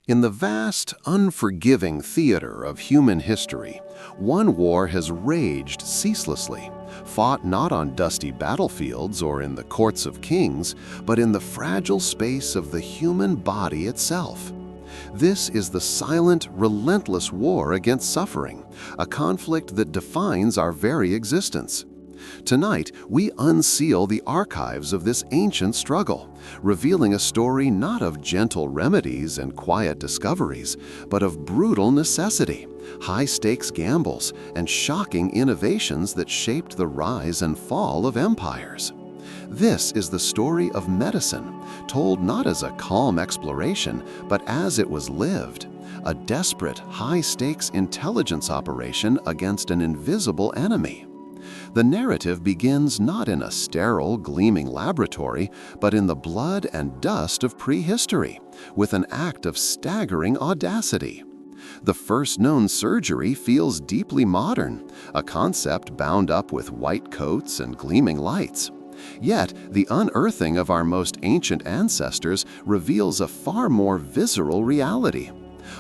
In the vast, unforgiving theater of human history, one war has raged ceaselessly, fought not on dusty battlefields or in the courts of kings, but in the fragile space of the human body itself. This is the silent, relentless war against suffering, a conflict that defines our very existence. Tonight, we unseal the archives of this ancient struggle, revealing a story not of gentle remedies and quiet discoveries, but of brutal necessity, high-stakes gambles, and shocking innovations that shaped the rise and fall of empires. This is the story of medicine, told not as a calm exploration, but as it was lived, a desperate, high-stakes intelligence operation against an invisible enemy. The narrative begins not in a sterile, gleaming laboratory, but in the blood and dust of prehistory, with an act of staggering audacity. The first known surgery feels deeply modern, a concept bound up with white coats and gleaming lights. Yet, the unearthing of our most ancient ancestors reveals a far more visceral reality.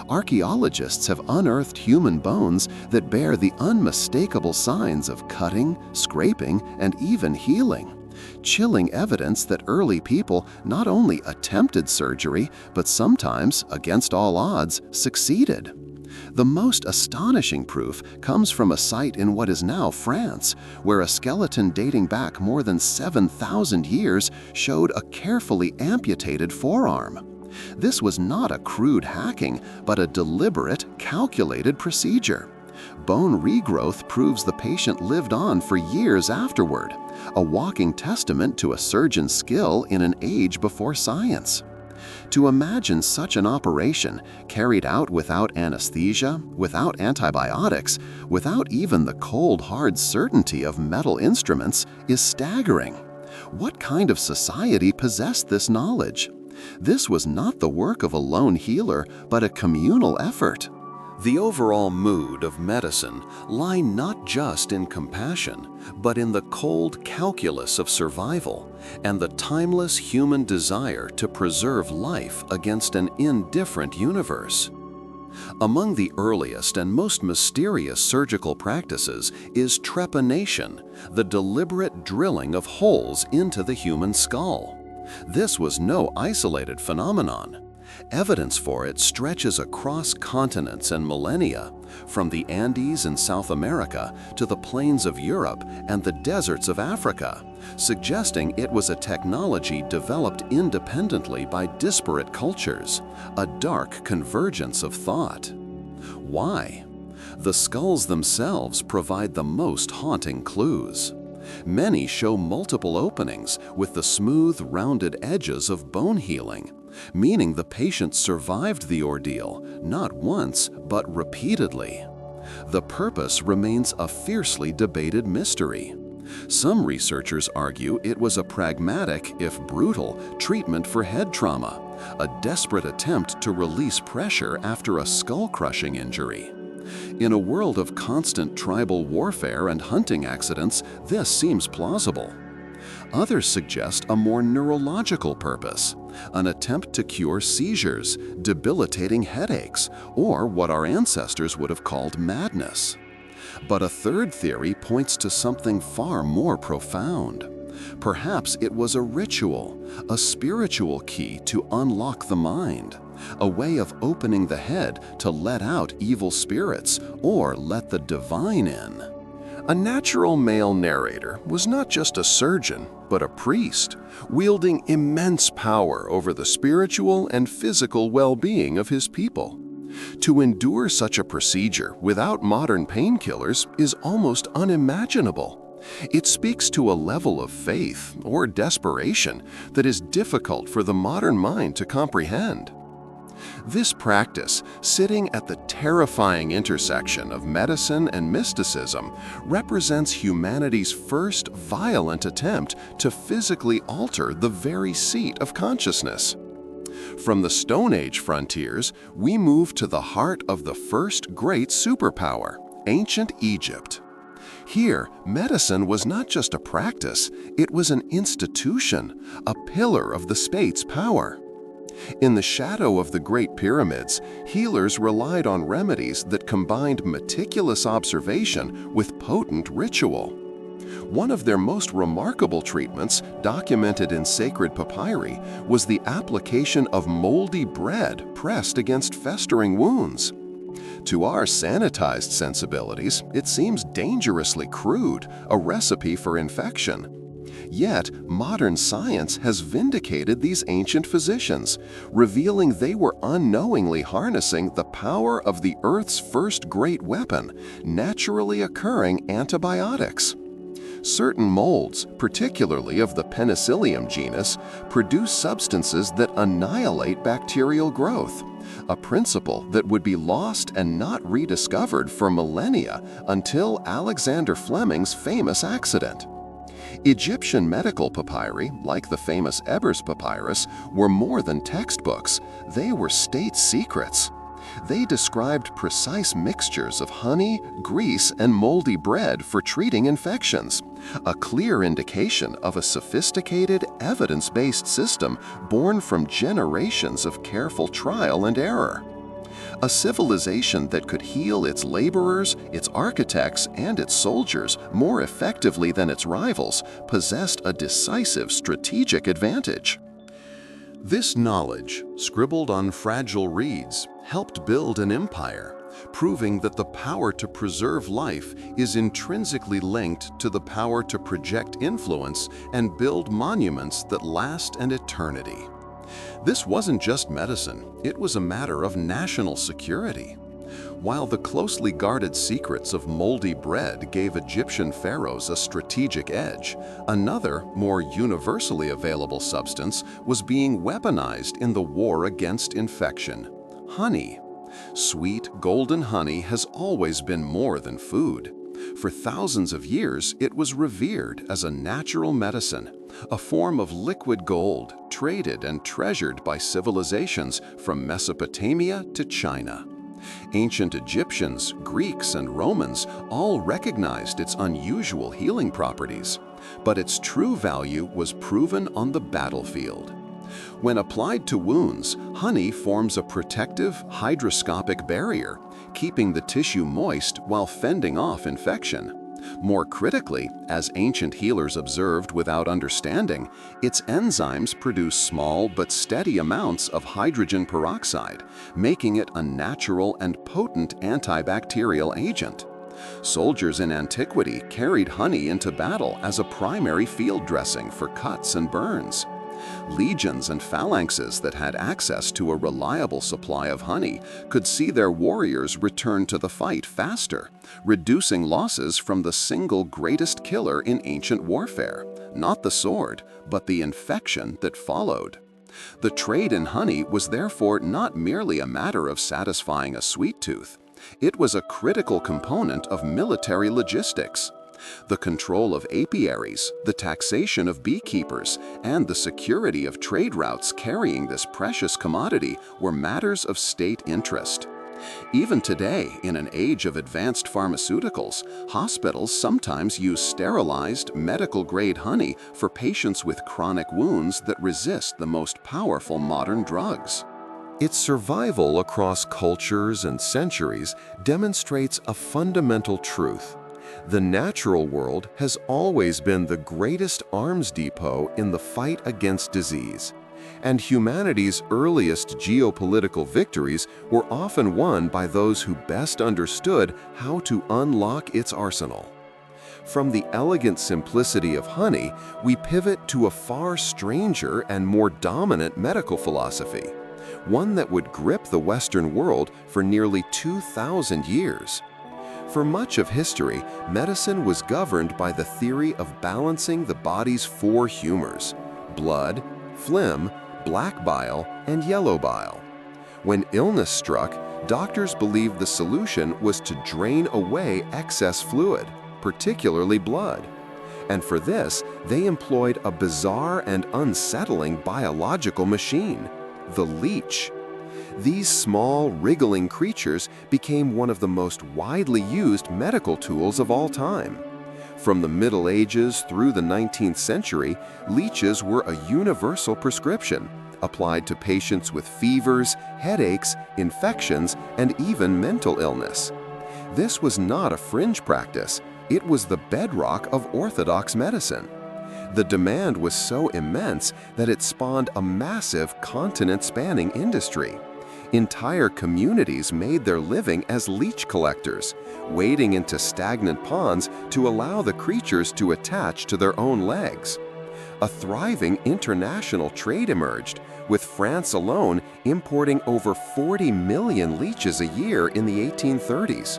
Archaeologists have unearthed human bones that bear the unmistakable signs of cutting, scraping, and even healing, chilling evidence that early people not only attempted surgery, but sometimes, against all odds, succeeded. The most astonishing proof comes from a site in what is now France, where a skeleton dating back more than 7,000 years showed a carefully amputated forearm. This was not a crude hacking, but a deliberate, calculated procedure. Bone regrowth proves the patient lived on for years afterward, a walking testament to a surgeon's skill in an age before science. To imagine such an operation, carried out without anesthesia, without antibiotics, without even the cold, hard certainty of metal instruments, is staggering. What kind of society possessed this knowledge? This was not the work of a lone healer, but a communal effort. The overall mood of medicine lies not just in compassion, but in the cold calculus of survival and the timeless human desire to preserve life against an indifferent universe. Among the earliest and most mysterious surgical practices is trepanation, the deliberate drilling of holes into the human skull. This was no isolated phenomenon. Evidence for it stretches across continents and millennia, from the Andes in South America to the plains of Europe and the deserts of Africa, suggesting it was a technology developed independently by disparate cultures, a dark convergence of thought. Why? The skulls themselves provide the most haunting clues. Many show multiple openings with the smooth, rounded edges of bone healing, meaning the patient survived the ordeal not once but repeatedly. The purpose remains a fiercely debated mystery. Some researchers argue it was a pragmatic, if brutal, treatment for head trauma, a desperate attempt to release pressure after a skull-crushing injury. In a world of constant tribal warfare and hunting accidents, this seems plausible. Others suggest a more neurological purpose, an attempt to cure seizures, debilitating headaches, or what our ancestors would have called madness. But a third theory points to something far more profound. Perhaps it was a ritual, a spiritual key to unlock the mind, a way of opening the head to let out evil spirits or let the divine in. A natural male narrator was not just a surgeon, but a priest, wielding immense power over the spiritual and physical well-being of his people. To endure such a procedure without modern painkillers is almost unimaginable. It speaks to a level of faith or desperation that is difficult for the modern mind to comprehend. This practice, sitting at the terrifying intersection of medicine and mysticism, represents humanity's first violent attempt to physically alter the very seat of consciousness. From the Stone Age frontiers, we move to the heart of the first great superpower, ancient Egypt. Here, medicine was not just a practice, it was an institution, a pillar of the state's power. In the shadow of the Great Pyramids, healers relied on remedies that combined meticulous observation with potent ritual. One of their most remarkable treatments, documented in sacred papyri, was the application of moldy bread pressed against festering wounds. To our sanitized sensibilities, it seems dangerously crude, a recipe for infection. Yet, modern science has vindicated these ancient physicians, revealing they were unknowingly harnessing the power of the Earth's first great weapon, naturally occurring antibiotics. Certain molds, particularly of the Penicillium genus, produce substances that annihilate bacterial growth, a principle that would be lost and not rediscovered for millennia until Alexander Fleming's famous accident. Egyptian medical papyri, like the famous Ebers papyrus, were more than textbooks, they were state secrets. They described precise mixtures of honey, grease, and moldy bread for treating infections, a clear indication of a sophisticated, evidence-based system born from generations of careful trial and error. A civilization that could heal its laborers, its architects, and its soldiers more effectively than its rivals possessed a decisive strategic advantage. This knowledge, scribbled on fragile reeds, helped build an empire, proving that the power to preserve life is intrinsically linked to the power to project influence and build monuments that last an eternity. This wasn't just medicine, it was a matter of national security. While the closely guarded secrets of moldy bread gave Egyptian pharaohs a strategic edge, another, more universally available substance was being weaponized in the war against infection: honey. Sweet, golden honey has always been more than food. For thousands of years, it was revered as a natural medicine, a form of liquid gold traded and treasured by civilizations from Mesopotamia to China. Ancient Egyptians, Greeks, and Romans all recognized its unusual healing properties, but its true value was proven on the battlefield. When applied to wounds, honey forms a protective, hygroscopic barrier, keeping the tissue moist while fending off infection. More critically, as ancient healers observed without understanding, its enzymes produce small but steady amounts of hydrogen peroxide, making it a natural and potent antibacterial agent. Soldiers in antiquity carried honey into battle as a primary field dressing for cuts and burns. Legions and phalanxes that had access to a reliable supply of honey could see their warriors return to the fight faster, reducing losses from the single greatest killer in ancient warfare, not the sword, but the infection that followed. The trade in honey was therefore not merely a matter of satisfying a sweet tooth. It was a critical component of military logistics. The control of apiaries, the taxation of beekeepers, and the security of trade routes carrying this precious commodity were matters of state interest. Even today, in an age of advanced pharmaceuticals, hospitals sometimes use sterilized, medical-grade honey for patients with chronic wounds that resist the most powerful modern drugs. Its survival across cultures and centuries demonstrates a fundamental truth. The natural world has always been the greatest arms depot in the fight against disease, and humanity's earliest geopolitical victories were often won by those who best understood how to unlock its arsenal. From the elegant simplicity of honey, we pivot to a far stranger and more dominant medical philosophy, one that would grip the Western world for nearly 2,000 years. For much of history, medicine was governed by the theory of balancing the body's four humors: blood, phlegm, black bile, and yellow bile. When illness struck, doctors believed the solution was to drain away excess fluid, particularly blood. And for this, they employed a bizarre and unsettling biological machine: the leech. These small, wriggling creatures became one of the most widely used medical tools of all time. From the Middle Ages through the 19th century, leeches were a universal prescription, applied to patients with fevers, headaches, infections, and even mental illness. This was not a fringe practice, it was the bedrock of orthodox medicine. The demand was so immense that it spawned a massive continent-spanning industry. Entire communities made their living as leech collectors, wading into stagnant ponds to allow the creatures to attach to their own legs. A thriving international trade emerged, with France alone importing over 40 million leeches a year in the 1830s.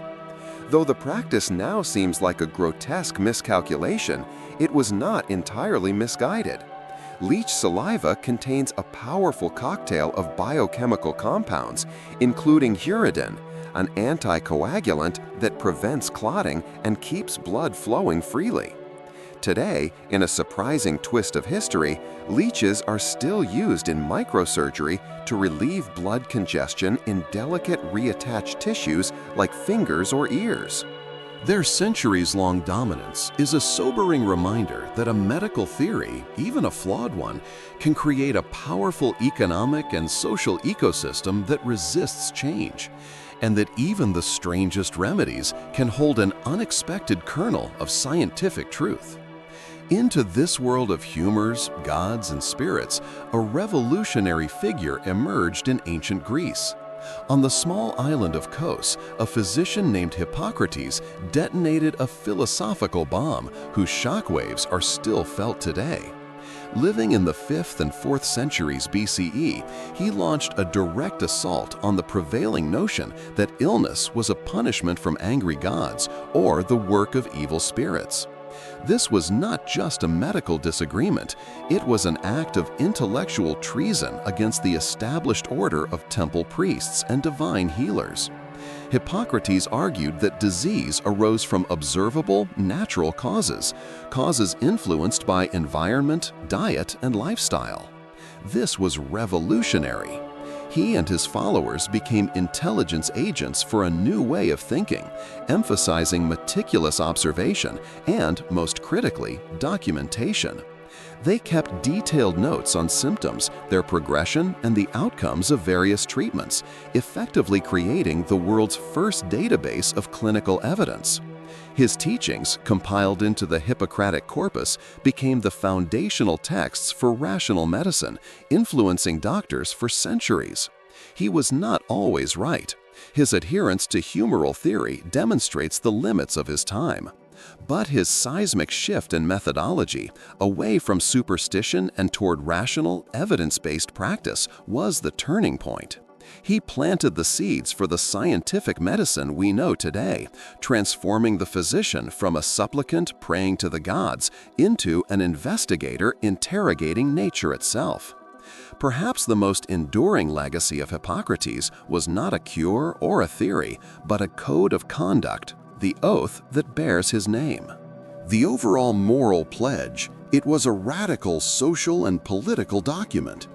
Though the practice now seems like a grotesque miscalculation, it was not entirely misguided. Leech saliva contains a powerful cocktail of biochemical compounds, including uridine, an anticoagulant that prevents clotting and keeps blood flowing freely. Today, in a surprising twist of history, leeches are still used in microsurgery to relieve blood congestion in delicate reattached tissues like fingers or ears. Their centuries-long dominance is a sobering reminder that a medical theory, even a flawed one, can create a powerful economic and social ecosystem that resists change, and that even the strangest remedies can hold an unexpected kernel of scientific truth. Into this world of humors, gods, and spirits, a revolutionary figure emerged in ancient Greece. On the small island of Kos, a physician named Hippocrates detonated a philosophical bomb whose shockwaves are still felt today. Living in the 5th and 4th centuries BCE, he launched a direct assault on the prevailing notion that illness was a punishment from angry gods or the work of evil spirits. This was not just a medical disagreement, it was an act of intellectual treason against the established order of temple priests and divine healers. Hippocrates argued that disease arose from observable, natural causes, causes influenced by environment, diet, and lifestyle. This was revolutionary. He and his followers became intelligence agents for a new way of thinking, emphasizing meticulous observation and, most critically, documentation. They kept detailed notes on symptoms, their progression, and the outcomes of various treatments, effectively creating the world's first database of clinical evidence. His teachings, compiled into the Hippocratic corpus, became the foundational texts for rational medicine, influencing doctors for centuries. He was not always right. His adherence to humoral theory demonstrates the limits of his time. But his seismic shift in methodology, away from superstition and toward rational, evidence-based practice, was the turning point. He planted the seeds for the scientific medicine we know today, transforming the physician from a supplicant praying to the gods into an investigator interrogating nature itself. Perhaps the most enduring legacy of Hippocrates was not a cure or a theory, but a code of conduct, the oath that bears his name. The overall moral pledge, it was a radical social and political document.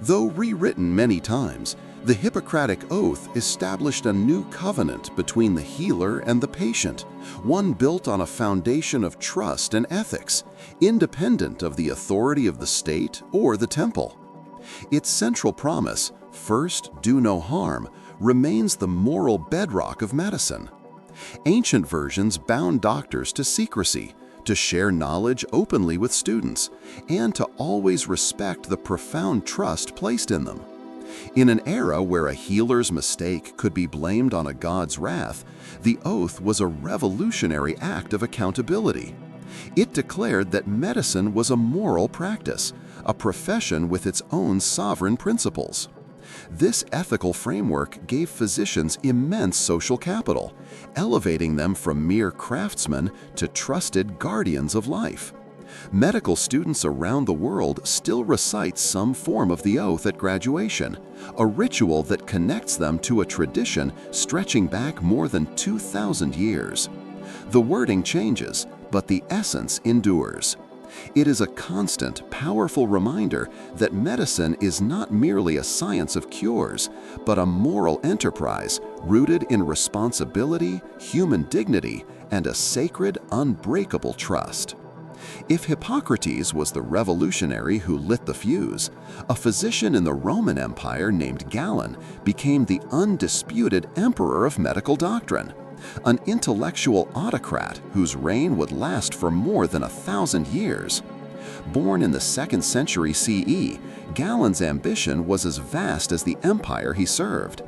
Though rewritten many times, the Hippocratic Oath established a new covenant between the healer and the patient, one built on a foundation of trust and ethics, independent of the authority of the state or the temple. Its central promise, "First, do no harm," remains the moral bedrock of medicine. Ancient versions bound doctors to secrecy, to share knowledge openly with students, and to always respect the profound trust placed in them. In an era where a healer's mistake could be blamed on a god's wrath, the oath was a revolutionary act of accountability. It declared that medicine was a moral practice, a profession with its own sovereign principles. This ethical framework gave physicians immense social capital, elevating them from mere craftsmen to trusted guardians of life. Medical students around the world still recite some form of the oath at graduation, a ritual that connects them to a tradition stretching back more than 2,000 years. The wording changes, but the essence endures. It is a constant, powerful reminder that medicine is not merely a science of cures, but a moral enterprise rooted in responsibility, human dignity, and a sacred, unbreakable trust. If Hippocrates was the revolutionary who lit the fuse, a physician in the Roman Empire named Galen became the undisputed emperor of medical doctrine, an intellectual autocrat whose reign would last for more than 1,000 years. Born in the 2nd century CE, Galen's ambition was as vast as the empire he served.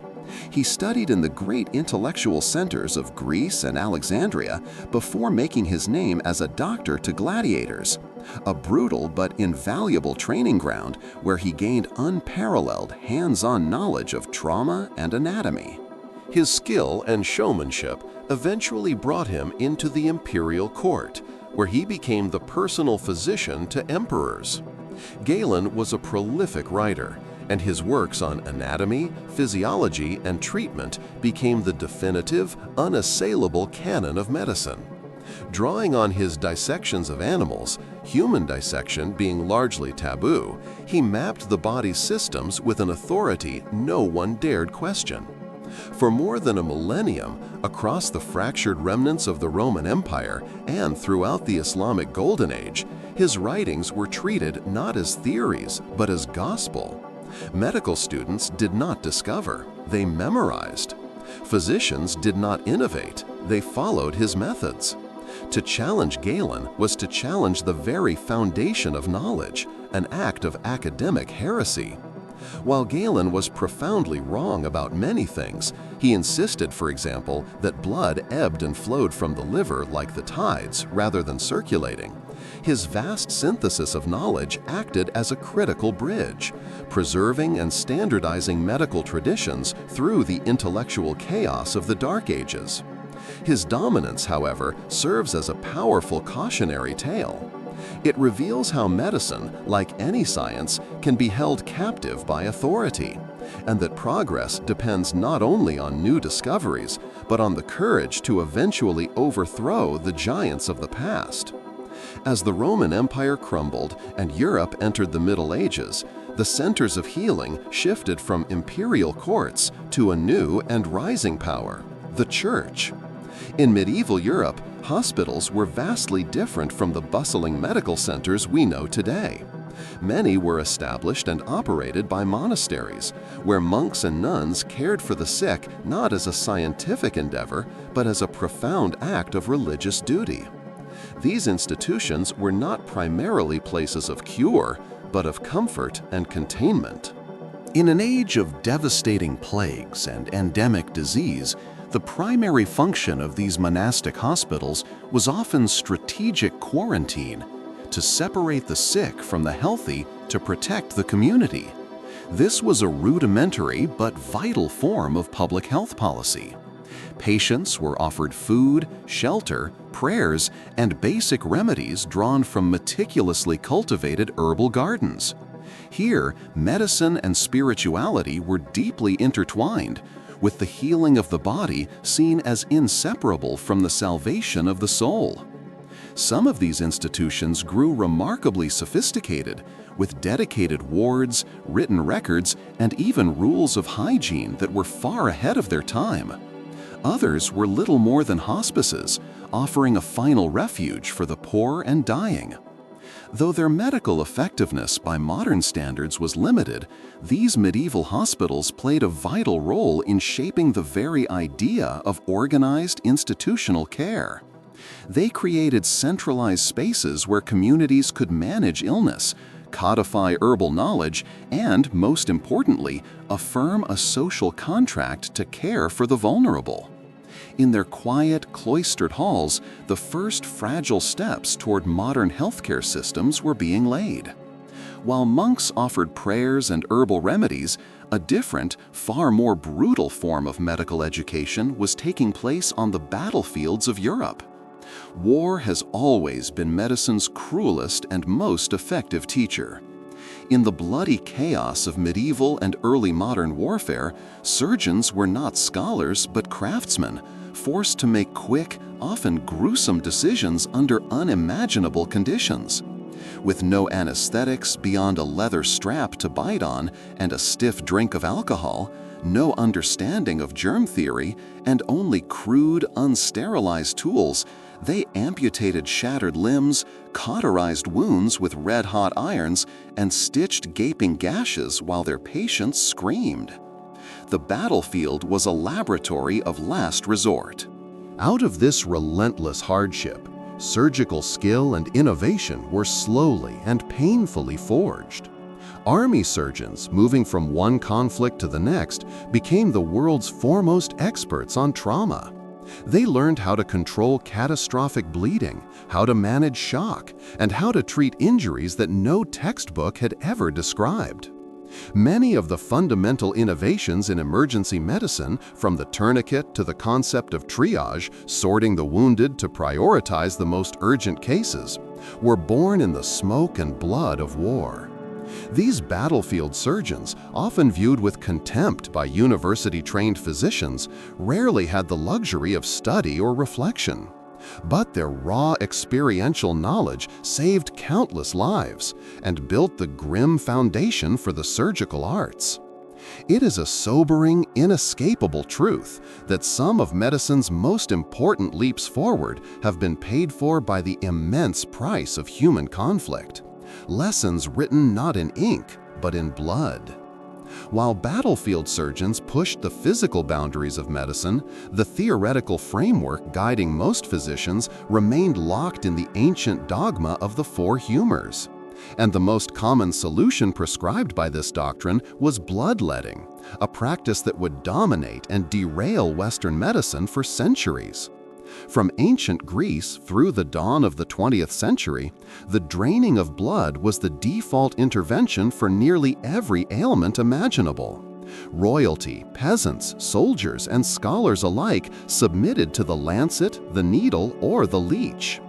He studied in the great intellectual centers of Greece and Alexandria before making his name as a doctor to gladiators, a brutal but invaluable training ground where he gained unparalleled hands-on knowledge of trauma and anatomy. His skill and showmanship eventually brought him into the imperial court, where he became the personal physician to emperors. Galen was a prolific writer, and his works on anatomy, physiology, and treatment became the definitive, unassailable canon of medicine. Drawing on his dissections of animals, human dissection being largely taboo, he mapped the body's systems with an authority no one dared question. For more than a millennium, across the fractured remnants of the Roman Empire and throughout the Islamic Golden Age, his writings were treated not as theories, but as gospel. Medical students did not discover, they memorized. Physicians did not innovate, they followed his methods. To challenge Galen was to challenge the very foundation of knowledge, an act of academic heresy. While Galen was profoundly wrong about many things, he insisted, for example, that blood ebbed and flowed from the liver like the tides rather than circulating. His vast synthesis of knowledge acted as a critical bridge, preserving and standardizing medical traditions through the intellectual chaos of the Dark Ages. His dominance, however, serves as a powerful cautionary tale. It reveals how medicine, like any science, can be held captive by authority, and that progress depends not only on new discoveries, but on the courage to eventually overthrow the giants of the past. As the Roman Empire crumbled and Europe entered the Middle Ages, the centers of healing shifted from imperial courts to a new and rising power, the Church. In medieval Europe, hospitals were vastly different from the bustling medical centers we know today. Many were established and operated by monasteries, where monks and nuns cared for the sick not as a scientific endeavor, but as a profound act of religious duty. These institutions were not primarily places of cure, but of comfort and containment. In an age of devastating plagues and endemic disease, the primary function of these monastic hospitals was often strategic quarantine, to separate the sick from the healthy to protect the community. This was a rudimentary but vital form of public health policy. Patients were offered food, shelter, prayers, and basic remedies drawn from meticulously cultivated herbal gardens. Here, medicine and spirituality were deeply intertwined, with the healing of the body seen as inseparable from the salvation of the soul. Some of these institutions grew remarkably sophisticated, with dedicated wards, written records, and even rules of hygiene that were far ahead of their time. Others were little more than hospices, offering a final refuge for the poor and dying. Though their medical effectiveness by modern standards was limited, these medieval hospitals played a vital role in shaping the very idea of organized institutional care. They created centralized spaces where communities could manage illness, codify herbal knowledge, and, most importantly, affirm a social contract to care for the vulnerable. In their quiet, cloistered halls, the first fragile steps toward modern healthcare systems were being laid. While monks offered prayers and herbal remedies, a different, far more brutal form of medical education was taking place on the battlefields of Europe. War has always been medicine's cruelest and most effective teacher. In the bloody chaos of medieval and early modern warfare, surgeons were not scholars but craftsmen, forced to make quick, often gruesome decisions under unimaginable conditions. With no anesthetics beyond a leather strap to bite on and a stiff drink of alcohol, no understanding of germ theory, and only crude, unsterilized tools, They amputated shattered limbs, cauterized wounds with red-hot irons, and stitched gaping gashes while their patients screamed. The battlefield was a laboratory of last resort. Out of this relentless hardship, surgical skill and innovation were slowly and painfully forged. Army surgeons, moving from one conflict to the next, became the world's foremost experts on trauma. They learned how to control catastrophic bleeding, how to manage shock, and how to treat injuries that no textbook had ever described. Many of the fundamental innovations in emergency medicine, from the tourniquet to the concept of triage, sorting the wounded to prioritize the most urgent cases, were born in the smoke and blood of war. These battlefield surgeons, often viewed with contempt by university-trained physicians, rarely had the luxury of study or reflection. But their raw experiential knowledge saved countless lives and built the grim foundation for the surgical arts. It is a sobering, inescapable truth that some of medicine's most important leaps forward have been paid for by the immense price of human conflict. Lessons written not in ink, but in blood. While battlefield surgeons pushed the physical boundaries of medicine, the theoretical framework guiding most physicians remained locked in the ancient dogma of the four humors. And the most common solution prescribed by this doctrine was bloodletting, a practice that would dominate and derail Western medicine for centuries. From ancient Greece through the dawn of the 20th century, the draining of blood was the default intervention for nearly every ailment imaginable. Royalty, peasants, soldiers, and scholars alike submitted to the lancet, the needle, or the leech.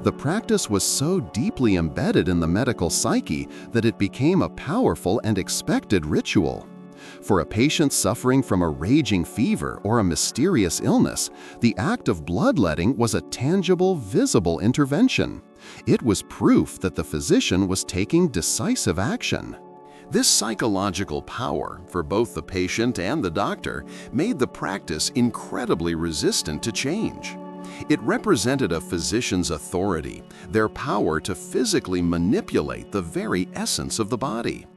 The practice was so deeply embedded in the medical psyche that it became a powerful and expected ritual. For a patient suffering from a raging fever or a mysterious illness, the act of bloodletting was a tangible, visible intervention. It was proof that the physician was taking decisive action. This psychological power, for both the patient and the doctor, made the practice incredibly resistant to change. It represented a physician's authority, their power to physically manipulate the very essence of the body.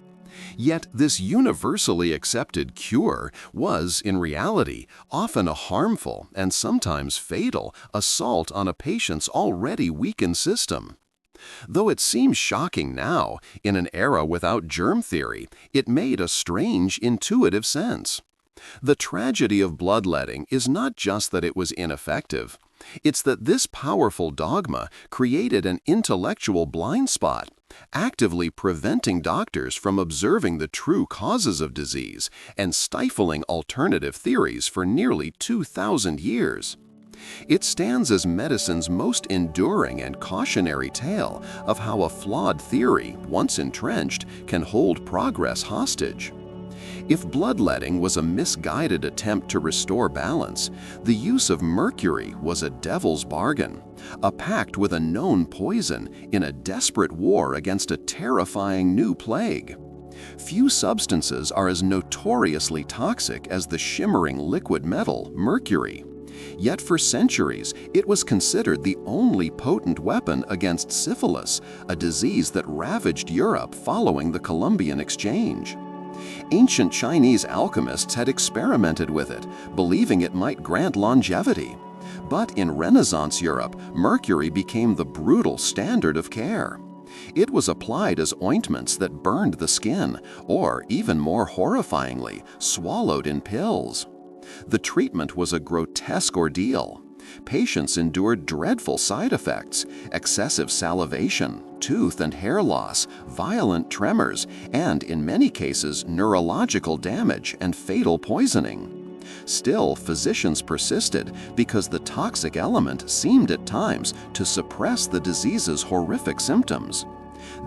Yet this universally accepted cure was, in reality, often a harmful and sometimes fatal assault on a patient's already weakened system. Though it seems shocking now, in an era without germ theory, it made a strange, intuitive sense. The tragedy of bloodletting is not just that it was ineffective. It's that this powerful dogma created an intellectual blind spot, actively preventing doctors from observing the true causes of disease and stifling alternative theories for nearly 2,000 years. It stands as medicine's most enduring and cautionary tale of how a flawed theory, once entrenched, can hold progress hostage. If bloodletting was a misguided attempt to restore balance, the use of mercury was a devil's bargain, a pact with a known poison in a desperate war against a terrifying new plague. Few substances are as notoriously toxic as the shimmering liquid metal, mercury. Yet for centuries, it was considered the only potent weapon against syphilis, a disease that ravaged Europe following the Columbian Exchange. Ancient Chinese alchemists had experimented with it, believing it might grant longevity. But in Renaissance Europe, mercury became the brutal standard of care. It was applied as ointments that burned the skin, or, even more horrifyingly, swallowed in pills. The treatment was a grotesque ordeal. Patients endured dreadful side effects, excessive salivation, tooth and hair loss, violent tremors, and in many cases neurological damage and fatal poisoning. Still, physicians persisted because the toxic element seemed at times to suppress the disease's horrific symptoms.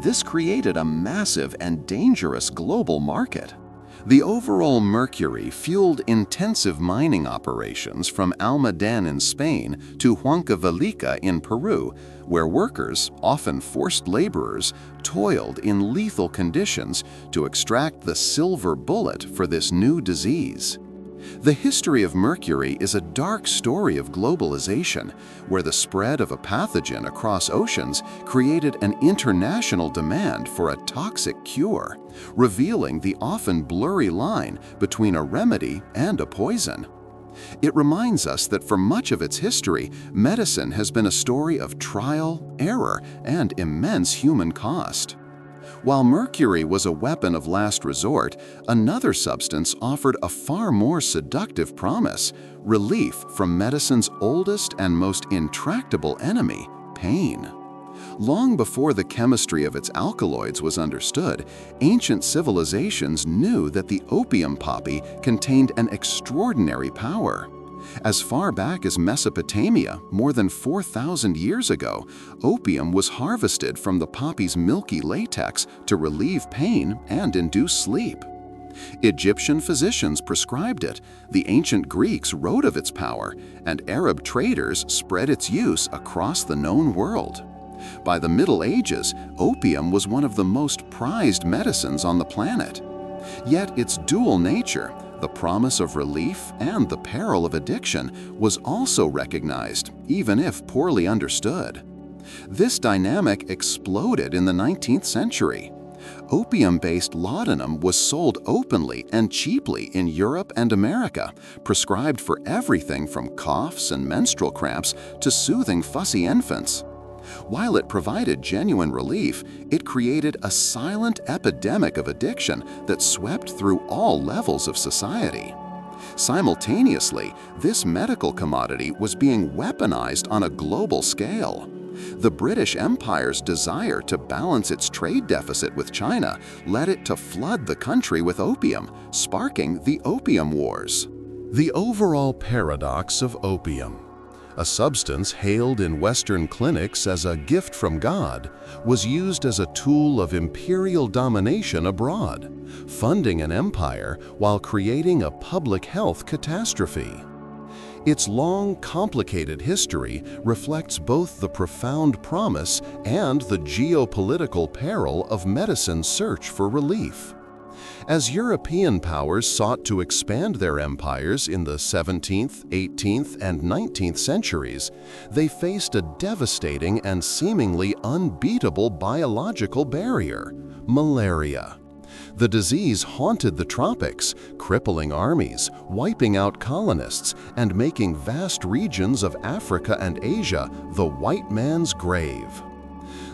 This created a massive and dangerous global market. The overall mercury fueled intensive mining operations from Almadén in Spain to Huancavelica in Peru, where workers, often forced laborers, toiled in lethal conditions to extract the silver bullet for this new disease. The history of mercury is a dark story of globalization, where the spread of a pathogen across oceans created an international demand for a toxic cure, revealing the often blurry line between a remedy and a poison. It reminds us that for much of its history, medicine has been a story of trial, error, and immense human cost. While mercury was a weapon of last resort, another substance offered a far more seductive promise: relief from medicine's oldest and most intractable enemy, pain. Long before the chemistry of its alkaloids was understood, ancient civilizations knew that the opium poppy contained an extraordinary power. As far back as Mesopotamia, more than 4,000 years ago, opium was harvested from the poppy's milky latex to relieve pain and induce sleep. Egyptian physicians prescribed it, the ancient Greeks wrote of its power, and Arab traders spread its use across the known world. By the Middle Ages, opium was one of the most prized medicines on the planet. Yet its dual nature, the promise of relief and the peril of addiction, was also recognized, even if poorly understood. This dynamic exploded in the 19th century. Opium-based laudanum was sold openly and cheaply in Europe and America, prescribed for everything from coughs and menstrual cramps to soothing fussy infants. While it provided genuine relief, it created a silent epidemic of addiction that swept through all levels of society. Simultaneously, this medical commodity was being weaponized on a global scale. The British Empire's desire to balance its trade deficit with China led it to flood the country with opium, sparking the Opium Wars. The overall paradox of opium, a substance hailed in Western clinics as a gift from God, was used as a tool of imperial domination abroad, funding an empire while creating a public health catastrophe. Its long, complicated history reflects both the profound promise and the geopolitical peril of medicine's search for relief. As European powers sought to expand their empires in the 17th, 18th, and 19th centuries, they faced a devastating and seemingly unbeatable biological barrier: malaria. The disease haunted the tropics, crippling armies, wiping out colonists, and making vast regions of Africa and Asia the white man's grave.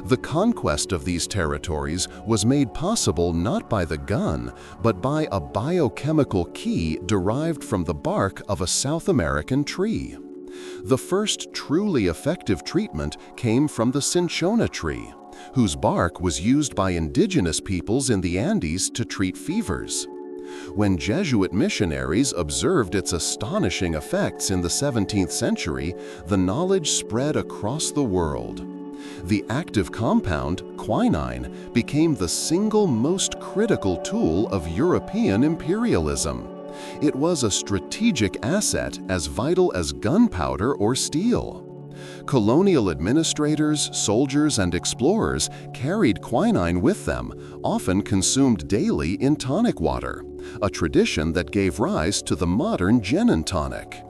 The conquest of these territories was made possible not by the gun, but by a biochemical key derived from the bark of a South American tree. The first truly effective treatment came from the cinchona tree, whose bark was used by indigenous peoples in the Andes to treat fevers. When Jesuit missionaries observed its astonishing effects in the 17th century, the knowledge spread across the world. The active compound, quinine, became the single most critical tool of European imperialism. It was a strategic asset as vital as gunpowder or steel. Colonial administrators, soldiers, and explorers carried quinine with them, often consumed daily in tonic water, a tradition that gave rise to the modern gin and tonic.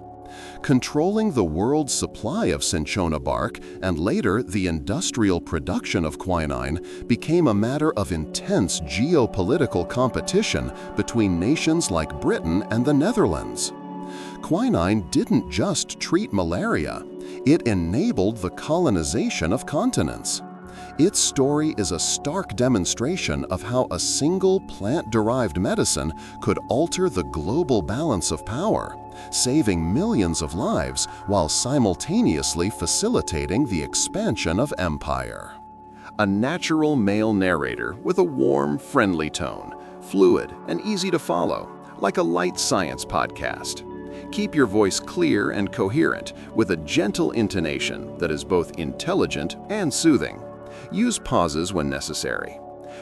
Controlling the world's supply of cinchona bark and later the industrial production of quinine became a matter of intense geopolitical competition between nations like Britain and the Netherlands. Quinine didn't just treat malaria, it enabled the colonization of continents. Its story is a stark demonstration of how a single plant-derived medicine could alter the global balance of power, saving millions of lives while simultaneously facilitating the expansion of empire. A natural male narrator with a warm, friendly tone, fluid and easy to follow, like a light science podcast. Keep your voice clear and coherent with a gentle intonation that is both intelligent and soothing. Use pauses when necessary.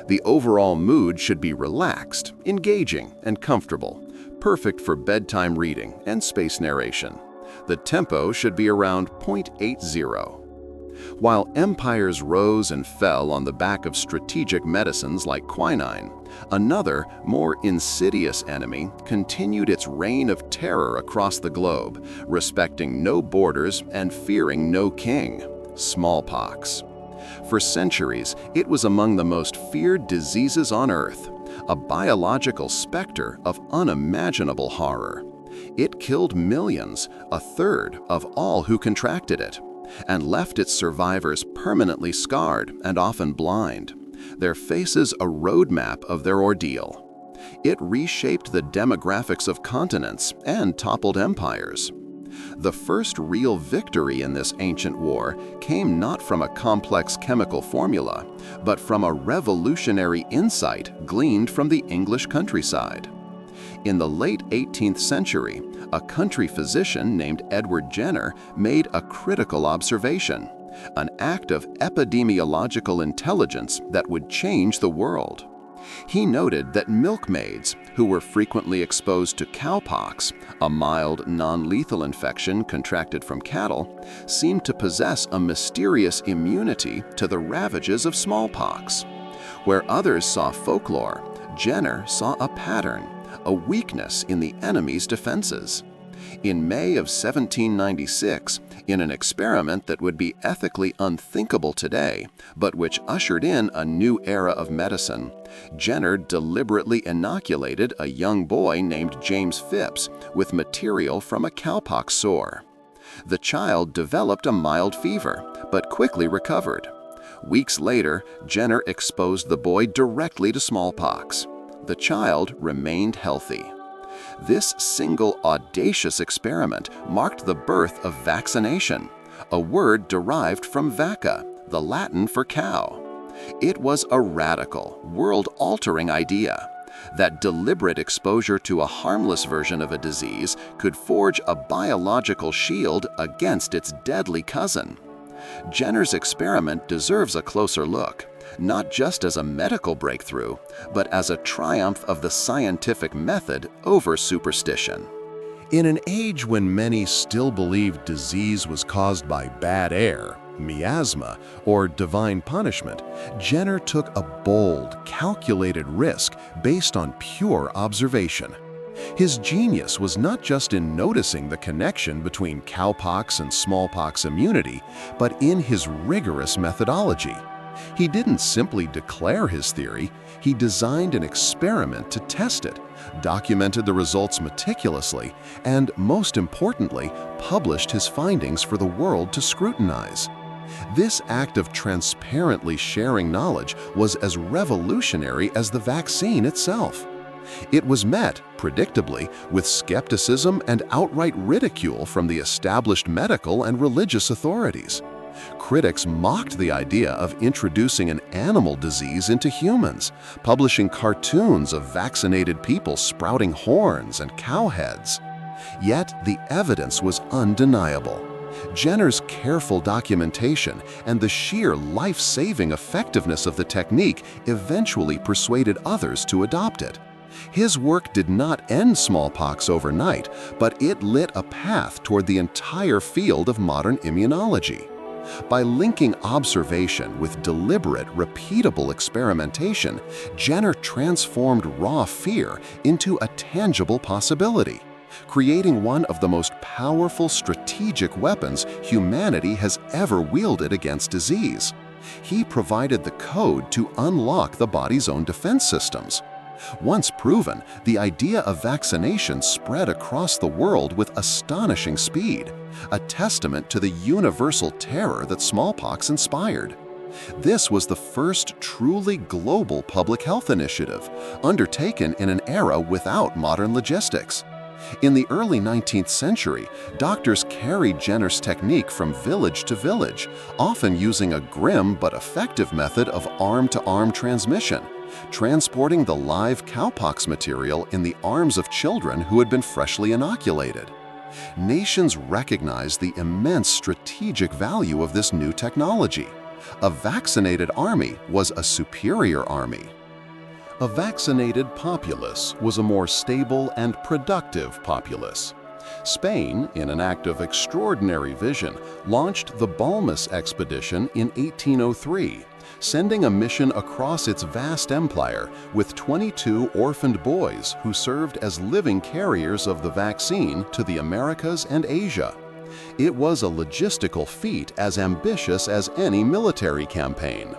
The overall mood should be relaxed, engaging, and comfortable, perfect for bedtime reading and space narration. The tempo should be around 0.80. While empires rose and fell on the back of strategic medicines like quinine, another, more insidious enemy continued its reign of terror across the globe, respecting no borders and fearing no king: smallpox. For centuries, it was among the most feared diseases on Earth, a biological specter of unimaginable horror. It killed millions, a third of all who contracted it, and left its survivors permanently scarred and often blind, their faces a roadmap of their ordeal. It reshaped the demographics of continents and toppled empires. The first real victory in this ancient war came not from a complex chemical formula, but from a revolutionary insight gleaned from the English countryside. In the late 18th century, a country physician named Edward Jenner made a critical observation, an act of epidemiological intelligence that would change the world. He noted that milkmaids, who were frequently exposed to cowpox, a mild, non-lethal infection contracted from cattle, seemed to possess a mysterious immunity to the ravages of smallpox. Where others saw folklore, Jenner saw a pattern, a weakness in the enemy's defenses. In May of 1796, in an experiment that would be ethically unthinkable today, but which ushered in a new era of medicine, Jenner deliberately inoculated a young boy named James Phipps with material from a cowpox sore. The child developed a mild fever, but quickly recovered. Weeks later, Jenner exposed the boy directly to smallpox. The child remained healthy. This single audacious experiment marked the birth of vaccination, a word derived from vacca, the Latin for cow. It was a radical, world-altering idea that deliberate exposure to a harmless version of a disease could forge a biological shield against its deadly cousin. Jenner's experiment deserves a closer look, not just as a medical breakthrough, but as a triumph of the scientific method over superstition. In an age when many still believed disease was caused by bad air, miasma, or divine punishment, Jenner took a bold, calculated risk based on pure observation. His genius was not just in noticing the connection between cowpox and smallpox immunity, but in his rigorous methodology. He didn't simply declare his theory, he designed an experiment to test it, documented the results meticulously, and, most importantly, published his findings for the world to scrutinize. This act of transparently sharing knowledge was as revolutionary as the vaccine itself. It was met, predictably, with skepticism and outright ridicule from the established medical and religious authorities. Critics mocked the idea of introducing an animal disease into humans, publishing cartoons of vaccinated people sprouting horns and cow heads. Yet the evidence was undeniable. Jenner's careful documentation and the sheer life-saving effectiveness of the technique eventually persuaded others to adopt it. His work did not end smallpox overnight, but it lit a path toward the entire field of modern immunology. By linking observation with deliberate, repeatable experimentation, Jenner transformed raw fear into a tangible possibility, creating one of the most powerful strategic weapons humanity has ever wielded against disease. He provided the code to unlock the body's own defense systems. Once proven, the idea of vaccination spread across the world with astonishing speed, a testament to the universal terror that smallpox inspired. This was the first truly global public health initiative, undertaken in an era without modern logistics. In the early 19th century, doctors carried Jenner's technique from village to village, often using a grim but effective method of arm-to-arm transmission, transporting the live cowpox material in the arms of children who had been freshly inoculated. Nations recognized the immense strategic value of this new technology. A vaccinated army was a superior army. A vaccinated populace was a more stable and productive populace. Spain, in an act of extraordinary vision, launched the Balmas expedition in 1803, sending a mission across its vast empire with 22 orphaned boys who served as living carriers of the vaccine to the Americas and Asia. It was a logistical feat as ambitious as any military campaign.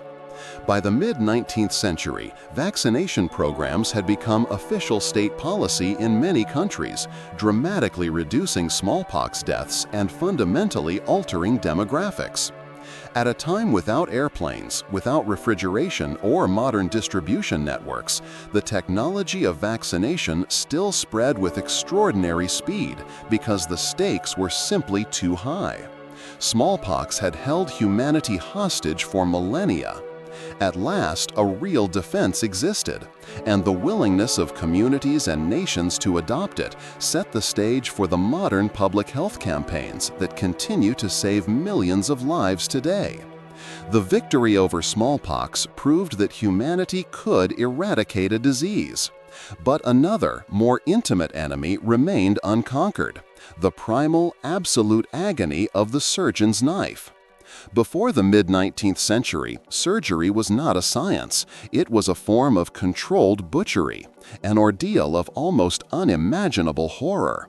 By the mid-19th century, vaccination programs had become official state policy in many countries, dramatically reducing smallpox deaths and fundamentally altering demographics. At a time without airplanes, without refrigeration or modern distribution networks, the technology of vaccination still spread with extraordinary speed because the stakes were simply too high. Smallpox had held humanity hostage for millennia. At last, a real defense existed, and the willingness of communities and nations to adopt it set the stage for the modern public health campaigns that continue to save millions of lives today. The victory over smallpox proved that humanity could eradicate a disease. But another, more intimate enemy remained unconquered: the primal, absolute agony of the surgeon's knife. Before the mid-19th century, surgery was not a science. It was a form of controlled butchery, an ordeal of almost unimaginable horror.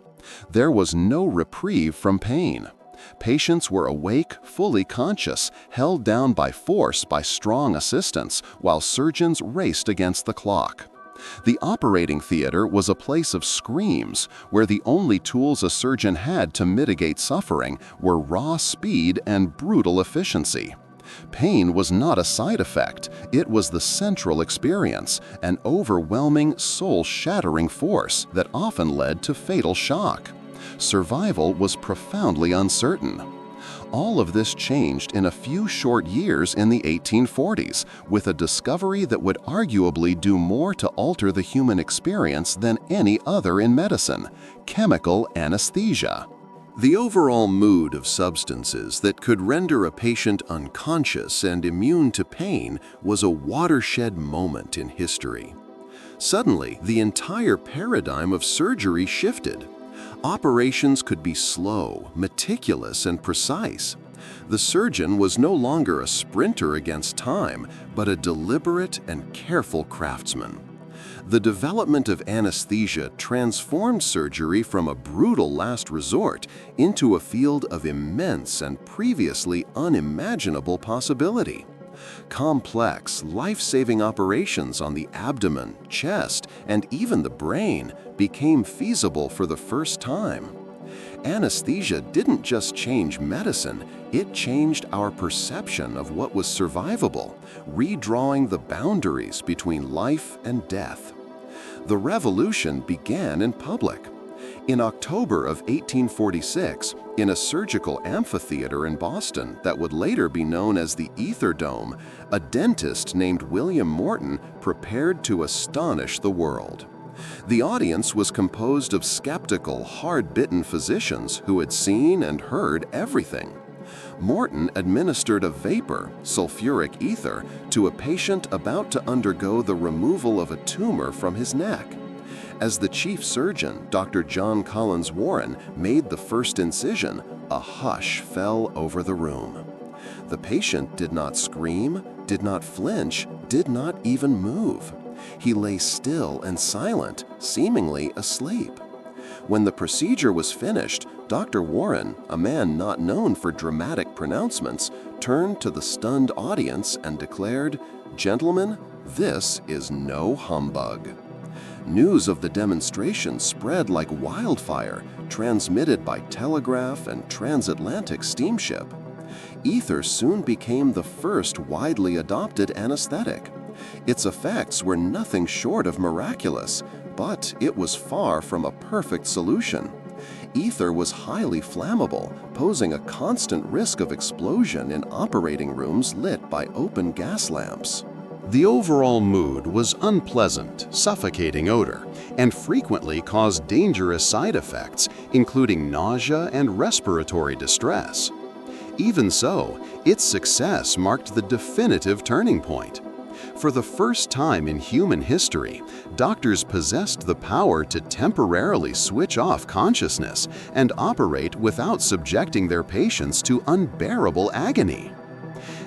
There was no reprieve from pain. Patients were awake, fully conscious, held down by force by strong assistants, while surgeons raced against the clock. The operating theater was a place of screams, where the only tools a surgeon had to mitigate suffering were raw speed and brutal efficiency. Pain was not a side effect, it was the central experience, an overwhelming, soul-shattering force that often led to fatal shock. Survival was profoundly uncertain. All of this changed in a few short years in the 1840s, with a discovery that would arguably do more to alter the human experience than any other in medicine: chemical anesthesia. The overall mood of substances that could render a patient unconscious and immune to pain was a watershed moment in history. Suddenly, the entire paradigm of surgery shifted. Operations could be slow, meticulous, and precise. The surgeon was no longer a sprinter against time, but a deliberate and careful craftsman. The development of anesthesia transformed surgery from a brutal last resort into a field of immense and previously unimaginable possibility. Complex, life-saving operations on the abdomen, chest, and even the brain became feasible for the first time. Anesthesia didn't just change medicine, it changed our perception of what was survivable, redrawing the boundaries between life and death. The revolution began in public. In October of 1846, in a surgical amphitheater in Boston that would later be known as the Ether Dome, a dentist named William Morton prepared to astonish the world. The audience was composed of skeptical, hard-bitten physicians who had seen and heard everything. Morton administered a vapor, sulfuric ether, to a patient about to undergo the removal of a tumor from his neck. As the chief surgeon, Dr. John Collins Warren, made the first incision, a hush fell over the room. The patient did not scream, did not flinch, did not even move. He lay still and silent, seemingly asleep. When the procedure was finished, Dr. Warren, a man not known for dramatic pronouncements, turned to the stunned audience and declared, "Gentlemen, this is no humbug." News of the demonstration spread like wildfire, transmitted by telegraph and transatlantic steamship. Ether soon became the first widely adopted anesthetic. Its effects were nothing short of miraculous, but it was far from a perfect solution. Ether was highly flammable, posing a constant risk of explosion in operating rooms lit by open gas lamps. The overall mood was unpleasant, suffocating odor, and frequently caused dangerous side effects, including nausea and respiratory distress. Even so, its success marked the definitive turning point. For the first time in human history, doctors possessed the power to temporarily switch off consciousness and operate without subjecting their patients to unbearable agony.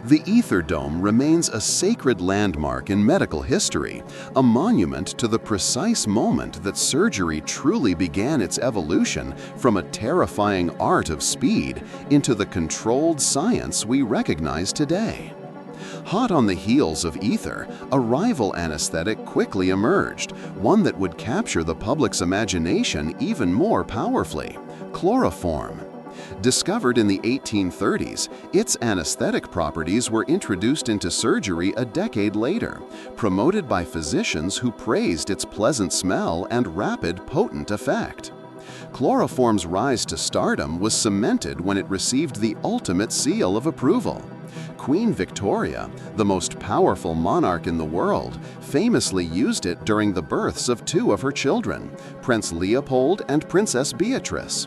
The ether dome remains a sacred landmark in medical history, a monument to the precise moment that surgery truly began its evolution from a terrifying art of speed into the controlled science we recognize today. Hot on the heels of ether, a rival anesthetic quickly emerged, one that would capture the public's imagination even more powerfully: chloroform. Discovered in the 1830s, its anesthetic properties were introduced into surgery a decade later, promoted by physicians who praised its pleasant smell and rapid, potent effect. Chloroform's rise to stardom was cemented when it received the ultimate seal of approval. Queen Victoria, the most powerful monarch in the world, famously used it during the births of two of her children, Prince Leopold and Princess Beatrice.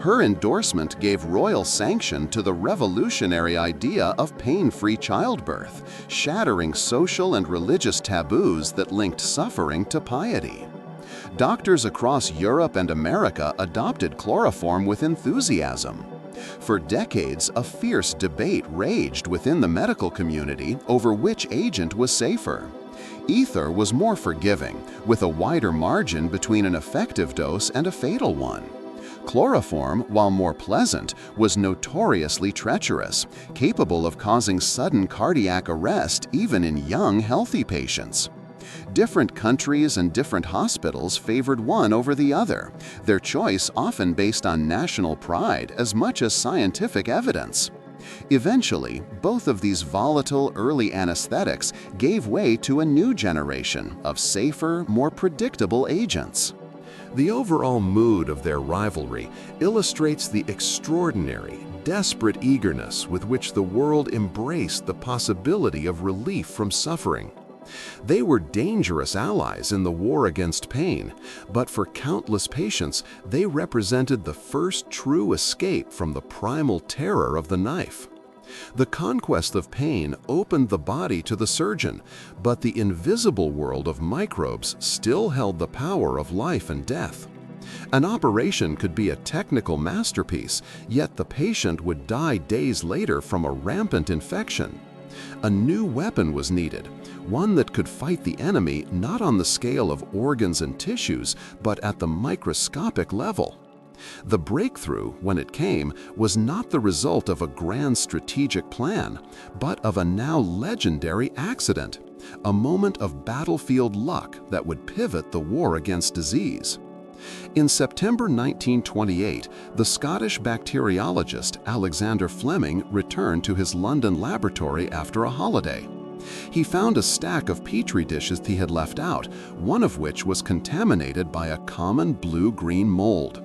Her endorsement gave royal sanction to the revolutionary idea of pain-free childbirth, shattering social and religious taboos that linked suffering to piety. Doctors across Europe and America adopted chloroform with enthusiasm. For decades, a fierce debate raged within the medical community over which agent was safer. Ether was more forgiving, with a wider margin between an effective dose and a fatal one. Chloroform, while more pleasant, was notoriously treacherous, capable of causing sudden cardiac arrest even in young, healthy patients. Different countries and different hospitals favored one over the other, their choice often based on national pride as much as scientific evidence. Eventually, both of these volatile early anesthetics gave way to a new generation of safer, more predictable agents. The overall mood of their rivalry illustrates the extraordinary, desperate eagerness with which the world embraced the possibility of relief from suffering. They were dangerous allies in the war against pain, but for countless patients, they represented the first true escape from the primal terror of the knife. The conquest of pain opened the body to the surgeon, but the invisible world of microbes still held the power of life and death. An operation could be a technical masterpiece, yet the patient would die days later from a rampant infection. A new weapon was needed, one that could fight the enemy not on the scale of organs and tissues, but at the microscopic level. The breakthrough, when it came, was not the result of a grand strategic plan, but of a now legendary accident, a moment of battlefield luck that would pivot the war against disease. In September 1928, the Scottish bacteriologist Alexander Fleming returned to his London laboratory after a holiday. He found a stack of petri dishes he had left out, one of which was contaminated by a common blue-green mold.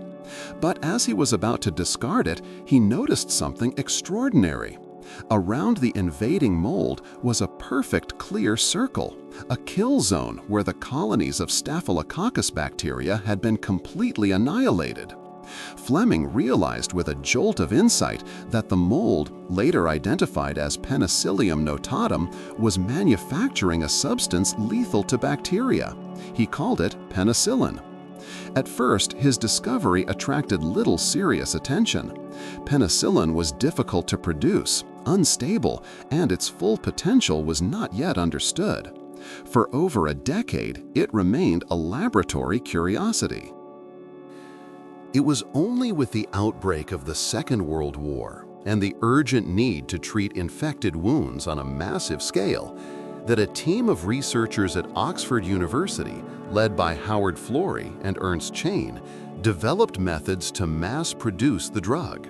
But as he was about to discard it, he noticed something extraordinary. Around the invading mold was a perfect clear circle, a kill zone where the colonies of Staphylococcus bacteria had been completely annihilated. Fleming realized with a jolt of insight that the mold, later identified as Penicillium notatum, was manufacturing a substance lethal to bacteria. He called it penicillin. At first, his discovery attracted little serious attention. Penicillin was difficult to produce, unstable, and its full potential was not yet understood. For over a decade, it remained a laboratory curiosity. It was only with the outbreak of the Second World War and the urgent need to treat infected wounds on a massive scale that a team of researchers at Oxford University, led by Howard Florey and Ernst Chain, developed methods to mass-produce the drug.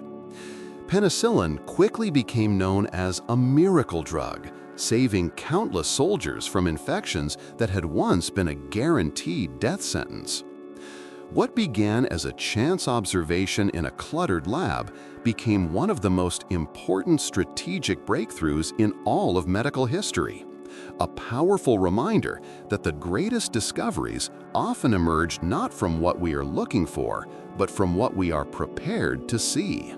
Penicillin quickly became known as a miracle drug, saving countless soldiers from infections that had once been a guaranteed death sentence. What began as a chance observation in a cluttered lab became one of the most important strategic breakthroughs in all of medical history. A powerful reminder that the greatest discoveries often emerge not from what we are looking for, but from what we are prepared to see.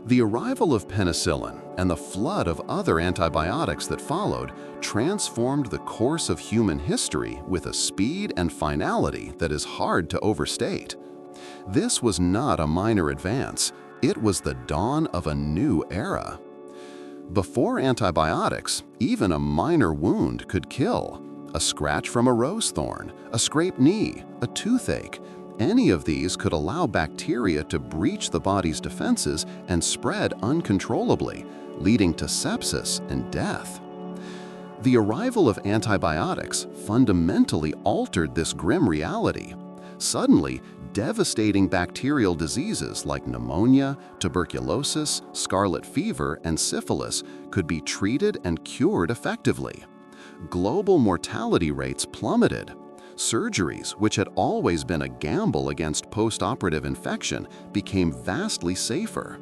The arrival of penicillin and the flood of other antibiotics that followed transformed the course of human history with a speed and finality that is hard to overstate. This was not a minor advance, it was the dawn of a new era. Before antibiotics, even a minor wound could kill. A scratch from a rose thorn, a scraped knee, a toothache, any of these could allow bacteria to breach the body's defenses and spread uncontrollably, leading to sepsis and death. The arrival of antibiotics fundamentally altered this grim reality. Suddenly, devastating bacterial diseases like pneumonia, tuberculosis, scarlet fever, and syphilis could be treated and cured effectively. Global mortality rates plummeted. Surgeries, which had always been a gamble against post-operative infection, became vastly safer.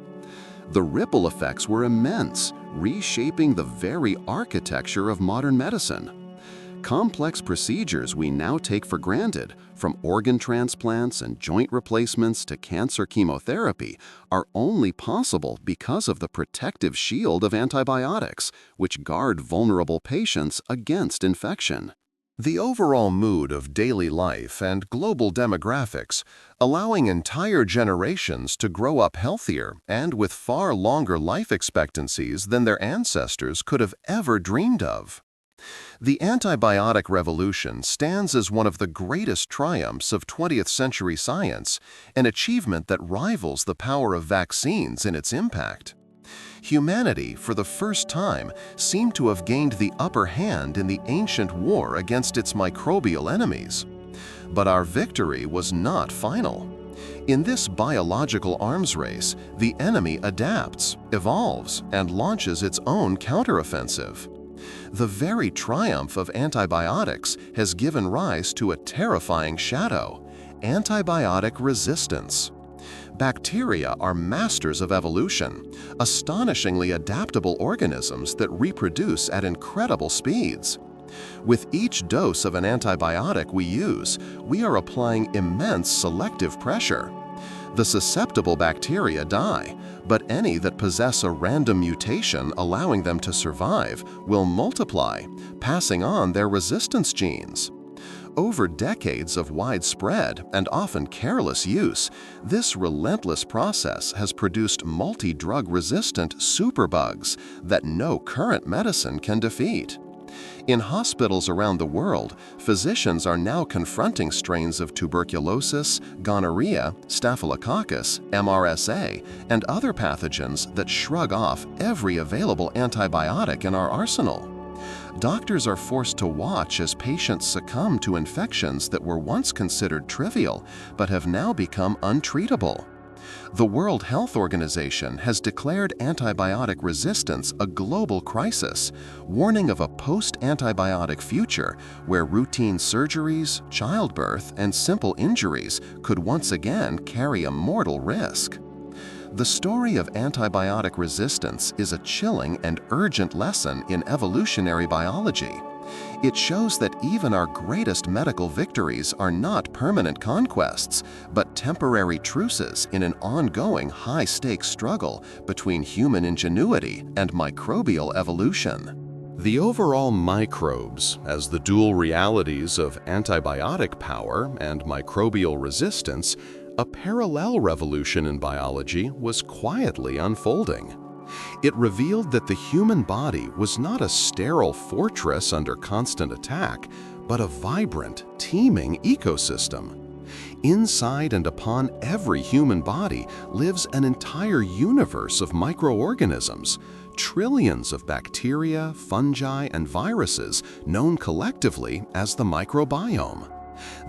The ripple effects were immense, reshaping the very architecture of modern medicine. Complex procedures we now take for granted, from organ transplants and joint replacements to cancer chemotherapy, are only possible because of the protective shield of antibiotics, which guard vulnerable patients against infection. The overall mood of daily life and global demographics, allowing entire generations to grow up healthier and with far longer life expectancies than their ancestors could have ever dreamed of. The antibiotic revolution stands as one of the greatest triumphs of 20th century science, an achievement that rivals the power of vaccines in its impact. Humanity, for the first time, seemed to have gained the upper hand in the ancient war against its microbial enemies. But our victory was not final. In this biological arms race, the enemy adapts, evolves, and launches its own counteroffensive. The very triumph of antibiotics has given rise to a terrifying shadow: antibiotic resistance. Bacteria are masters of evolution, astonishingly adaptable organisms that reproduce at incredible speeds. With each dose of an antibiotic we use, we are applying immense selective pressure. The susceptible bacteria die, but any that possess a random mutation allowing them to survive will multiply, passing on their resistance genes. Over decades of widespread and often careless use, this relentless process has produced multi-drug resistant superbugs that no current medicine can defeat. In hospitals around the world, physicians are now confronting strains of tuberculosis, gonorrhea, staphylococcus, MRSA, and other pathogens that shrug off every available antibiotic in our arsenal. Doctors are forced to watch as patients succumb to infections that were once considered trivial but have now become untreatable. The World Health Organization has declared antibiotic resistance a global crisis, warning of a post-antibiotic future where routine surgeries, childbirth, and simple injuries could once again carry a mortal risk. The story of antibiotic resistance is a chilling and urgent lesson in evolutionary biology. It shows that even our greatest medical victories are not permanent conquests, but temporary truces in an ongoing high-stakes struggle between human ingenuity and microbial evolution. The overall microbes, as the dual realities of antibiotic power and microbial resistance, a parallel revolution in biology was quietly unfolding. It revealed that the human body was not a sterile fortress under constant attack, but a vibrant, teeming ecosystem. Inside and upon every human body lives an entire universe of microorganisms, trillions of bacteria, fungi, and viruses known collectively as the microbiome.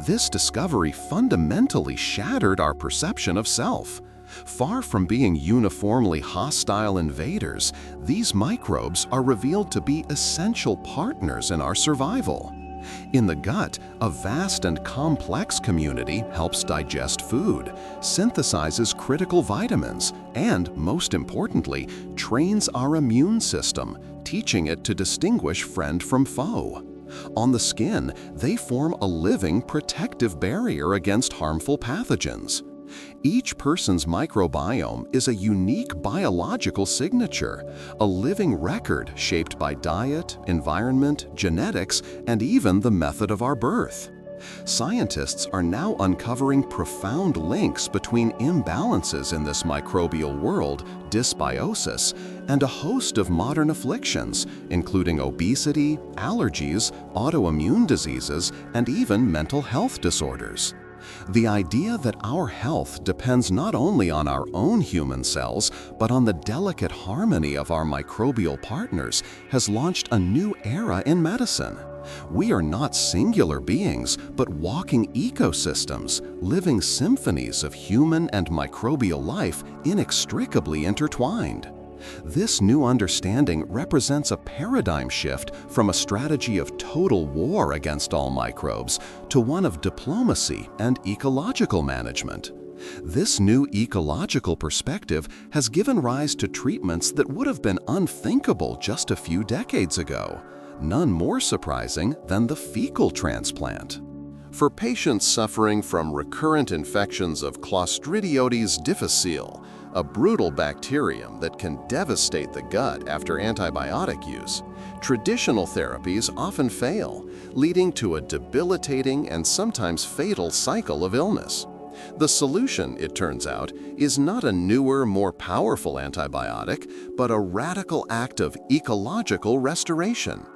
This discovery fundamentally shattered our perception of self. Far from being uniformly hostile invaders, these microbes are revealed to be essential partners in our survival. In the gut, a vast and complex community helps digest food, synthesizes critical vitamins, and, most importantly, trains our immune system, teaching it to distinguish friend from foe. On the skin, they form a living protective barrier against harmful pathogens. Each person's microbiome is a unique biological signature, a living record shaped by diet, environment, genetics, and even the method of our birth. Scientists are now uncovering profound links between imbalances in this microbial world, dysbiosis, and a host of modern afflictions, including obesity, allergies, autoimmune diseases, and even mental health disorders. The idea that our health depends not only on our own human cells, but on the delicate harmony of our microbial partners has launched a new era in medicine. We are not singular beings, but walking ecosystems, living symphonies of human and microbial life inextricably intertwined. This new understanding represents a paradigm shift from a strategy of total war against all microbes to one of diplomacy and ecological management. This new ecological perspective has given rise to treatments that would have been unthinkable just a few decades ago, none more surprising than the fecal transplant. For patients suffering from recurrent infections of Clostridioides difficile, a brutal bacterium that can devastate the gut after antibiotic use, traditional therapies often fail, leading to a debilitating and sometimes fatal cycle of illness. The solution, it turns out, is not a newer, more powerful antibiotic, but a radical act of ecological restoration.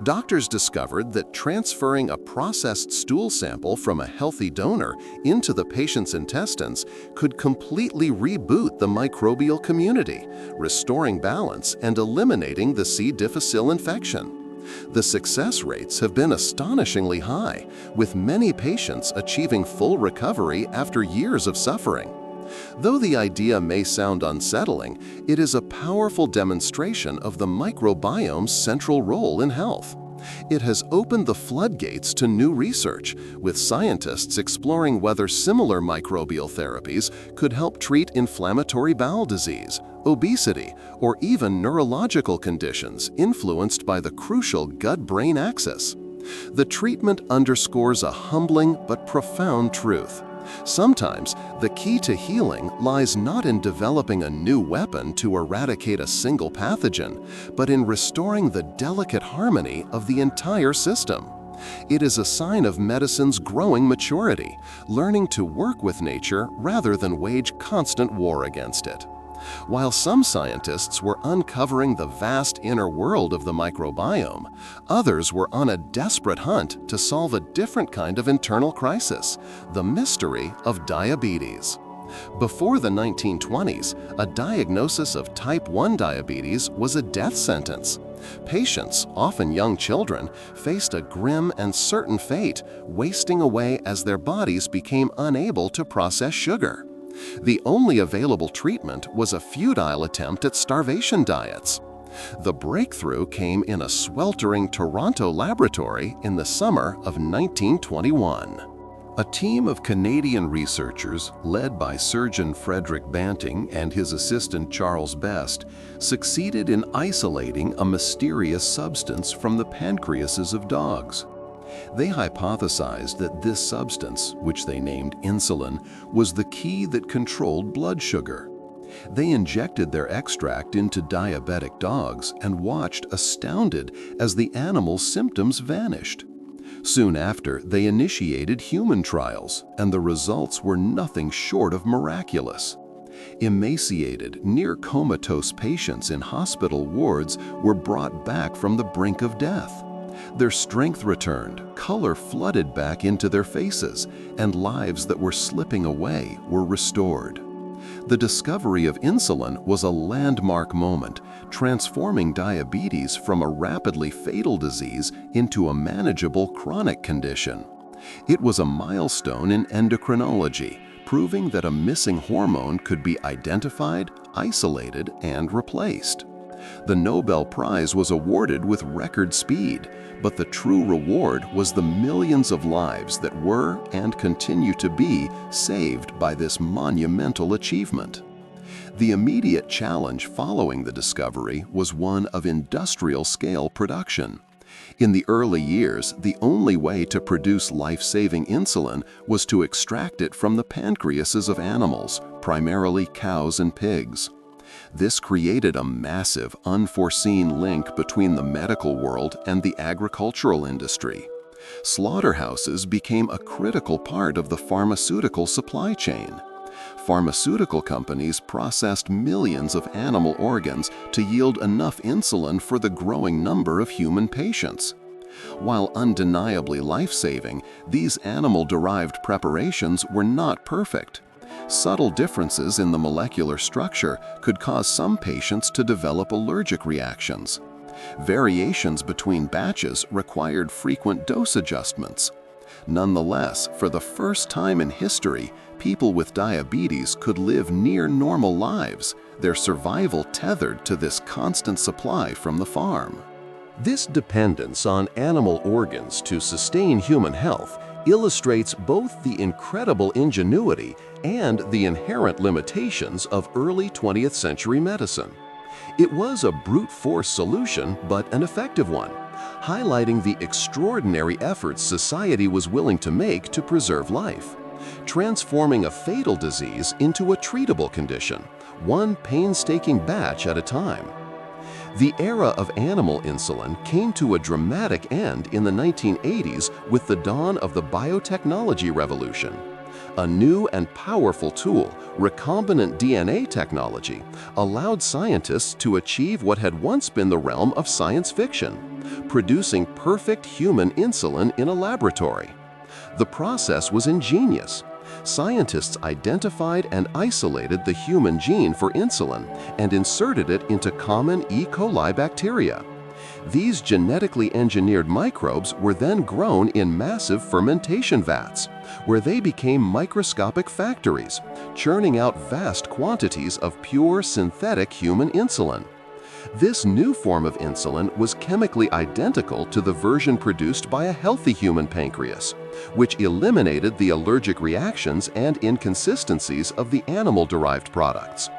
Doctors discovered that transferring a processed stool sample from a healthy donor into the patient's intestines could completely reboot the microbial community, restoring balance and eliminating the C. difficile infection. The success rates have been astonishingly high, with many patients achieving full recovery after years of suffering. Though the idea may sound unsettling, it is a powerful demonstration of the microbiome's central role in health. It has opened the floodgates to new research, with scientists exploring whether similar microbial therapies could help treat inflammatory bowel disease, obesity, or even neurological conditions influenced by the crucial gut-brain axis. The treatment underscores a humbling but profound truth. Sometimes, the key to healing lies not in developing a new weapon to eradicate a single pathogen, but in restoring the delicate harmony of the entire system. It is a sign of medicine's growing maturity, learning to work with nature rather than wage constant war against it. While some scientists were uncovering the vast inner world of the microbiome, others were on a desperate hunt to solve a different kind of internal crisis, the mystery of diabetes. Before the 1920s, a diagnosis of type 1 diabetes was a death sentence. Patients, often young children, faced a grim and certain fate, wasting away as their bodies became unable to process sugar. The only available treatment was a futile attempt at starvation diets. The breakthrough came in a sweltering Toronto laboratory in the summer of 1921. A team of Canadian researchers, led by surgeon Frederick Banting and his assistant Charles Best, succeeded in isolating a mysterious substance from the pancreases of dogs. They hypothesized that this substance, which they named insulin, was the key that controlled blood sugar. They injected their extract into diabetic dogs and watched astounded as the animals' symptoms vanished. Soon after, they initiated human trials, and the results were nothing short of miraculous. Emaciated, near-comatose patients in hospital wards were brought back from the brink of death. Their strength returned, color flooded back into their faces, and lives that were slipping away were restored. The discovery of insulin was a landmark moment, transforming diabetes from a rapidly fatal disease into a manageable chronic condition. It was a milestone in endocrinology, proving that a missing hormone could be identified, isolated, and replaced. The Nobel Prize was awarded with record speed, but the true reward was the millions of lives that were and continue to be saved by this monumental achievement. The immediate challenge following the discovery was one of industrial-scale production. In the early years, the only way to produce life-saving insulin was to extract it from the pancreases of animals, primarily cows and pigs. This created a massive, unforeseen link between the medical world and the agricultural industry. Slaughterhouses became a critical part of the pharmaceutical supply chain. Pharmaceutical companies processed millions of animal organs to yield enough insulin for the growing number of human patients. While undeniably life-saving, these animal-derived preparations were not perfect. Subtle differences in the molecular structure could cause some patients to develop allergic reactions. Variations between batches required frequent dose adjustments. Nonetheless, for the first time in history, people with diabetes could live near normal lives, their survival tethered to this constant supply from the farm. This dependence on animal organs to sustain human health illustrates both the incredible ingenuity and the inherent limitations of early 20th century medicine. It was a brute force solution, but an effective one, highlighting the extraordinary efforts society was willing to make to preserve life, transforming a fatal disease into a treatable condition, one painstaking batch at a time. The era of animal insulin came to a dramatic end in the 1980s with the dawn of the biotechnology revolution. A new and powerful tool, recombinant DNA technology, allowed scientists to achieve what had once been the realm of science fiction, producing perfect human insulin in a laboratory. The process was ingenious. Scientists identified and isolated the human gene for insulin and inserted it into common E. coli bacteria. These genetically engineered microbes were then grown in massive fermentation vats, where they became microscopic factories, churning out vast quantities of pure synthetic human insulin. This new form of insulin was chemically identical to the version produced by a healthy human pancreas, which eliminated the allergic reactions and inconsistencies of the animal-derived products.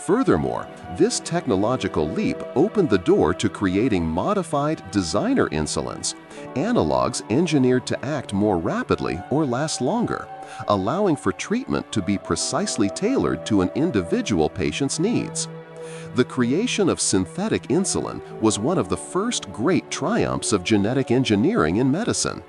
Furthermore, this technological leap opened the door to creating modified designer insulins, analogs engineered to act more rapidly or last longer, allowing for treatment to be precisely tailored to an individual patient's needs. The creation of synthetic insulin was one of the first great triumphs of genetic engineering in medicine.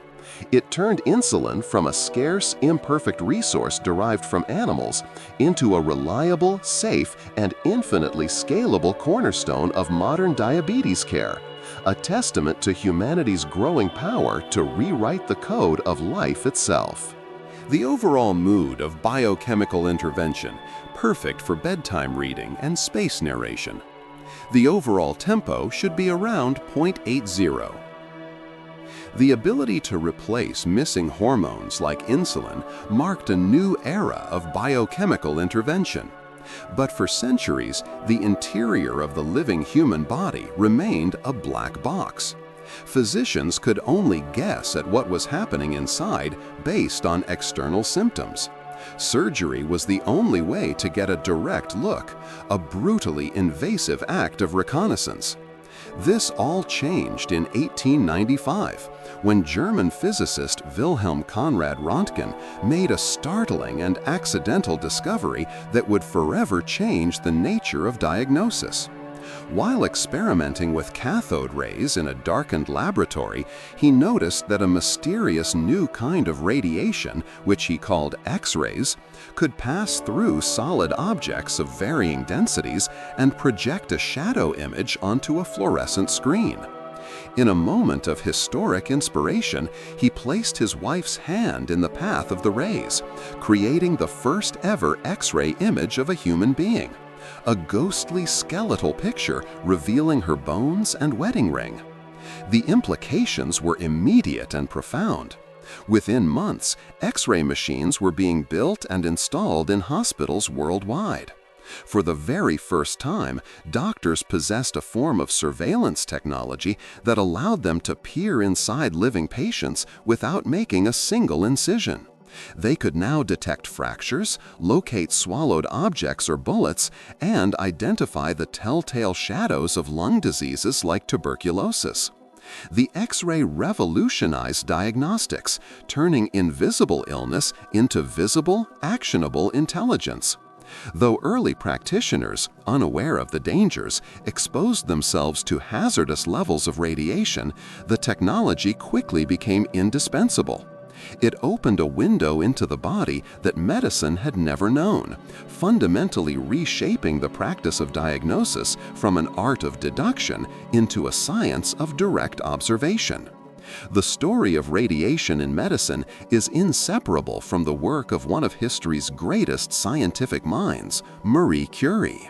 It turned insulin from a scarce, imperfect resource derived from animals into a reliable, safe, and infinitely scalable cornerstone of modern diabetes care, a testament to humanity's growing power to rewrite the code of life itself. The overall mood of biochemical intervention, perfect for bedtime reading and space narration. The overall tempo should be around 0.80. The ability to replace missing hormones like insulin marked a new era of biochemical intervention. But for centuries, the interior of the living human body remained a black box. Physicians could only guess at what was happening inside based on external symptoms. Surgery was the only way to get a direct look, a brutally invasive act of reconnaissance. This all changed in 1895, when German physicist Wilhelm Conrad Röntgen made a startling and accidental discovery that would forever change the nature of diagnosis. While experimenting with cathode rays in a darkened laboratory, he noticed that a mysterious new kind of radiation, which he called X-rays, could pass through solid objects of varying densities and project a shadow image onto a fluorescent screen. In a moment of historic inspiration, he placed his wife's hand in the path of the rays, creating the first ever X-ray image of a human being. A ghostly skeletal picture revealing her bones and wedding ring. The implications were immediate and profound. Within months, X-ray machines were being built and installed in hospitals worldwide. For the very first time, doctors possessed a form of surveillance technology that allowed them to peer inside living patients without making a single incision. They could now detect fractures, locate swallowed objects or bullets, and identify the telltale shadows of lung diseases like tuberculosis. The X-ray revolutionized diagnostics, turning invisible illness into visible, actionable intelligence. Though early practitioners, unaware of the dangers, exposed themselves to hazardous levels of radiation, the technology quickly became indispensable. It opened a window into the body that medicine had never known, fundamentally reshaping the practice of diagnosis from an art of deduction into a science of direct observation. The story of radiation in medicine is inseparable from the work of one of history's greatest scientific minds, Marie Curie.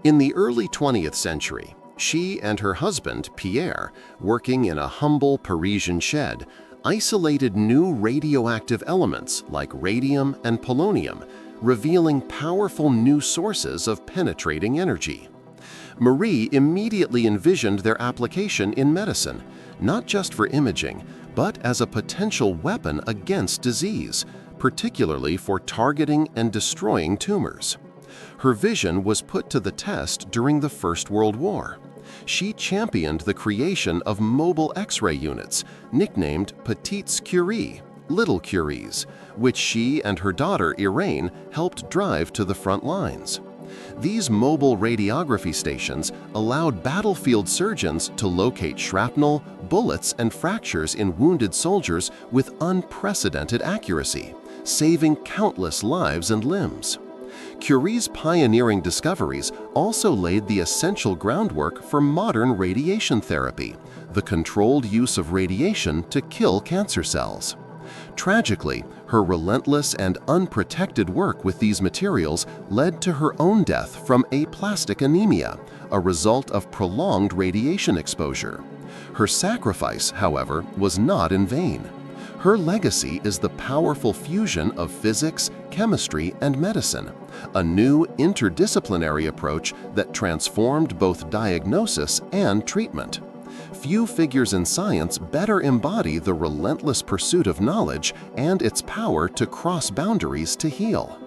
In the early 20th century, she and her husband, Pierre, working in a humble Parisian shed, isolated new radioactive elements like radium and polonium, revealing powerful new sources of penetrating energy. Marie immediately envisioned their application in medicine, not just for imaging, but as a potential weapon against disease, particularly for targeting and destroying tumors. Her vision was put to the test during the First World War. She championed the creation of mobile X-ray units, nicknamed Petites Curie, Little Curies, which she and her daughter Irene helped drive to the front lines. These mobile radiography stations allowed battlefield surgeons to locate shrapnel, bullets, and fractures in wounded soldiers with unprecedented accuracy, saving countless lives and limbs. Curie's pioneering discoveries also laid the essential groundwork for modern radiation therapy, the controlled use of radiation to kill cancer cells. Tragically, her relentless and unprotected work with these materials led to her own death from aplastic anemia, a result of prolonged radiation exposure. Her sacrifice, however, was not in vain. Her legacy is the powerful fusion of physics, chemistry, and medicine, a new interdisciplinary approach that transformed both diagnosis and treatment. Few figures in science better embody the relentless pursuit of knowledge and its power to cross boundaries to heal.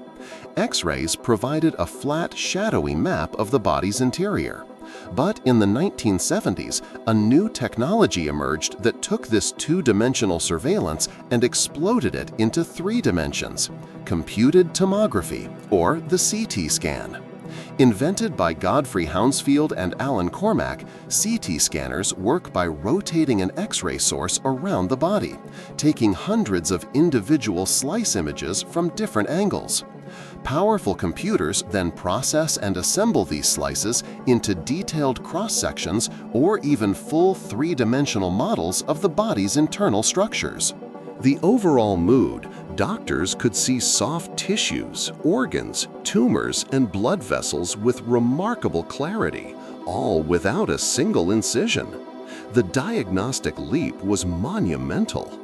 X-rays provided a flat, shadowy map of the body's interior. But in the 1970s, a new technology emerged that took this two-dimensional surveillance and exploded it into 3 dimensions: computed tomography, or the CT scan. Invented by Godfrey Hounsfield and Alan Cormack, CT scanners work by rotating an X-ray source around the body, taking hundreds of individual slice images from different angles. Powerful computers then process and assemble these slices into detailed cross-sections or even full 3-dimensional models of the body's internal structures. The overall mood, doctors could see soft tissues, organs, tumors, and blood vessels with remarkable clarity, all without a single incision. The diagnostic leap was monumental.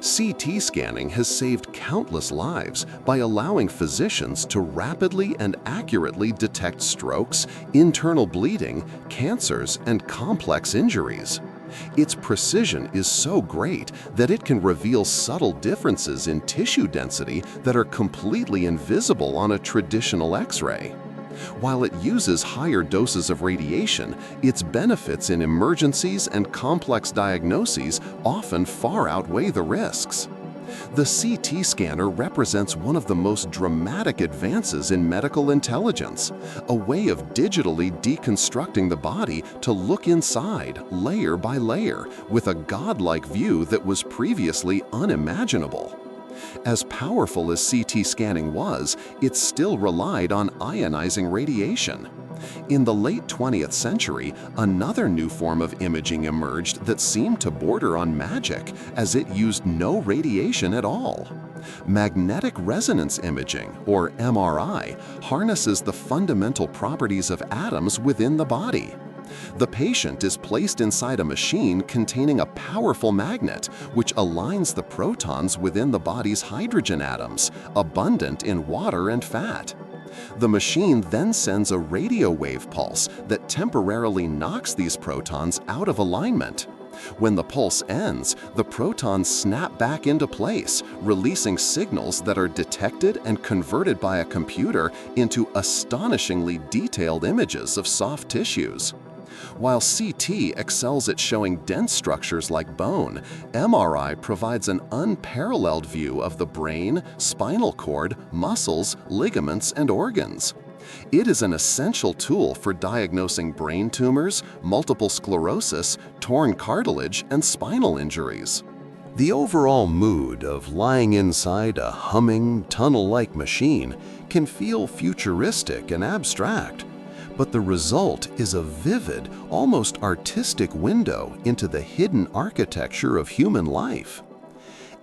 CT scanning has saved countless lives by allowing physicians to rapidly and accurately detect strokes, internal bleeding, cancers, and complex injuries. Its precision is so great that it can reveal subtle differences in tissue density that are completely invisible on a traditional X-ray. While it uses higher doses of radiation, its benefits in emergencies and complex diagnoses often far outweigh the risks. The CT scanner represents one of the most dramatic advances in medical intelligence, a way of digitally deconstructing the body to look inside, layer by layer, with a godlike view that was previously unimaginable. As powerful as CT scanning was, it still relied on ionizing radiation. In the late 20th century, another new form of imaging emerged that seemed to border on magic, as it used no radiation at all. Magnetic resonance imaging, or MRI, harnesses the fundamental properties of atoms within the body. The patient is placed inside a machine containing a powerful magnet, which aligns the protons within the body's hydrogen atoms, abundant in water and fat. The machine then sends a radio wave pulse that temporarily knocks these protons out of alignment. When the pulse ends, the protons snap back into place, releasing signals that are detected and converted by a computer into astonishingly detailed images of soft tissues. While CT excels at showing dense structures like bone, MRI provides an unparalleled view of the brain, spinal cord, muscles, ligaments, and organs. It is an essential tool for diagnosing brain tumors, multiple sclerosis, torn cartilage, and spinal injuries. The overall mood of lying inside a humming, tunnel-like machine can feel futuristic and abstract, but the result is a vivid, almost artistic window into the hidden architecture of human life.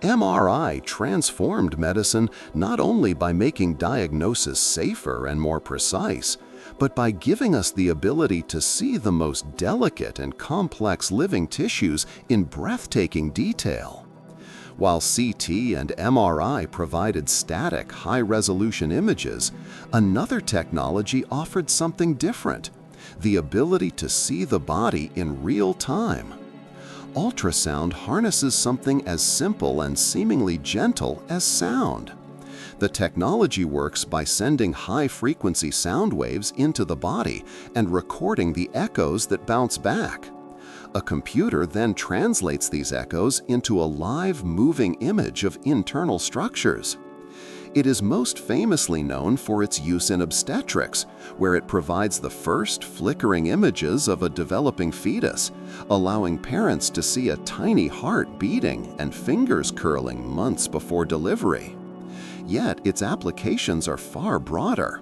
MRI transformed medicine not only by making diagnosis safer and more precise, but by giving us the ability to see the most delicate and complex living tissues in breathtaking detail. While CT and MRI provided static, high-resolution images, another technology offered something different: the ability to see the body in real time. Ultrasound harnesses something as simple and seemingly gentle as sound. The technology works by sending high-frequency sound waves into the body and recording the echoes that bounce back. A computer then translates these echoes into a live, moving image of internal structures. It is most famously known for its use in obstetrics, where it provides the first flickering images of a developing fetus, allowing parents to see a tiny heart beating and fingers curling months before delivery. Yet its applications are far broader.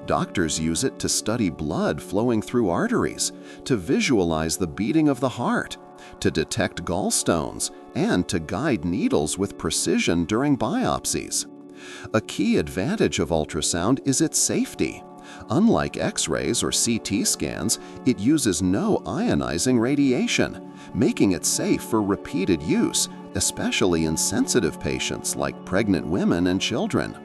Doctors use it to study blood flowing through arteries, to visualize the beating of the heart, to detect gallstones, and to guide needles with precision during biopsies. A key advantage of ultrasound is its safety. Unlike X-rays or CT scans, it uses no ionizing radiation, making it safe for repeated use, especially in sensitive patients like pregnant women and children.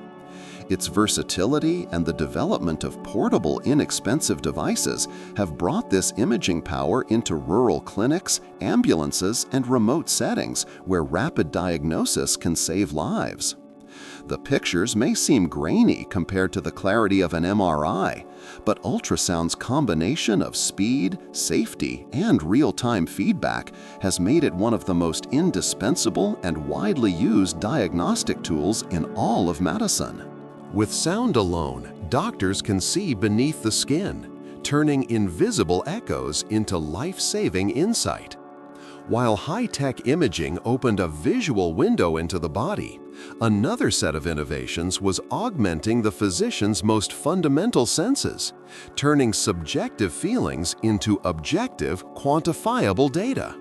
Its versatility and the development of portable, inexpensive devices have brought this imaging power into rural clinics, ambulances, and remote settings where rapid diagnosis can save lives. The pictures may seem grainy compared to the clarity of an MRI, but ultrasound's combination of speed, safety, and real-time feedback has made it one of the most indispensable and widely used diagnostic tools in all of medicine. With sound alone, doctors can see beneath the skin, turning invisible echoes into life-saving insight. While high-tech imaging opened a visual window into the body, another set of innovations was augmenting the physician's most fundamental senses, turning subjective feelings into objective, quantifiable data.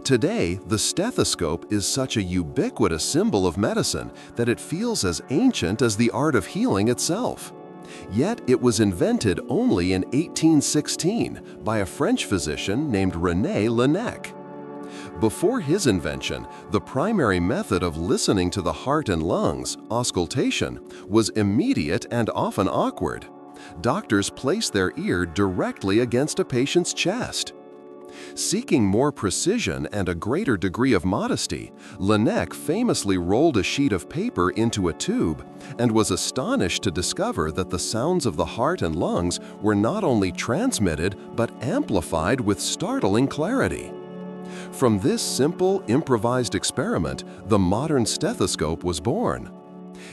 Today, the stethoscope is such a ubiquitous symbol of medicine that it feels as ancient as the art of healing itself. Yet it was invented only in 1816 by a French physician named René Laennec. Before his invention, the primary method of listening to the heart and lungs, auscultation, was immediate and often awkward. Doctors placed their ear directly against a patient's chest. Seeking more precision and a greater degree of modesty, Laennec famously rolled a sheet of paper into a tube and was astonished to discover that the sounds of the heart and lungs were not only transmitted but amplified with startling clarity. From this simple, improvised experiment, the modern stethoscope was born.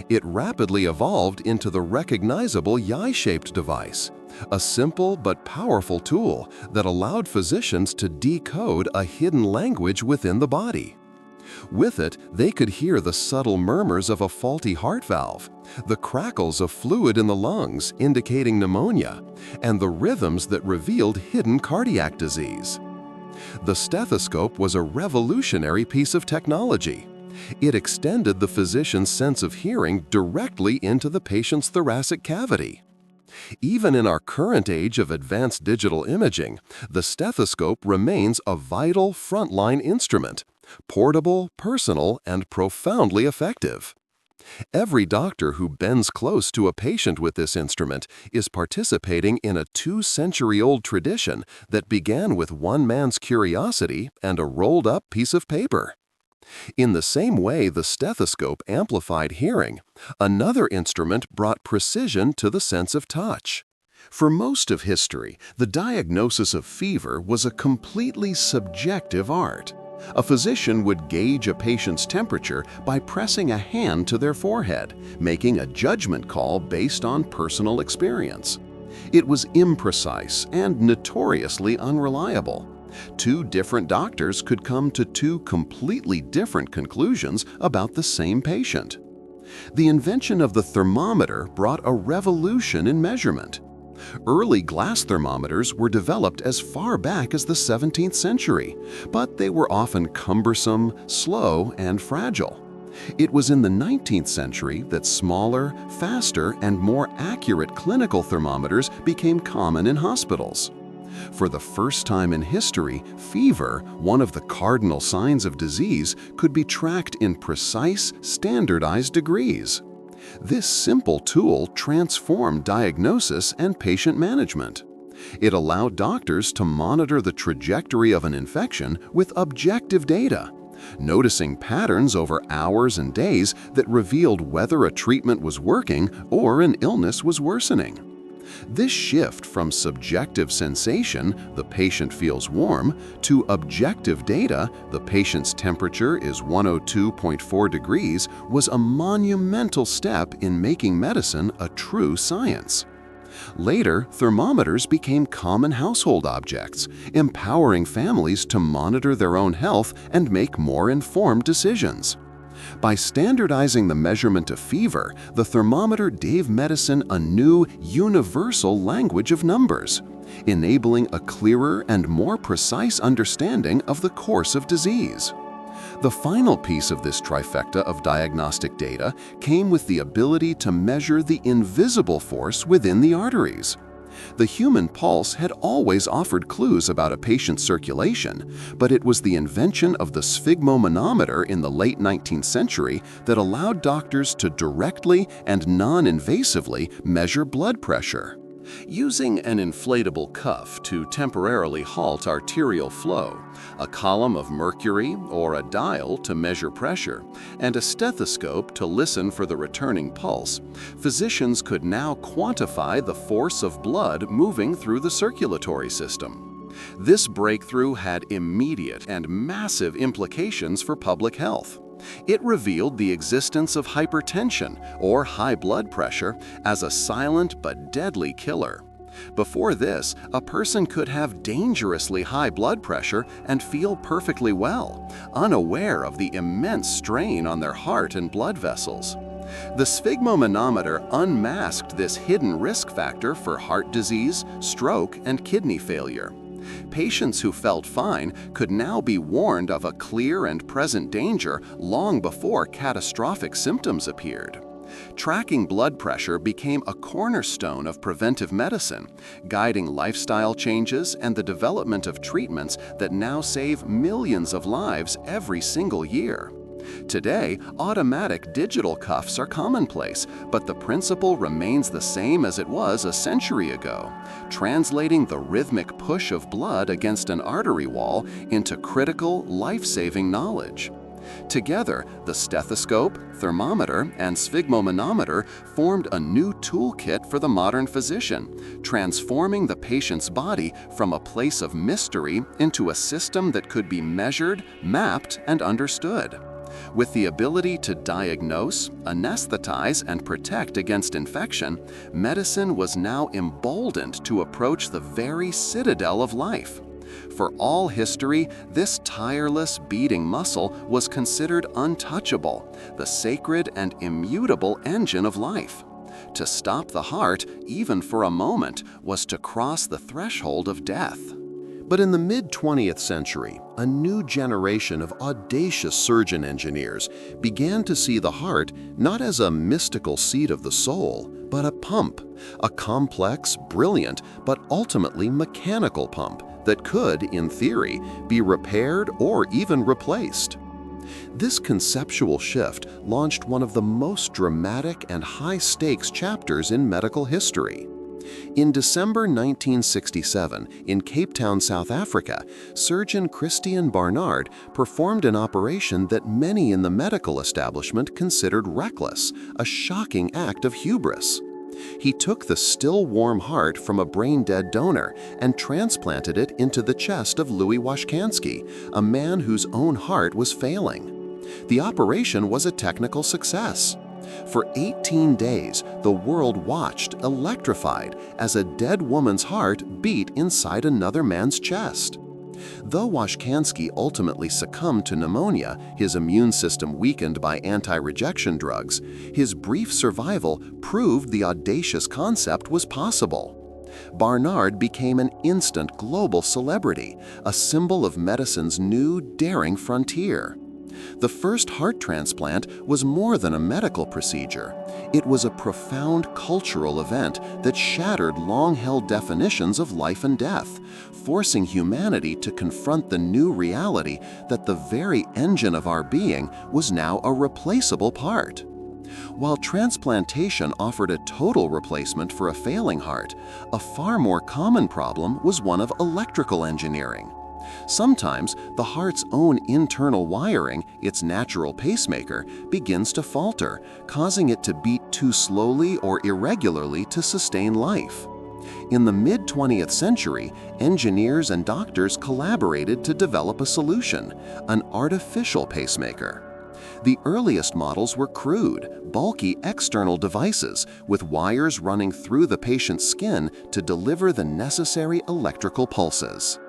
It rapidly evolved into the recognizable Y-shaped device, a simple but powerful tool that allowed physicians to decode a hidden language within the body. With it, they could hear the subtle murmurs of a faulty heart valve, the crackles of fluid in the lungs indicating pneumonia, and the rhythms that revealed hidden cardiac disease. The stethoscope was a revolutionary piece of technology. It extended the physician's sense of hearing directly into the patient's thoracic cavity. Even in our current age of advanced digital imaging, the stethoscope remains a vital frontline instrument, portable, personal, and profoundly effective. Every doctor who bends close to a patient with this instrument is participating in a 2-century-old tradition that began with one man's curiosity and a rolled-up piece of paper. In the same way the stethoscope amplified hearing, another instrument brought precision to the sense of touch. For most of history, the diagnosis of fever was a completely subjective art. A physician would gauge a patient's temperature by pressing a hand to their forehead, making a judgment call based on personal experience. It was imprecise and notoriously unreliable. Two different doctors could come to two completely different conclusions about the same patient. The invention of the thermometer brought a revolution in measurement. Early glass thermometers were developed as far back as the 17th century, but they were often cumbersome, slow, and fragile. It was in the 19th century that smaller, faster, and more accurate clinical thermometers became common in hospitals. For the first time in history, fever, one of the cardinal signs of disease, could be tracked in precise, standardized degrees. This simple tool transformed diagnosis and patient management. It allowed doctors to monitor the trajectory of an infection with objective data, noticing patterns over hours and days that revealed whether a treatment was working or an illness was worsening. This shift from subjective sensation, the patient feels warm, to objective data, the patient's temperature is 102.4 degrees, was a monumental step in making medicine a true science. Later, thermometers became common household objects, empowering families to monitor their own health and make more informed decisions. By standardizing the measurement of fever, the thermometer gave medicine a new, universal language of numbers, enabling a clearer and more precise understanding of the course of disease. The final piece of this trifecta of diagnostic data came with the ability to measure the invisible force within the arteries. The human pulse had always offered clues about a patient's circulation, but it was the invention of the sphygmomanometer in the late 19th century that allowed doctors to directly and non-invasively measure blood pressure. Using an inflatable cuff to temporarily halt arterial flow, a column of mercury or a dial to measure pressure, and a stethoscope to listen for the returning pulse, physicians could now quantify the force of blood moving through the circulatory system. This breakthrough had immediate and massive implications for public health. It revealed the existence of hypertension, or high blood pressure, as a silent but deadly killer. Before this, a person could have dangerously high blood pressure and feel perfectly well, unaware of the immense strain on their heart and blood vessels. The sphygmomanometer unmasked this hidden risk factor for heart disease, stroke, and kidney failure. Patients who felt fine could now be warned of a clear and present danger long before catastrophic symptoms appeared. Tracking blood pressure became a cornerstone of preventive medicine, guiding lifestyle changes and the development of treatments that now save millions of lives every single year. Today, automatic digital cuffs are commonplace, but the principle remains the same as it was a century ago, translating the rhythmic push of blood against an artery wall into critical, life-saving knowledge. Together, the stethoscope, thermometer, and sphygmomanometer formed a new toolkit for the modern physician, transforming the patient's body from a place of mystery into a system that could be measured, mapped, and understood. With the ability to diagnose, anesthetize, and protect against infection, medicine was now emboldened to approach the very citadel of life. For all history, this tireless beating muscle was considered untouchable, the sacred and immutable engine of life. To stop the heart, even for a moment, was to cross the threshold of death. But in the mid-20th century, a new generation of audacious surgeon engineers began to see the heart not as a mystical seat of the soul, but a pump, a complex, brilliant, but ultimately mechanical pump that could, in theory, be repaired or even replaced. This conceptual shift launched one of the most dramatic and high-stakes chapters in medical history. In December 1967, in Cape Town, South Africa, surgeon Christian Barnard performed an operation that many in the medical establishment considered reckless, a shocking act of hubris. He took the still warm heart from a brain-dead donor and transplanted it into the chest of Louis Washkansky, a man whose own heart was failing. The operation was a technical success. For 18 days, the world watched, electrified, as a dead woman's heart beat inside another man's chest. Though Washkansky ultimately succumbed to pneumonia, his immune system weakened by anti-rejection drugs, his brief survival proved the audacious concept was possible. Barnard became an instant global celebrity, a symbol of medicine's new, daring frontier. The first heart transplant was more than a medical procedure. It was a profound cultural event that shattered long-held definitions of life and death, forcing humanity to confront the new reality that the very engine of our being was now a replaceable part. While transplantation offered a total replacement for a failing heart, a far more common problem was one of electrical engineering. Sometimes the heart's own internal wiring, its natural pacemaker, begins to falter, causing it to beat too slowly or irregularly to sustain life. In the mid-20th century, engineers and doctors collaborated to develop a solution, an artificial pacemaker. The earliest models were crude, bulky external devices with wires running through the patient's skin to deliver the necessary electrical pulses.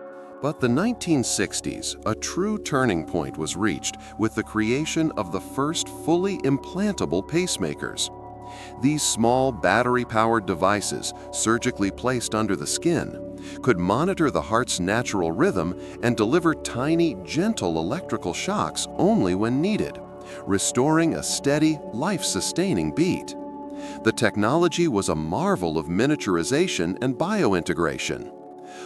But the 1960s, a true turning point was reached with the creation of the first fully implantable pacemakers. These small battery-powered devices, surgically placed under the skin, could monitor the heart's natural rhythm and deliver tiny, gentle electrical shocks only when needed, restoring a steady, life-sustaining beat. The technology was a marvel of miniaturization and biointegration.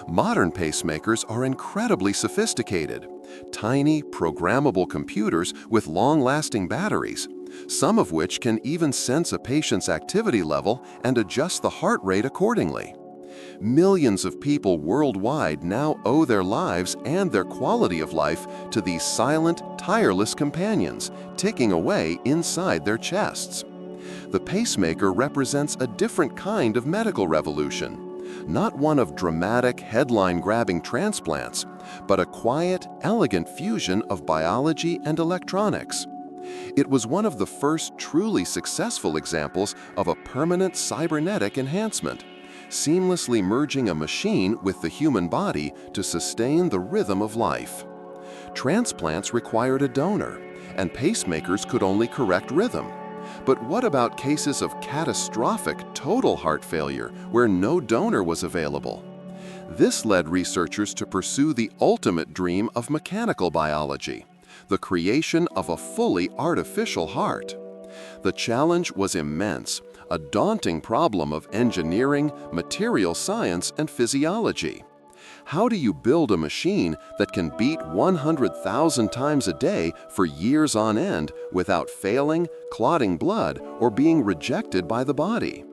Modern pacemakers are incredibly sophisticated, tiny, programmable computers with long-lasting batteries, some of which can even sense a patient's activity level and adjust the heart rate accordingly. Millions of people worldwide now owe their lives and their quality of life to these silent, tireless companions, ticking away inside their chests. The pacemaker represents a different kind of medical revolution. Not one of dramatic, headline-grabbing transplants, but a quiet, elegant fusion of biology and electronics. It was one of the first truly successful examples of a permanent cybernetic enhancement, seamlessly merging a machine with the human body to sustain the rhythm of life. Transplants required a donor, and pacemakers could only correct rhythm. But what about cases of catastrophic total heart failure where no donor was available? This led researchers to pursue the ultimate dream of mechanical biology, the creation of a fully artificial heart. The challenge was immense, a daunting problem of engineering, material science, and physiology. How do you build a machine that can beat 100,000 times a day for years on end without failing, clotting blood, or being rejected by the body?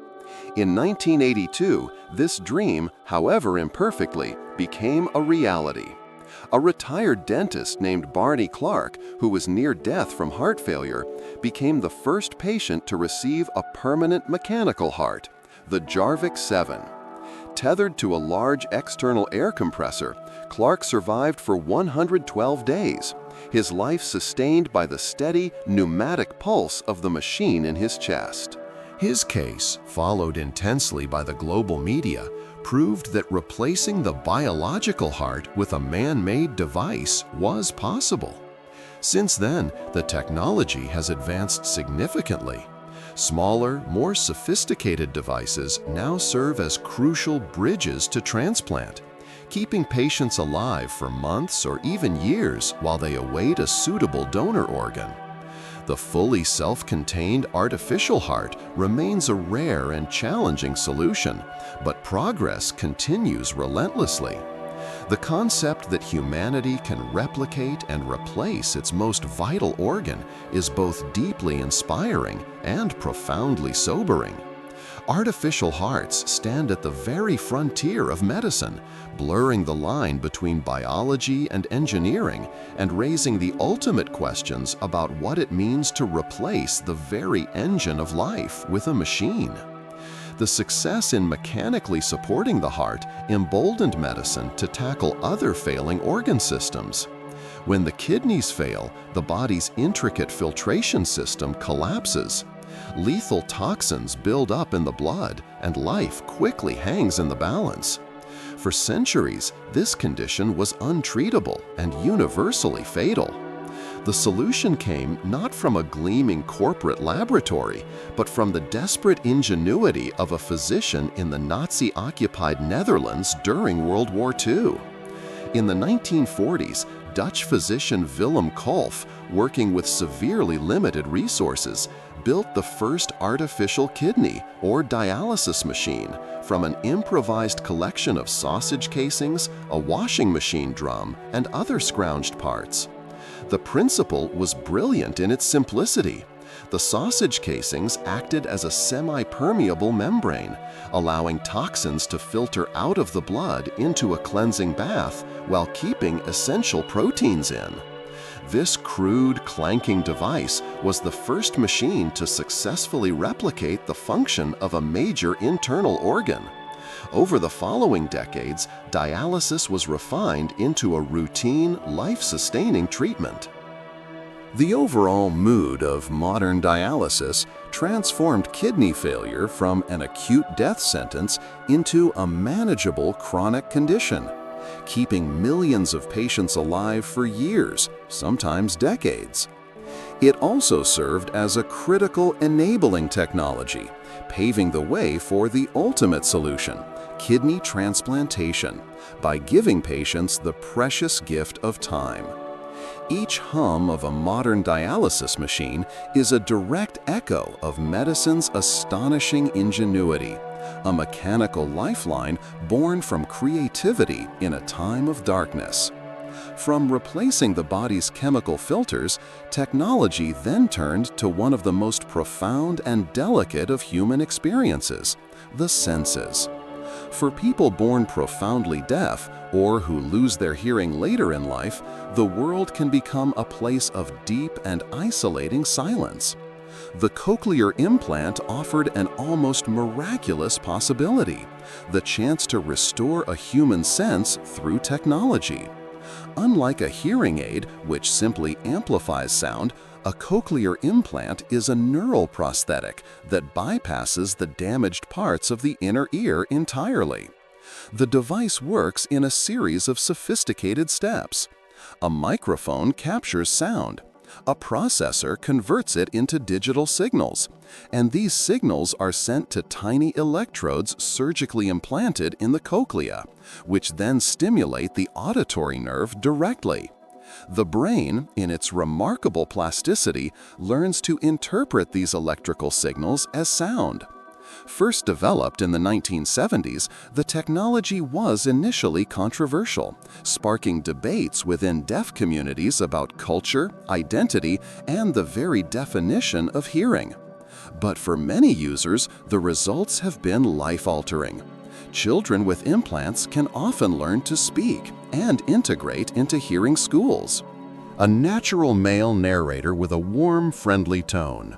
In 1982, this dream, however imperfectly, became a reality. A retired dentist named Barney Clark, who was near death from heart failure, became the first patient to receive a permanent mechanical heart, the Jarvik 7. Tethered to a large external air compressor, Clark survived for 112 days, his life sustained by the steady, pneumatic pulse of the machine in his chest. His case, followed intensely by the global media, proved that replacing the biological heart with a man-made device was possible. Since then, the technology has advanced significantly. Smaller, more sophisticated devices now serve as crucial bridges to transplant, keeping patients alive for months or even years while they await a suitable donor organ. The fully self-contained artificial heart remains a rare and challenging solution, but progress continues relentlessly. The concept that humanity can replicate and replace its most vital organ is both deeply inspiring and profoundly sobering. Artificial hearts stand at the very frontier of medicine, blurring the line between biology and engineering and raising the ultimate questions about what it means to replace the very engine of life with a machine. The success in mechanically supporting the heart emboldened medicine to tackle other failing organ systems. When the kidneys fail, the body's intricate filtration system collapses. Lethal toxins build up in the blood, and life quickly hangs in the balance. For centuries, this condition was untreatable and universally fatal. The solution came not from a gleaming corporate laboratory, but from the desperate ingenuity of a physician in the Nazi-occupied Netherlands during World War II. In the 1940s, Dutch physician Willem Kolff, working with severely limited resources, built the first artificial kidney, or dialysis machine, from an improvised collection of sausage casings, a washing machine drum, and other scrounged parts. The principle was brilliant in its simplicity. The sausage casings acted as a semi-permeable membrane, allowing toxins to filter out of the blood into a cleansing bath while keeping essential proteins in. This crude, clanking device was the first machine to successfully replicate the function of a major internal organ. Over the following decades, dialysis was refined into a routine, life-sustaining treatment. The overall mood of modern dialysis transformed kidney failure from an acute death sentence into a manageable chronic condition, keeping millions of patients alive for years, sometimes decades. It also served as a critical enabling technology, paving the way for the ultimate solution, kidney transplantation, by giving patients the precious gift of time. Each hum of a modern dialysis machine is a direct echo of medicine's astonishing ingenuity, a mechanical lifeline born from creativity in a time of darkness. From replacing the body's chemical filters, technology then turned to one of the most profound and delicate of human experiences, the senses. For people born profoundly deaf or who lose their hearing later in life, the world can become a place of deep and isolating silence. The cochlear implant offered an almost miraculous possibility, the chance to restore a human sense through technology. Unlike a hearing aid, which simply amplifies sound, a cochlear implant is a neural prosthetic that bypasses the damaged parts of the inner ear entirely. The device works in a series of sophisticated steps. A microphone captures sound. A processor converts it into digital signals, and these signals are sent to tiny electrodes surgically implanted in the cochlea, which then stimulate the auditory nerve directly. The brain, in its remarkable plasticity, learns to interpret these electrical signals as sound. First developed in the 1970s, the technology was initially controversial, sparking debates within deaf communities about culture, identity, and the very definition of hearing. But for many users, the results have been life-altering. Children with implants can often learn to speak and integrate into hearing schools. A natural male narrator with a warm, friendly tone.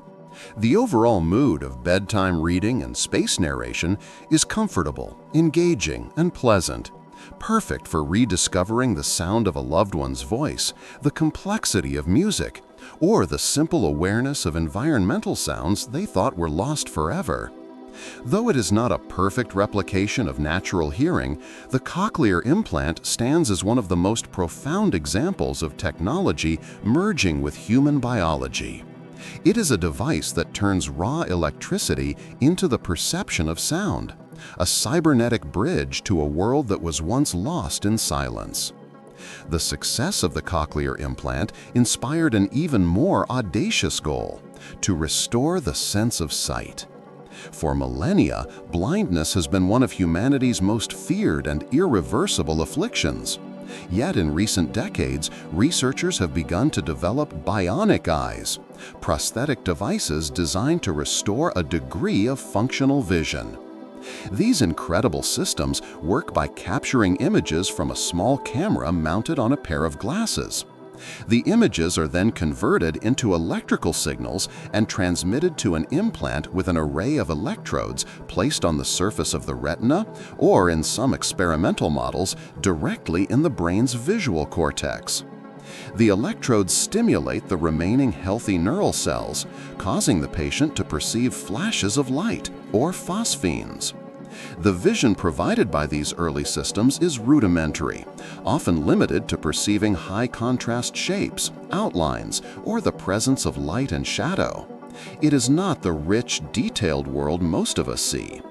The overall mood of bedtime reading and space narration is comfortable, engaging, and pleasant, perfect for rediscovering the sound of a loved one's voice, the complexity of music, or the simple awareness of environmental sounds they thought were lost forever. Though it is not a perfect replication of natural hearing, the cochlear implant stands as one of the most profound examples of technology merging with human biology. It is a device that turns raw electricity into the perception of sound, a cybernetic bridge to a world that was once lost in silence. The success of the cochlear implant inspired an even more audacious goal: to restore the sense of sight. For millennia, blindness has been one of humanity's most feared and irreversible afflictions. Yet in recent decades, researchers have begun to develop bionic eyes, prosthetic devices designed to restore a degree of functional vision. These incredible systems work by capturing images from a small camera mounted on a pair of glasses. The images are then converted into electrical signals and transmitted to an implant with an array of electrodes placed on the surface of the retina or, in some experimental models, directly in the brain's visual cortex. The electrodes stimulate the remaining healthy neural cells, causing the patient to perceive flashes of light, or phosphenes. The vision provided by these early systems is rudimentary, often limited to perceiving high-contrast shapes, outlines, or the presence of light and shadow. It is not the rich, detailed world most of us see.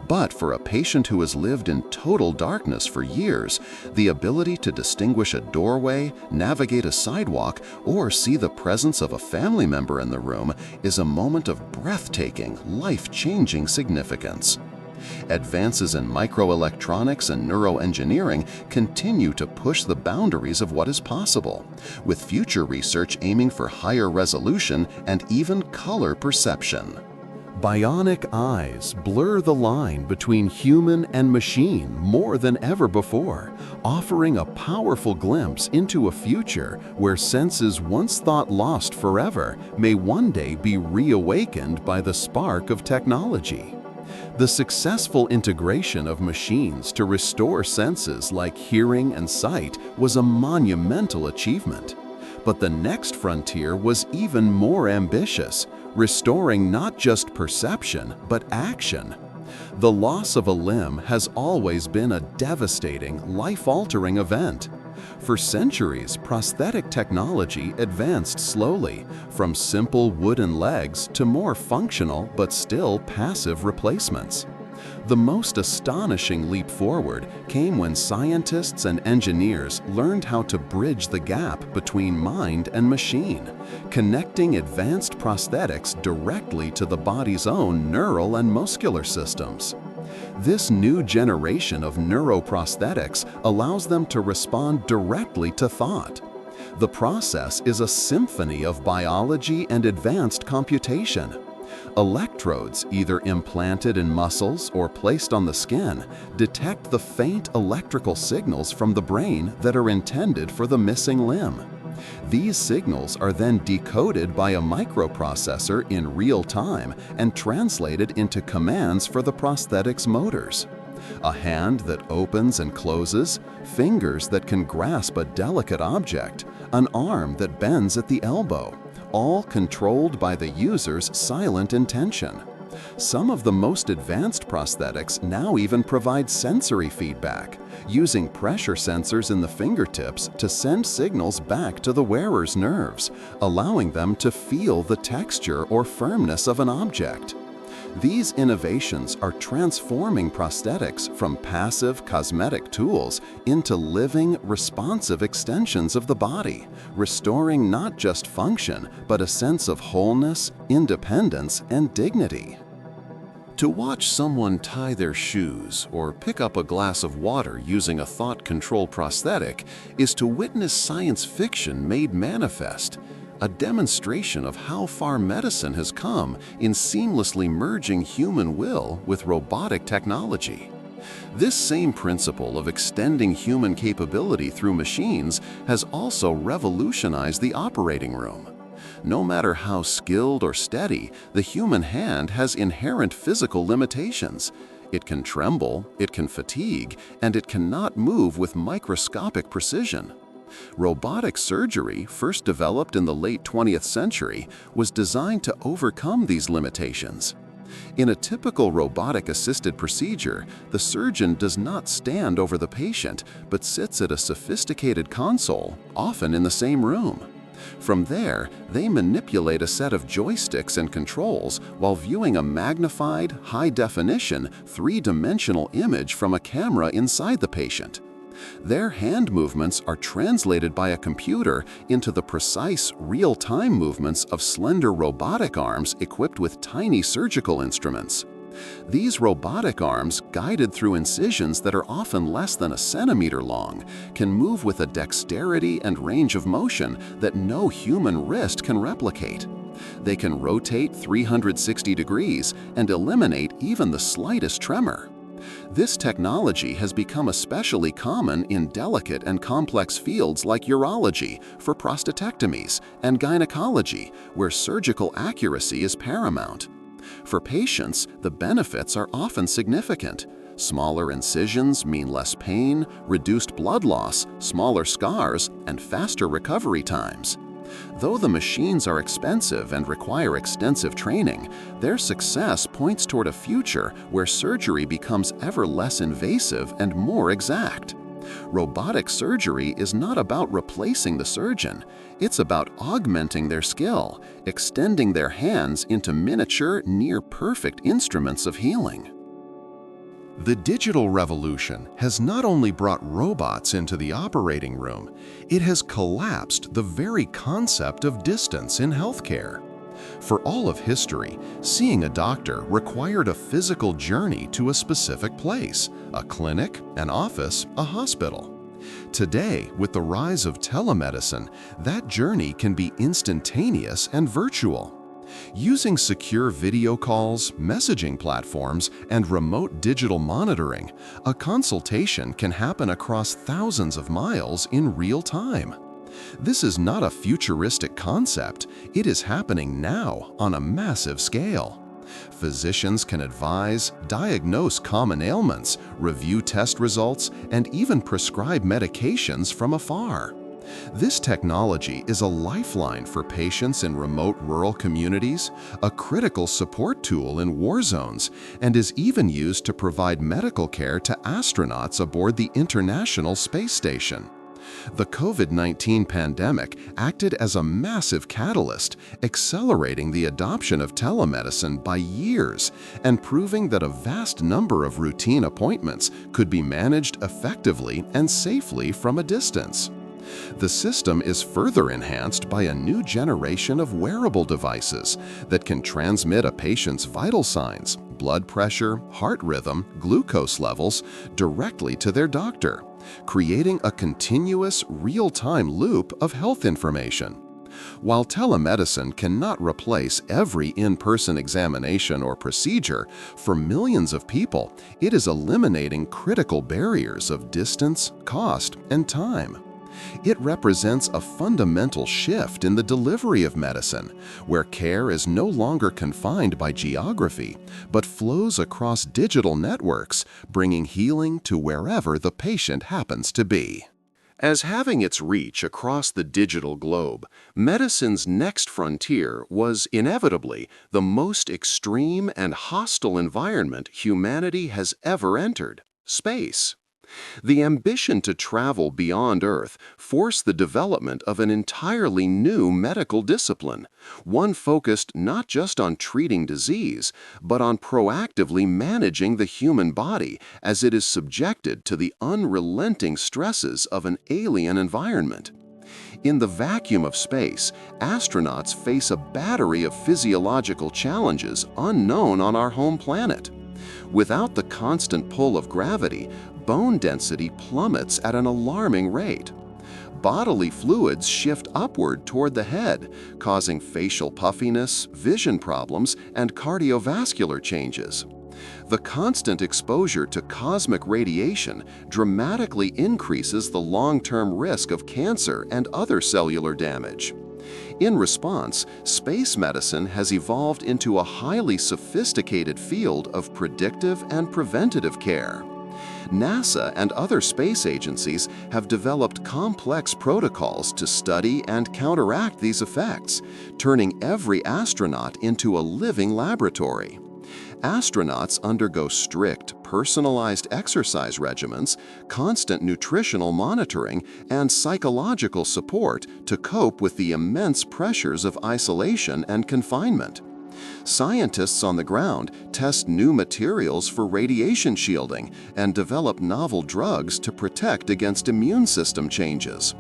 But for a patient who has lived in total darkness for years, the ability to distinguish a doorway, navigate a sidewalk, or see the presence of a family member in the room is a moment of breathtaking, life-changing significance. Advances in microelectronics and neuroengineering continue to push the boundaries of what is possible, with future research aiming for higher resolution and even color perception. Bionic eyes blur the line between human and machine more than ever before, offering a powerful glimpse into a future where senses once thought lost forever may one day be reawakened by the spark of technology. The successful integration of machines to restore senses like hearing and sight was a monumental achievement. But the next frontier was even more ambitious, restoring not just perception, but action. The loss of a limb has always been a devastating, life-altering event. For centuries, prosthetic technology advanced slowly, from simple wooden legs to more functional but still passive replacements. The most astonishing leap forward came when scientists and engineers learned how to bridge the gap between mind and machine, connecting advanced prosthetics directly to the body's own neural and muscular systems. This new generation of neuroprosthetics allows them to respond directly to thought. The process is a symphony of biology and advanced computation. Electrodes, either implanted in muscles or placed on the skin, detect the faint electrical signals from the brain that are intended for the missing limb. These signals are then decoded by a microprocessor in real time and translated into commands for the prosthetic's motors. A hand that opens and closes, fingers that can grasp a delicate object, an arm that bends at the elbow, all controlled by the user's silent intention. Some of the most advanced prosthetics now even provide sensory feedback, using pressure sensors in the fingertips to send signals back to the wearer's nerves, allowing them to feel the texture or firmness of an object. These innovations are transforming prosthetics from passive cosmetic tools into living, responsive extensions of the body, restoring not just function, but a sense of wholeness, independence, and dignity. To watch someone tie their shoes or pick up a glass of water using a thought-controlled prosthetic is to witness science fiction made manifest, a demonstration of how far medicine has come in seamlessly merging human will with robotic technology. This same principle of extending human capability through machines has also revolutionized the operating room. No matter how skilled or steady, the human hand has inherent physical limitations. It can tremble, it can fatigue, and it cannot move with microscopic precision. Robotic surgery, first developed in the late 20th century, was designed to overcome these limitations. In a typical robotic-assisted procedure, the surgeon does not stand over the patient, but sits at a sophisticated console, often in the same room. From there, they manipulate a set of joysticks and controls while viewing a magnified, high-definition, three-dimensional image from a camera inside the patient. Their hand movements are translated by a computer into the precise, real-time movements of slender robotic arms equipped with tiny surgical instruments. These robotic arms, guided through incisions that are often less than a centimeter long, can move with a dexterity and range of motion that no human wrist can replicate. They can rotate 360 degrees and eliminate even the slightest tremor. This technology has become especially common in delicate and complex fields like urology for prostatectomies and gynecology, where surgical accuracy is paramount. For patients, the benefits are often significant. Smaller incisions mean less pain, reduced blood loss, smaller scars, and faster recovery times. Though the machines are expensive and require extensive training, their success points toward a future where surgery becomes ever less invasive and more exact. Robotic surgery is not about replacing the surgeon. It's about augmenting their skill, extending their hands into miniature, near-perfect instruments of healing. The digital revolution has not only brought robots into the operating room, it has collapsed the very concept of distance in healthcare. For all of history, seeing a doctor required a physical journey to a specific place, a clinic, an office, a hospital. Today, with the rise of telemedicine, that journey can be instantaneous and virtual. Using secure video calls, messaging platforms, and remote digital monitoring, a consultation can happen across thousands of miles in real time. This is not a futuristic concept, it is happening now on a massive scale. Physicians can advise, diagnose common ailments, review test results, and even prescribe medications from afar. This technology is a lifeline for patients in remote rural communities, a critical support tool in war zones, and is even used to provide medical care to astronauts aboard the International Space Station. The COVID-19 pandemic acted as a massive catalyst, accelerating the adoption of telemedicine by years and proving that a vast number of routine appointments could be managed effectively and safely from a distance. The system is further enhanced by a new generation of wearable devices that can transmit a patient's vital signs, blood pressure, heart rhythm, glucose levels directly to their doctor, creating a continuous, real-time loop of health information. While telemedicine cannot replace every in-person examination or procedure, for millions of people, it is eliminating critical barriers of distance, cost, and time. It represents a fundamental shift in the delivery of medicine, where care is no longer confined by geography, but flows across digital networks, bringing healing to wherever the patient happens to be. As having its reach across the digital globe, medicine's next frontier was inevitably the most extreme and hostile environment humanity has ever entered: space. The ambition to travel beyond Earth forced the development of an entirely new medical discipline, one focused not just on treating disease, but on proactively managing the human body as it is subjected to the unrelenting stresses of an alien environment. In the vacuum of space, astronauts face a battery of physiological challenges unknown on our home planet. Without the constant pull of gravity, bone density plummets at an alarming rate. Bodily fluids shift upward toward the head, causing facial puffiness, vision problems, and cardiovascular changes. The constant exposure to cosmic radiation dramatically increases the long-term risk of cancer and other cellular damage. In response, space medicine has evolved into a highly sophisticated field of predictive and preventative care. NASA and other space agencies have developed complex protocols to study and counteract these effects, turning every astronaut into a living laboratory. Astronauts undergo strict, personalized exercise regimens, constant nutritional monitoring, and psychological support to cope with the immense pressures of isolation and confinement. Scientists on the ground test new materials for radiation shielding and develop novel drugs to protect against immune system changes.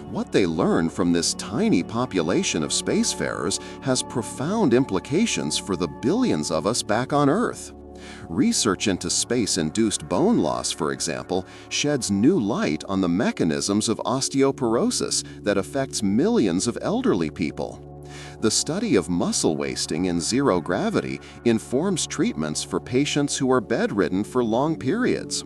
What they learn from this tiny population of spacefarers has profound implications for the billions of us back on Earth. Research into space-induced bone loss, for example, sheds new light on the mechanisms of osteoporosis that affects millions of elderly people. The study of muscle wasting in zero gravity informs treatments for patients who are bedridden for long periods.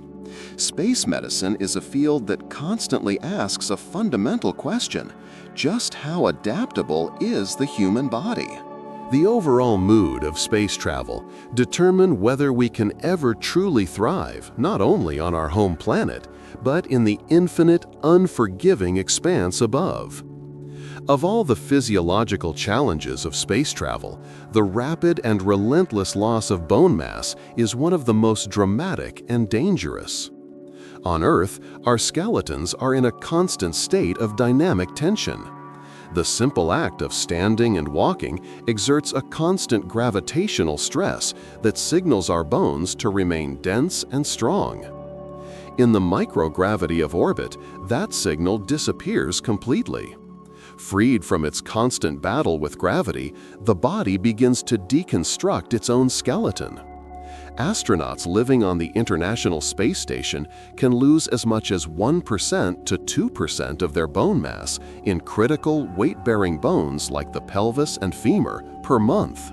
Space medicine is a field that constantly asks a fundamental question: just how adaptable is the human body? The overall mood of space travel determine whether we can ever truly thrive not only on our home planet, but in the infinite, unforgiving expanse above. Of all the physiological challenges of space travel, the rapid and relentless loss of bone mass is one of the most dramatic and dangerous. On Earth, our skeletons are in a constant state of dynamic tension. The simple act of standing and walking exerts a constant gravitational stress that signals our bones to remain dense and strong. In the microgravity of orbit, that signal disappears completely. Freed from its constant battle with gravity, the body begins to deconstruct its own skeleton. Astronauts living on the International Space Station can lose as much as 1% to 2% of their bone mass in critical, weight-bearing bones like the pelvis and femur per month.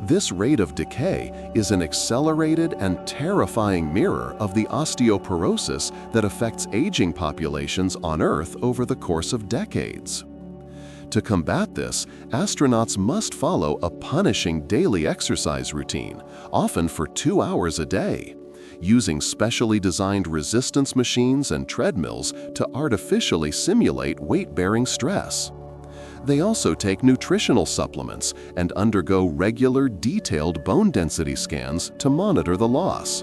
This rate of decay is an accelerated and terrifying mirror of the osteoporosis that affects aging populations on Earth over the course of decades. To combat this, astronauts must follow a punishing daily exercise routine, often for 2 hours a day, using specially designed resistance machines and treadmills to artificially simulate weight-bearing stress. They also take nutritional supplements and undergo regular, detailed bone density scans to monitor the loss.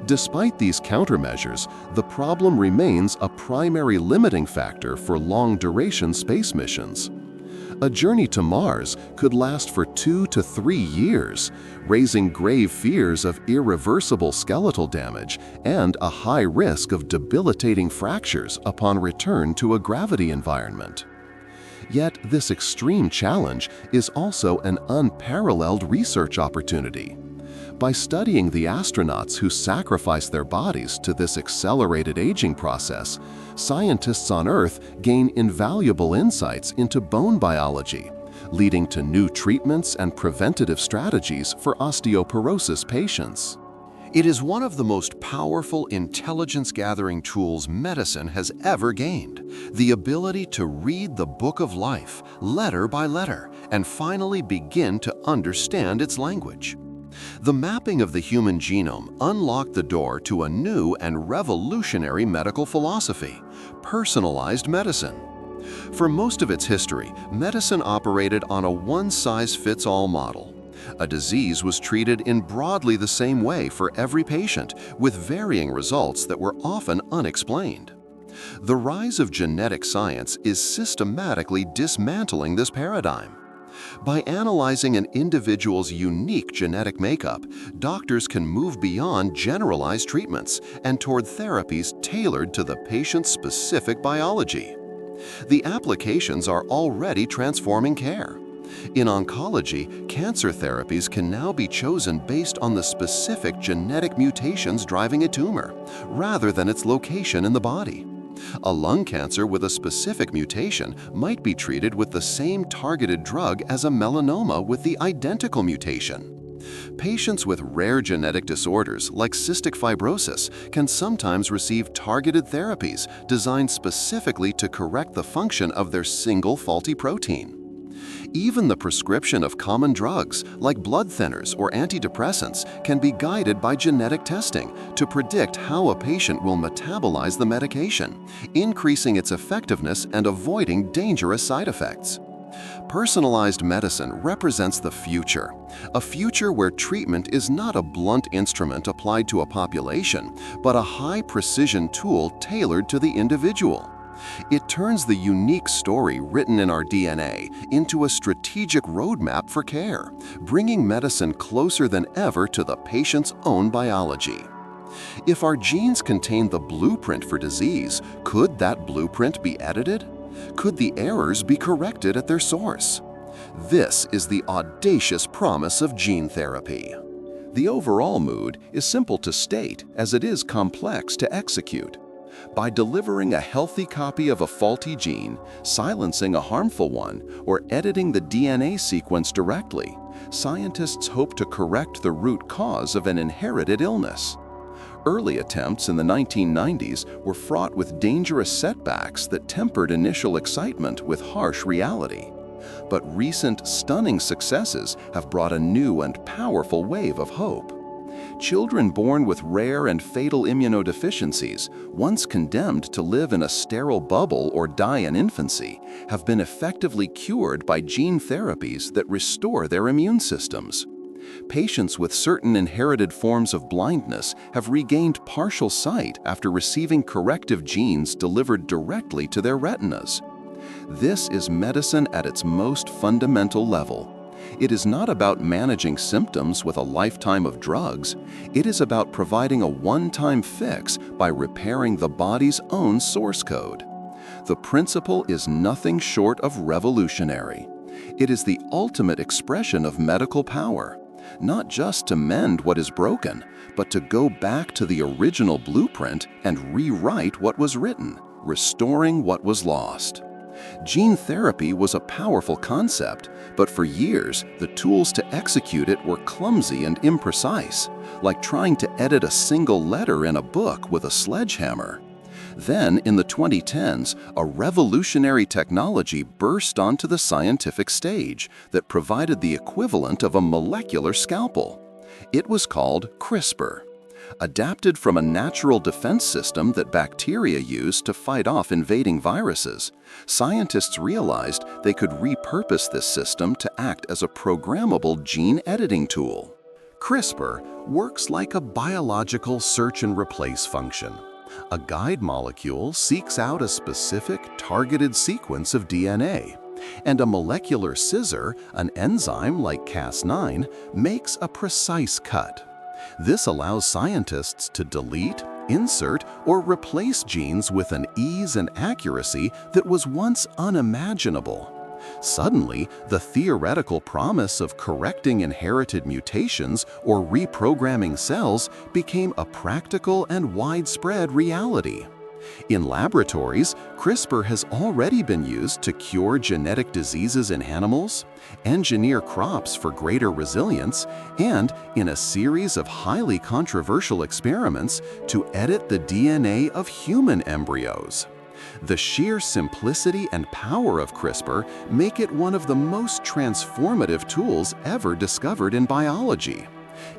Despite these countermeasures, the problem remains a primary limiting factor for long-duration space missions. A journey to Mars could last for 2 to 3 years, raising grave fears of irreversible skeletal damage and a high risk of debilitating fractures upon return to a gravity environment. Yet this extreme challenge is also an unparalleled research opportunity. By studying the astronauts who sacrifice their bodies to this accelerated aging process, scientists on Earth gain invaluable insights into bone biology, leading to new treatments and preventative strategies for osteoporosis patients. It is one of the most powerful intelligence-gathering tools medicine has ever gained, the ability to read the book of life, letter by letter, and finally begin to understand its language. The mapping of the human genome unlocked the door to a new and revolutionary medical philosophy: personalized medicine. For most of its history, medicine operated on a one-size-fits-all model. A disease was treated in broadly the same way for every patient, with varying results that were often unexplained. The rise of genetic science is systematically dismantling this paradigm. By analyzing an individual's unique genetic makeup, doctors can move beyond generalized treatments and toward therapies tailored to the patient's specific biology. The applications are already transforming care. In oncology, cancer therapies can now be chosen based on the specific genetic mutations driving a tumor, rather than its location in the body. A lung cancer with a specific mutation might be treated with the same targeted drug as a melanoma with the identical mutation. Patients with rare genetic disorders like cystic fibrosis can sometimes receive targeted therapies designed specifically to correct the function of their single faulty protein. Even the prescription of common drugs like blood thinners or antidepressants can be guided by genetic testing to predict how a patient will metabolize the medication, increasing its effectiveness and avoiding dangerous side effects. Personalized medicine represents the future, a future where treatment is not a blunt instrument applied to a population, but a high-precision tool tailored to the individual. It turns the unique story written in our DNA into a strategic roadmap for care, bringing medicine closer than ever to the patient's own biology. If our genes contain the blueprint for disease, could that blueprint be edited? Could the errors be corrected at their source? This is the audacious promise of gene therapy. The overall mood is simple to state as it is complex to execute. By delivering a healthy copy of a faulty gene, silencing a harmful one, or editing the DNA sequence directly, scientists hope to correct the root cause of an inherited illness. Early attempts in the 1990s were fraught with dangerous setbacks that tempered initial excitement with harsh reality. But recent stunning successes have brought a new and powerful wave of hope. Children born with rare and fatal immunodeficiencies, once condemned to live in a sterile bubble or die in infancy, have been effectively cured by gene therapies that restore their immune systems. Patients with certain inherited forms of blindness have regained partial sight after receiving corrective genes delivered directly to their retinas. This is medicine at its most fundamental level. It is not about managing symptoms with a lifetime of drugs. It is about providing a one-time fix by repairing the body's own source code. The principle is nothing short of revolutionary. It is the ultimate expression of medical power, not just to mend what is broken, but to go back to the original blueprint and rewrite what was written, restoring what was lost. Gene therapy was a powerful concept, but for years, the tools to execute it were clumsy and imprecise, like trying to edit a single letter in a book with a sledgehammer. Then, in the 2010s, a revolutionary technology burst onto the scientific stage that provided the equivalent of a molecular scalpel. It was called CRISPR. Adapted from a natural defense system that bacteria use to fight off invading viruses, scientists realized they could repurpose this system to act as a programmable gene editing tool. CRISPR works like a biological search and replace function. A guide molecule seeks out a specific targeted sequence of DNA, and a molecular scissor, an enzyme like Cas9, makes a precise cut. This allows scientists to delete, insert, or replace genes with an ease and accuracy that was once unimaginable. Suddenly, the theoretical promise of correcting inherited mutations or reprogramming cells became a practical and widespread reality. In laboratories, CRISPR has already been used to cure genetic diseases in animals, engineer crops for greater resilience, and, in a series of highly controversial experiments, to edit the DNA of human embryos. The sheer simplicity and power of CRISPR make it one of the most transformative tools ever discovered in biology.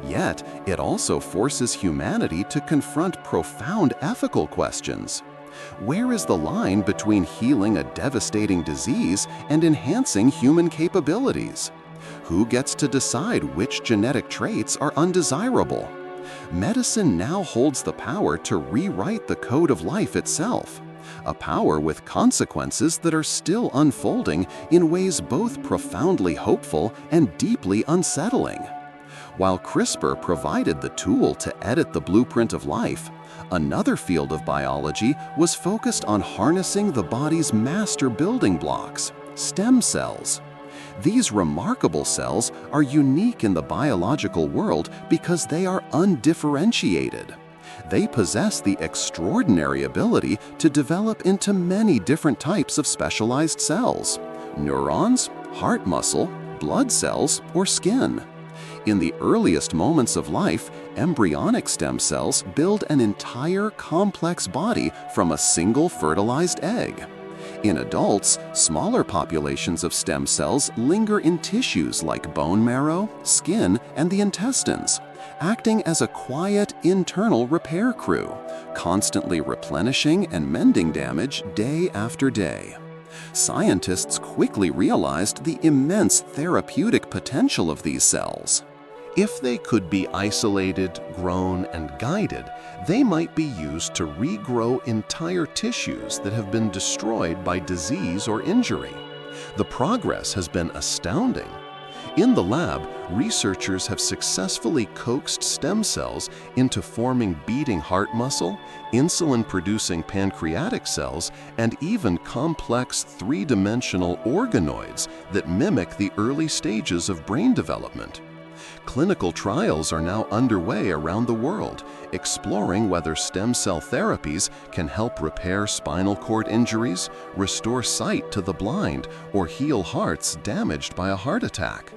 Yet, it also forces humanity to confront profound ethical questions. Where is the line between healing a devastating disease and enhancing human capabilities? Who gets to decide which genetic traits are undesirable? Medicine now holds the power to rewrite the code of life itself, a power with consequences that are still unfolding in ways both profoundly hopeful and deeply unsettling. While CRISPR provided the tool to edit the blueprint of life, another field of biology was focused on harnessing the body's master building blocks, stem cells. These remarkable cells are unique in the biological world because they are undifferentiated. They possess the extraordinary ability to develop into many different types of specialized cells: neurons, heart muscle, blood cells, or skin. In the earliest moments of life, embryonic stem cells build an entire complex body from a single fertilized egg. In adults, smaller populations of stem cells linger in tissues like bone marrow, skin, and the intestines, acting as a quiet internal repair crew, constantly replenishing and mending damage day after day. Scientists quickly realized the immense therapeutic potential of these cells. If they could be isolated, grown, and guided, they might be used to regrow entire tissues that have been destroyed by disease or injury. The progress has been astounding. In the lab, researchers have successfully coaxed stem cells into forming beating heart muscle, insulin-producing pancreatic cells, and even complex three-dimensional organoids that mimic the early stages of brain development. Clinical trials are now underway around the world, exploring whether stem cell therapies can help repair spinal cord injuries, restore sight to the blind, or heal hearts damaged by a heart attack.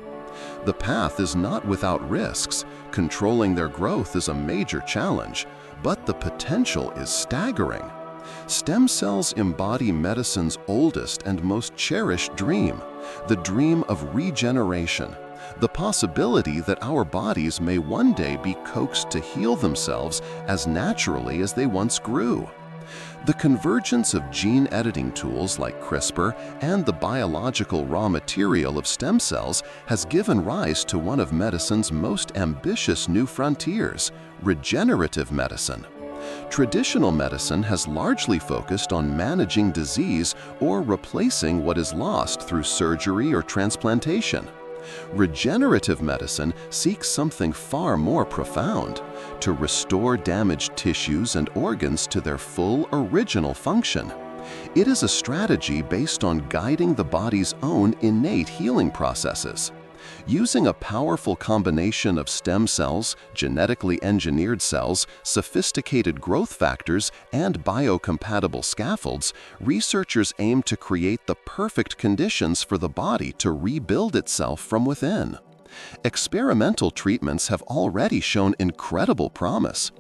The path is not without risks. Controlling their growth is a major challenge, but the potential is staggering. Stem cells embody medicine's oldest and most cherished dream, the dream of regeneration, the possibility that our bodies may one day be coaxed to heal themselves as naturally as they once grew. The convergence of gene editing tools like CRISPR and the biological raw material of stem cells has given rise to one of medicine's most ambitious new frontiers, regenerative medicine. Traditional medicine has largely focused on managing disease or replacing what is lost through surgery or transplantation. Regenerative medicine seeks something far more profound: to restore damaged tissues and organs to their full original function. It is a strategy based on guiding the body's own innate healing processes. Using a powerful combination of stem cells, genetically engineered cells, sophisticated growth factors, and biocompatible scaffolds, researchers aim to create the perfect conditions for the body to rebuild itself from within. Experimental treatments have already shown incredible promise.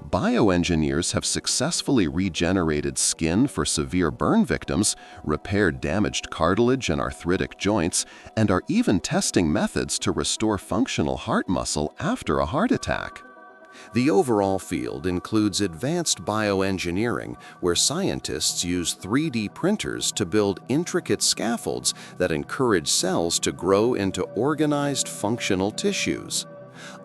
Bioengineers have successfully regenerated skin for severe burn victims, repaired damaged cartilage and arthritic joints, and are even testing methods to restore functional heart muscle after a heart attack. The overall field includes advanced bioengineering, where scientists use 3D printers to build intricate scaffolds that encourage cells to grow into organized, functional tissues.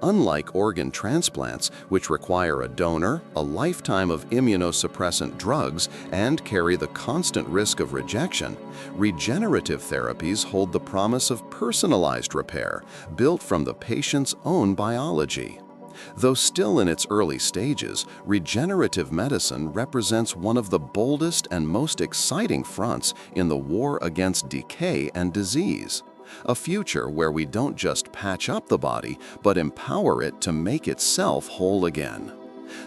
Unlike organ transplants, which require a donor, a lifetime of immunosuppressant drugs, and carry the constant risk of rejection, regenerative therapies hold the promise of personalized repair, built from the patient's own biology. Though still in its early stages, regenerative medicine represents one of the boldest and most exciting fronts in the war against decay and disease. A future where we don't just patch up the body, but empower it to make itself whole again.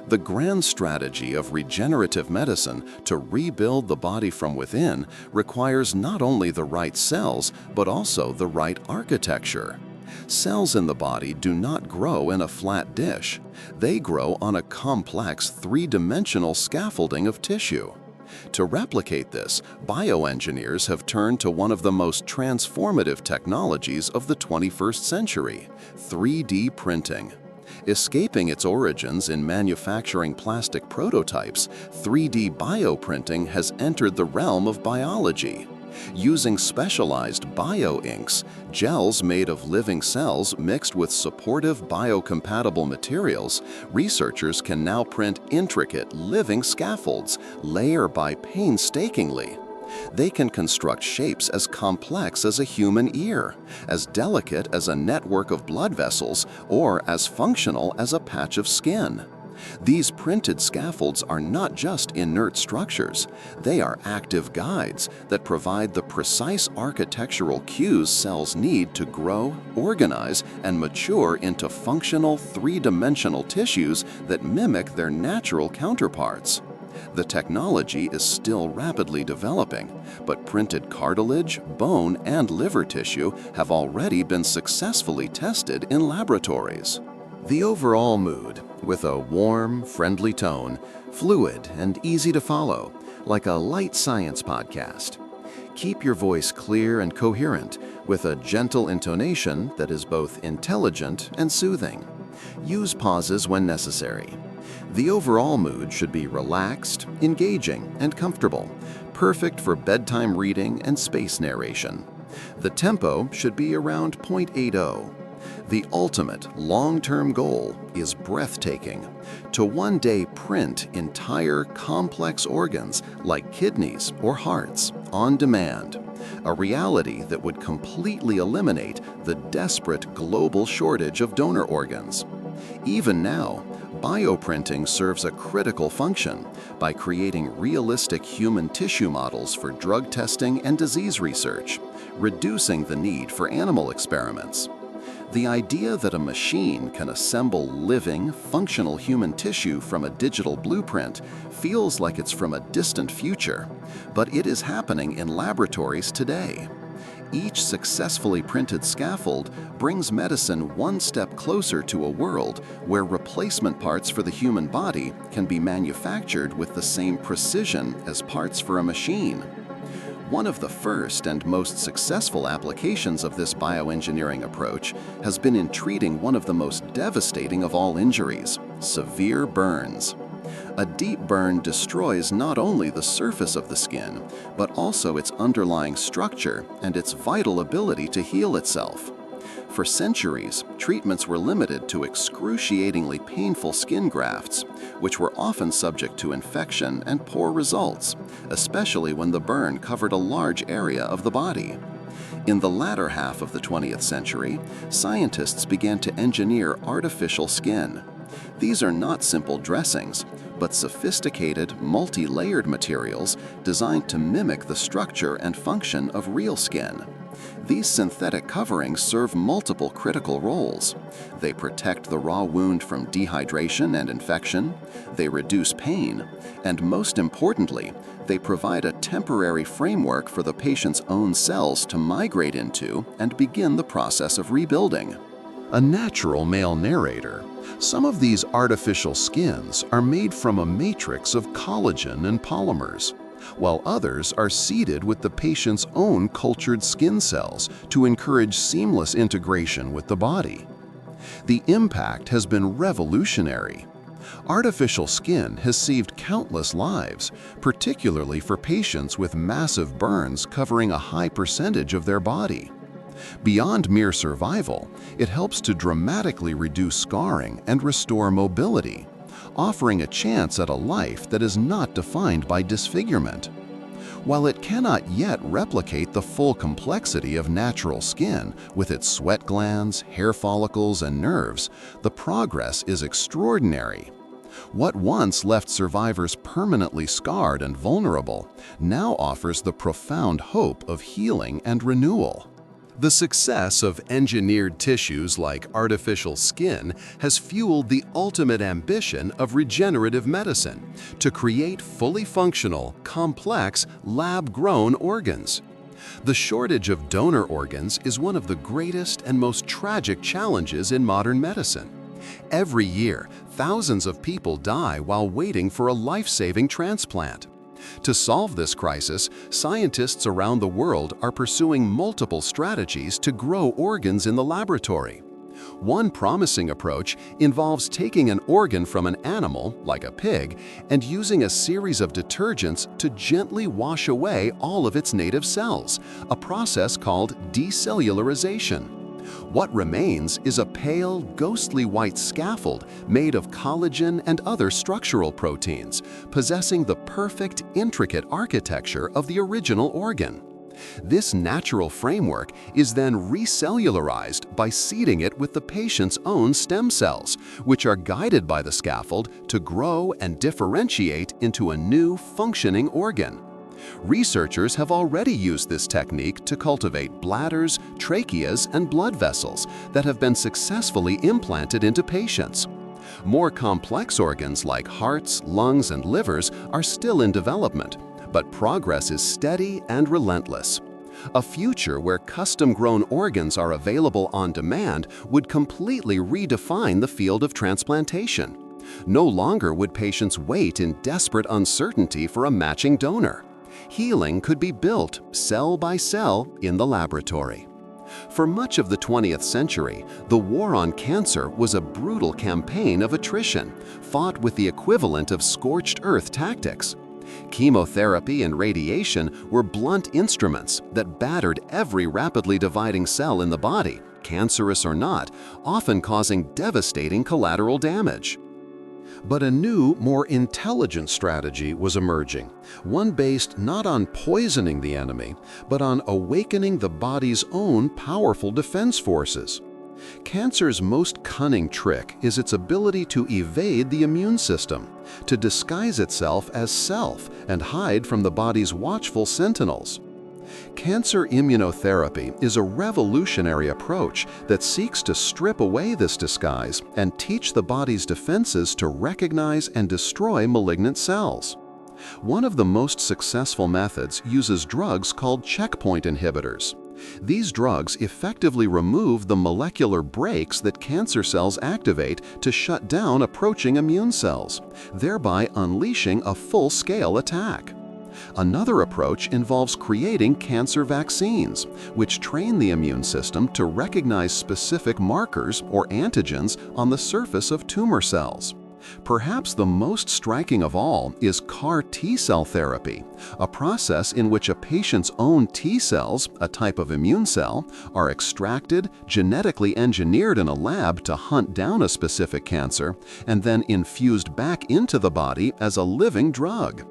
The grand strategy of regenerative medicine to rebuild the body from within requires not only the right cells, but also the right architecture. Cells in the body do not grow in a flat dish. They grow on a complex three-dimensional scaffolding of tissue. To replicate this, bioengineers have turned to one of the most transformative technologies of the 21st century: 3D printing. Escaping its origins in manufacturing plastic prototypes, 3D bioprinting has entered the realm of biology. Using specialized bioinks, gels made of living cells mixed with supportive biocompatible materials, researchers can now print intricate living scaffolds, layer by painstakingly. They can construct shapes as complex as a human ear, as delicate as a network of blood vessels, or as functional as a patch of skin. These printed scaffolds are not just inert structures. They are active guides that provide the precise architectural cues cells need to grow, organize, and mature into functional three-dimensional tissues that mimic their natural counterparts. The technology is still rapidly developing, but printed cartilage, bone, and liver tissue have already been successfully tested in laboratories. The overall mood, with a warm, friendly tone, fluid and easy to follow, like a light science podcast. Keep your voice clear and coherent, with a gentle intonation that is both intelligent and soothing. Use pauses when necessary. The overall mood should be relaxed, engaging, and comfortable, perfect for bedtime reading and space narration. The tempo should be around 0.80. The ultimate long-term goal is breathtaking: to one day print entire complex organs like kidneys or hearts on demand, a reality that would completely eliminate the desperate global shortage of donor organs. Even now, bioprinting serves a critical function by creating realistic human tissue models for drug testing and disease research, reducing the need for animal experiments. The idea that a machine can assemble living, functional human tissue from a digital blueprint feels like it's from a distant future, but it is happening in laboratories today. Each successfully printed scaffold brings medicine one step closer to a world where replacement parts for the human body can be manufactured with the same precision as parts for a machine. One of the first and most successful applications of this bioengineering approach has been in treating one of the most devastating of all injuries: severe burns. A deep burn destroys not only the surface of the skin, but also its underlying structure and its vital ability to heal itself. For centuries, treatments were limited to excruciatingly painful skin grafts, which were often subject to infection and poor results, especially when the burn covered a large area of the body. In the latter half of the 20th century, scientists began to engineer artificial skin. These are not simple dressings, but sophisticated, multi-layered materials designed to mimic the structure and function of real skin. These synthetic coverings serve multiple critical roles. They protect the raw wound from dehydration and infection, they reduce pain, and most importantly, they provide a temporary framework for the patient's own cells to migrate into and begin the process of rebuilding. A natural male narrator. Some of these artificial skins are made from a matrix of collagen and polymers, while others are seeded with the patient's own cultured skin cells to encourage seamless integration with the body. The impact has been revolutionary. Artificial skin has saved countless lives, particularly for patients with massive burns covering a high percentage of their body. Beyond mere survival, it helps to dramatically reduce scarring and restore mobility, offering a chance at a life that is not defined by disfigurement. While it cannot yet replicate the full complexity of natural skin with its sweat glands, hair follicles, and nerves, the progress is extraordinary. What once left survivors permanently scarred and vulnerable now offers the profound hope of healing and renewal. The success of engineered tissues like artificial skin has fueled the ultimate ambition of regenerative medicine to create fully functional, complex, lab-grown organs. The shortage of donor organs is one of the greatest and most tragic challenges in modern medicine. Every year, thousands of people die while waiting for a life-saving transplant. To solve this crisis, scientists around the world are pursuing multiple strategies to grow organs in the laboratory. One promising approach involves taking an organ from an animal, like a pig, and using a series of detergents to gently wash away all of its native cells, a process called decellularization. What remains is a pale, ghostly white scaffold made of collagen and other structural proteins, possessing the perfect, intricate architecture of the original organ. This natural framework is then recellularized by seeding it with the patient's own stem cells, which are guided by the scaffold to grow and differentiate into a new, functioning organ. Researchers have already used this technique to cultivate bladders, tracheas, and blood vessels that have been successfully implanted into patients. More complex organs like hearts, lungs, and livers are still in development, but progress is steady and relentless. A future where custom-grown organs are available on demand would completely redefine the field of transplantation. No longer would patients wait in desperate uncertainty for a matching donor. Healing could be built, cell by cell, in the laboratory. For much of the 20th century, the war on cancer was a brutal campaign of attrition, fought with the equivalent of scorched earth tactics. Chemotherapy and radiation were blunt instruments that battered every rapidly dividing cell in the body, cancerous or not, often causing devastating collateral damage. But a new, more intelligent strategy was emerging, one based not on poisoning the enemy, but on awakening the body's own powerful defense forces. Cancer's most cunning trick is its ability to evade the immune system, to disguise itself as self and hide from the body's watchful sentinels. Cancer immunotherapy is a revolutionary approach that seeks to strip away this disguise and teach the body's defenses to recognize and destroy malignant cells. One of the most successful methods uses drugs called checkpoint inhibitors. These drugs effectively remove the molecular brakes that cancer cells activate to shut down approaching immune cells, thereby unleashing a full-scale attack. Another approach involves creating cancer vaccines, which train the immune system to recognize specific markers or antigens on the surface of tumor cells. Perhaps the most striking of all is CAR T-cell therapy, a process in which a patient's own T cells, a type of immune cell, are extracted, genetically engineered in a lab to hunt down a specific cancer, and then infused back into the body as a living drug.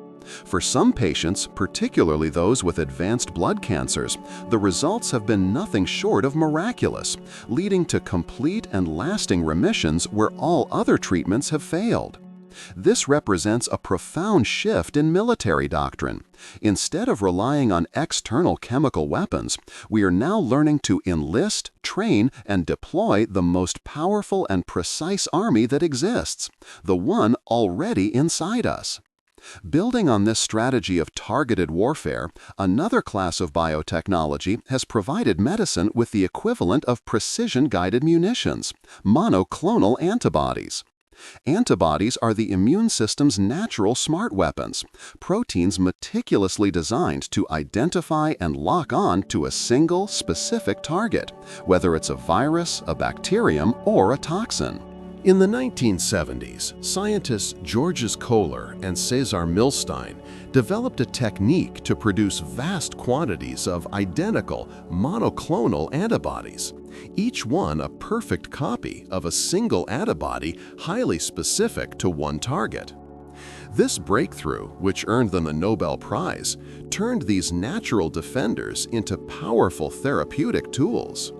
For some patients, particularly those with advanced blood cancers, the results have been nothing short of miraculous, leading to complete and lasting remissions where all other treatments have failed. This represents a profound shift in military doctrine. Instead of relying on external chemical weapons, we are now learning to enlist, train, and deploy the most powerful and precise army that exists, the one already inside us. Building on this strategy of targeted warfare, another class of biotechnology has provided medicine with the equivalent of precision-guided munitions, monoclonal antibodies. Antibodies are the immune system's natural smart weapons, proteins meticulously designed to identify and lock on to a single, specific target, whether it's a virus, a bacterium, or a toxin. In the 1970s, scientists Georges Kohler and Cesar Milstein developed a technique to produce vast quantities of identical monoclonal antibodies, each one a perfect copy of a single antibody highly specific to one target. This breakthrough, which earned them the Nobel Prize, turned these natural defenders into powerful therapeutic tools.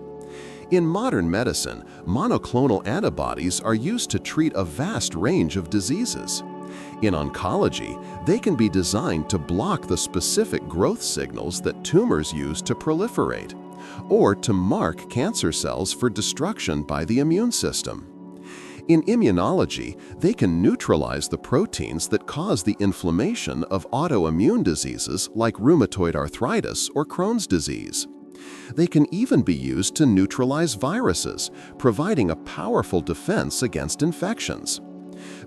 In modern medicine, monoclonal antibodies are used to treat a vast range of diseases. In oncology, they can be designed to block the specific growth signals that tumors use to proliferate, or to mark cancer cells for destruction by the immune system. In immunology, they can neutralize the proteins that cause the inflammation of autoimmune diseases like rheumatoid arthritis or Crohn's disease. They can even be used to neutralize viruses, providing a powerful defense against infections.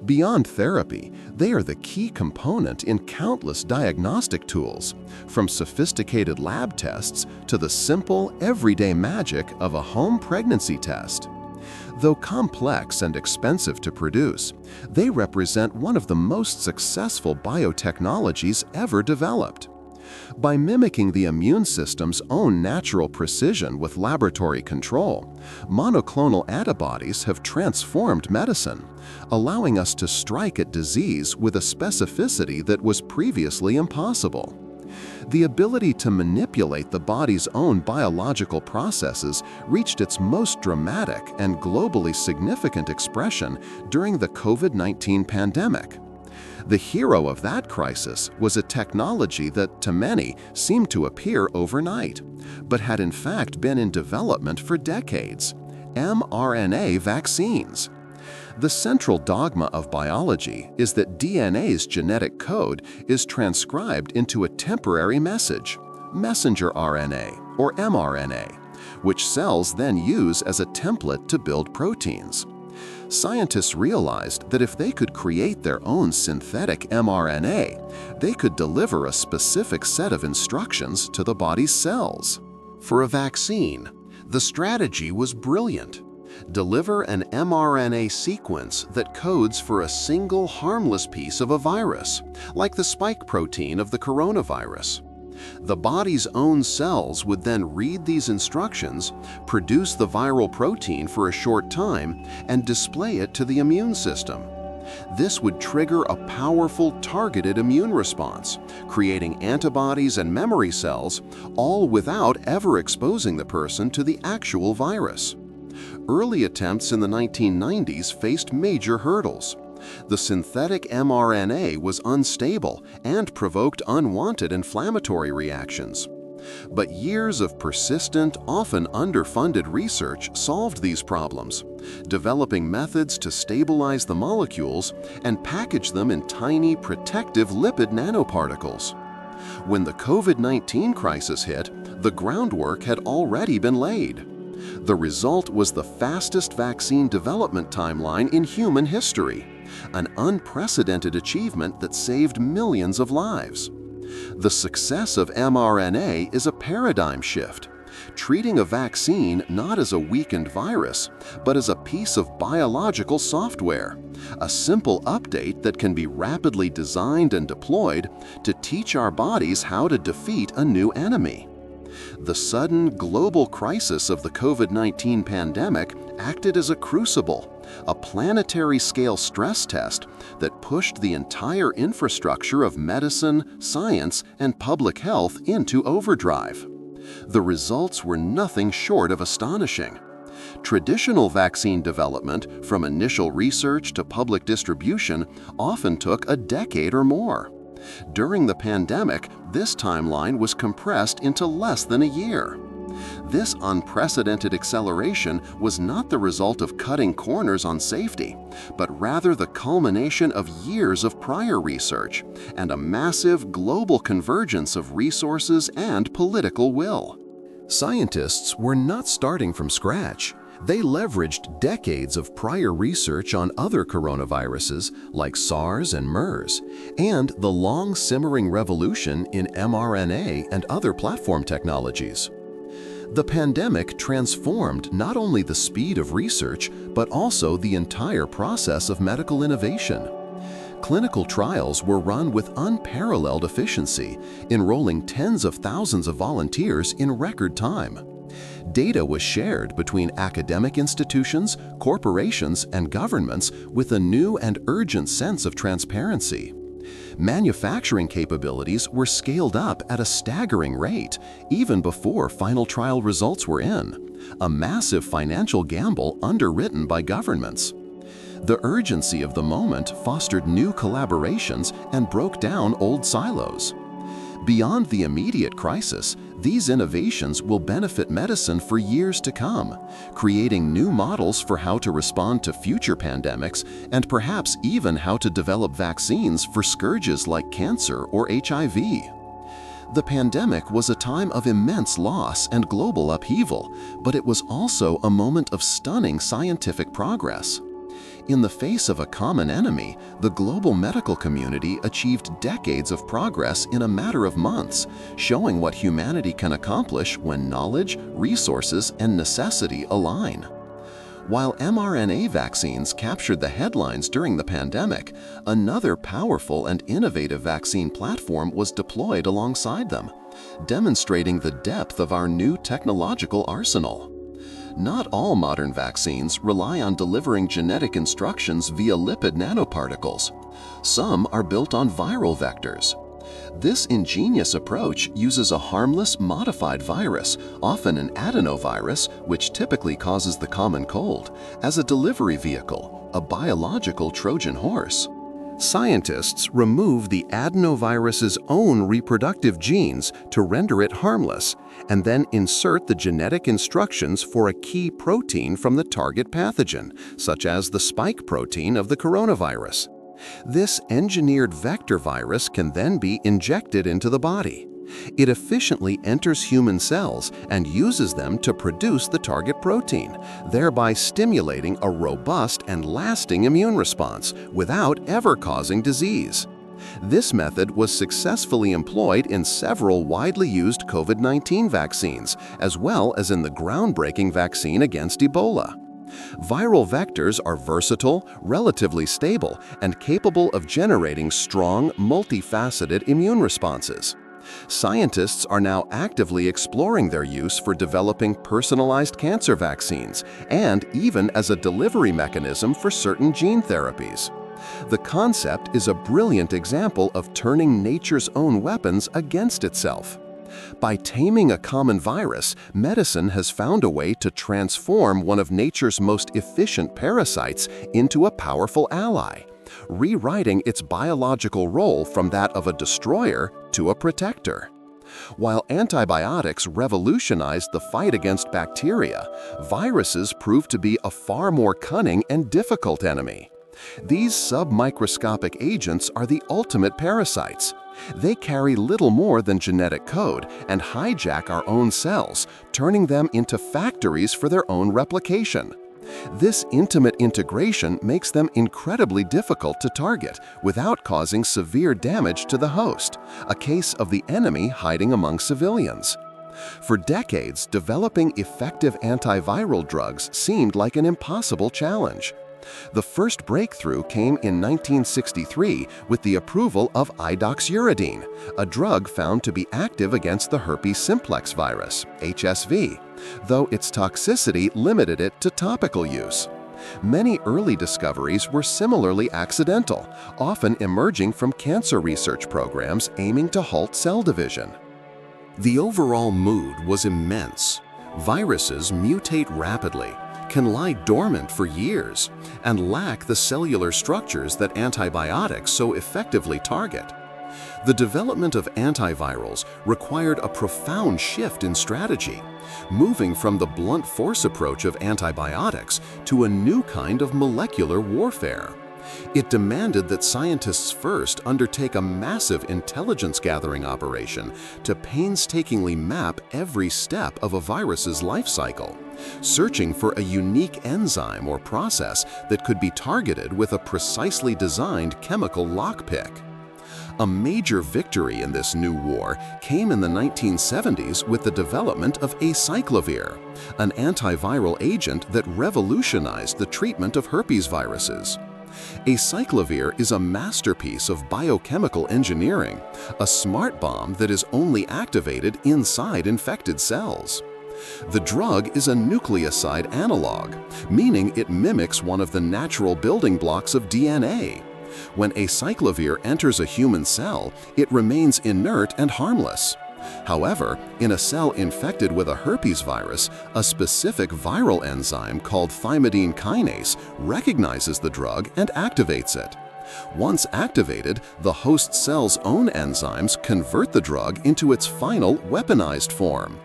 Beyond therapy, they are the key component in countless diagnostic tools, from sophisticated lab tests to the simple, everyday magic of a home pregnancy test. Though complex and expensive to produce, they represent one of the most successful biotechnologies ever developed. By mimicking the immune system's own natural precision with laboratory control, monoclonal antibodies have transformed medicine, allowing us to strike at disease with a specificity that was previously impossible. The ability to manipulate the body's own biological processes reached its most dramatic and globally significant expression during the COVID-19 pandemic. The hero of that crisis was a technology that, to many, seemed to appear overnight, but had in fact been in development for decades: mRNA vaccines. The central dogma of biology is that DNA's genetic code is transcribed into a temporary message, messenger RNA or mRNA, which cells then use as a template to build proteins. Scientists realized that if they could create their own synthetic mRNA, they could deliver a specific set of instructions to the body's cells. For a vaccine, the strategy was brilliant. Deliver an mRNA sequence that codes for a single harmless piece of a virus, like the spike protein of the coronavirus. The body's own cells would then read these instructions, produce the viral protein for a short time, and display it to the immune system. This would trigger a powerful targeted immune response, creating antibodies and memory cells, all without ever exposing the person to the actual virus. Early attempts in the 1990s faced major hurdles. The synthetic mRNA was unstable and provoked unwanted inflammatory reactions. But years of persistent, often underfunded research solved these problems, developing methods to stabilize the molecules and package them in tiny, protective lipid nanoparticles. When the COVID-19 crisis hit, the groundwork had already been laid. The result was the fastest vaccine development timeline in human history, an unprecedented achievement that saved millions of lives. The success of mRNA is a paradigm shift, treating a vaccine not as a weakened virus, but as a piece of biological software, a simple update that can be rapidly designed and deployed to teach our bodies how to defeat a new enemy. The sudden global crisis of the COVID-19 pandemic acted as a crucible, a planetary-scale stress test that pushed the entire infrastructure of medicine, science, and public health into overdrive. The results were nothing short of astonishing. Traditional vaccine development, from initial research to public distribution, often took a decade or more. During the pandemic, this timeline was compressed into less than a year. This unprecedented acceleration was not the result of cutting corners on safety, but rather the culmination of years of prior research and a massive global convergence of resources and political will. Scientists were not starting from scratch. They leveraged decades of prior research on other coronaviruses like SARS and MERS, and the long-simmering revolution in mRNA and other platform technologies. The pandemic transformed not only the speed of research, but also the entire process of medical innovation. Clinical trials were run with unparalleled efficiency, enrolling tens of thousands of volunteers in record time. Data was shared between academic institutions, corporations, and governments with a new and urgent sense of transparency. Manufacturing capabilities were scaled up at a staggering rate, even before final trial results were in, a massive financial gamble underwritten by governments. The urgency of the moment fostered new collaborations and broke down old silos. Beyond the immediate crisis, these innovations will benefit medicine for years to come, creating new models for how to respond to future pandemics and perhaps even how to develop vaccines for scourges like cancer or HIV. The pandemic was a time of immense loss and global upheaval, but it was also a moment of stunning scientific progress. In the face of a common enemy, the global medical community achieved decades of progress in a matter of months, showing what humanity can accomplish when knowledge, resources, and necessity align. While mRNA vaccines captured the headlines during the pandemic, another powerful and innovative vaccine platform was deployed alongside them, demonstrating the depth of our new technological arsenal. Not all modern vaccines rely on delivering genetic instructions via lipid nanoparticles. Some are built on viral vectors. This ingenious approach uses a harmless, modified virus, often an adenovirus, which typically causes the common cold, as a delivery vehicle, a biological Trojan horse. Scientists remove the adenovirus's own reproductive genes to render it harmless, and then insert the genetic instructions for a key protein from the target pathogen, such as the spike protein of the coronavirus. This engineered vector virus can then be injected into the body. It efficiently enters human cells and uses them to produce the target protein, thereby stimulating a robust and lasting immune response without ever causing disease. This method was successfully employed in several widely used COVID-19 vaccines, as well as in the groundbreaking vaccine against Ebola. Viral vectors are versatile, relatively stable, and capable of generating strong, multifaceted immune responses. Scientists are now actively exploring their use for developing personalized cancer vaccines and even as a delivery mechanism for certain gene therapies. The concept is a brilliant example of turning nature's own weapons against itself. By taming a common virus, medicine has found a way to transform one of nature's most efficient parasites into a powerful ally, rewriting its biological role from that of a destroyer to a protector. While antibiotics revolutionized the fight against bacteria, viruses proved to be a far more cunning and difficult enemy. These submicroscopic agents are the ultimate parasites. They carry little more than genetic code and hijack our own cells, turning them into factories for their own replication. This intimate integration makes them incredibly difficult to target without causing severe damage to the host, a case of the enemy hiding among civilians. For decades, developing effective antiviral drugs seemed like an impossible challenge. The first breakthrough came in 1963 with the approval of idoxuridine, a drug found to be active against the herpes simplex virus, HSV, though its toxicity limited it to topical use. Many early discoveries were similarly accidental, often emerging from cancer research programs aiming to halt cell division. The overall mood was immense. Viruses mutate rapidly, can lie dormant for years, and lack the cellular structures that antibiotics so effectively target. The development of antivirals required a profound shift in strategy, moving from the blunt force approach of antibiotics to a new kind of molecular warfare. It demanded that scientists first undertake a massive intelligence-gathering operation to painstakingly map every step of a virus's life cycle, searching for a unique enzyme or process that could be targeted with a precisely designed chemical lockpick. A major victory in this new war came in the 1970s with the development of acyclovir, an antiviral agent that revolutionized the treatment of herpes viruses. Acyclovir is a masterpiece of biochemical engineering, a smart bomb that is only activated inside infected cells. The drug is a nucleoside analog, meaning it mimics one of the natural building blocks of DNA. When acyclovir enters a human cell, it remains inert and harmless. However, in a cell infected with a herpes virus, a specific viral enzyme called thymidine kinase recognizes the drug and activates it. Once activated, the host cell's own enzymes convert the drug into its final weaponized form.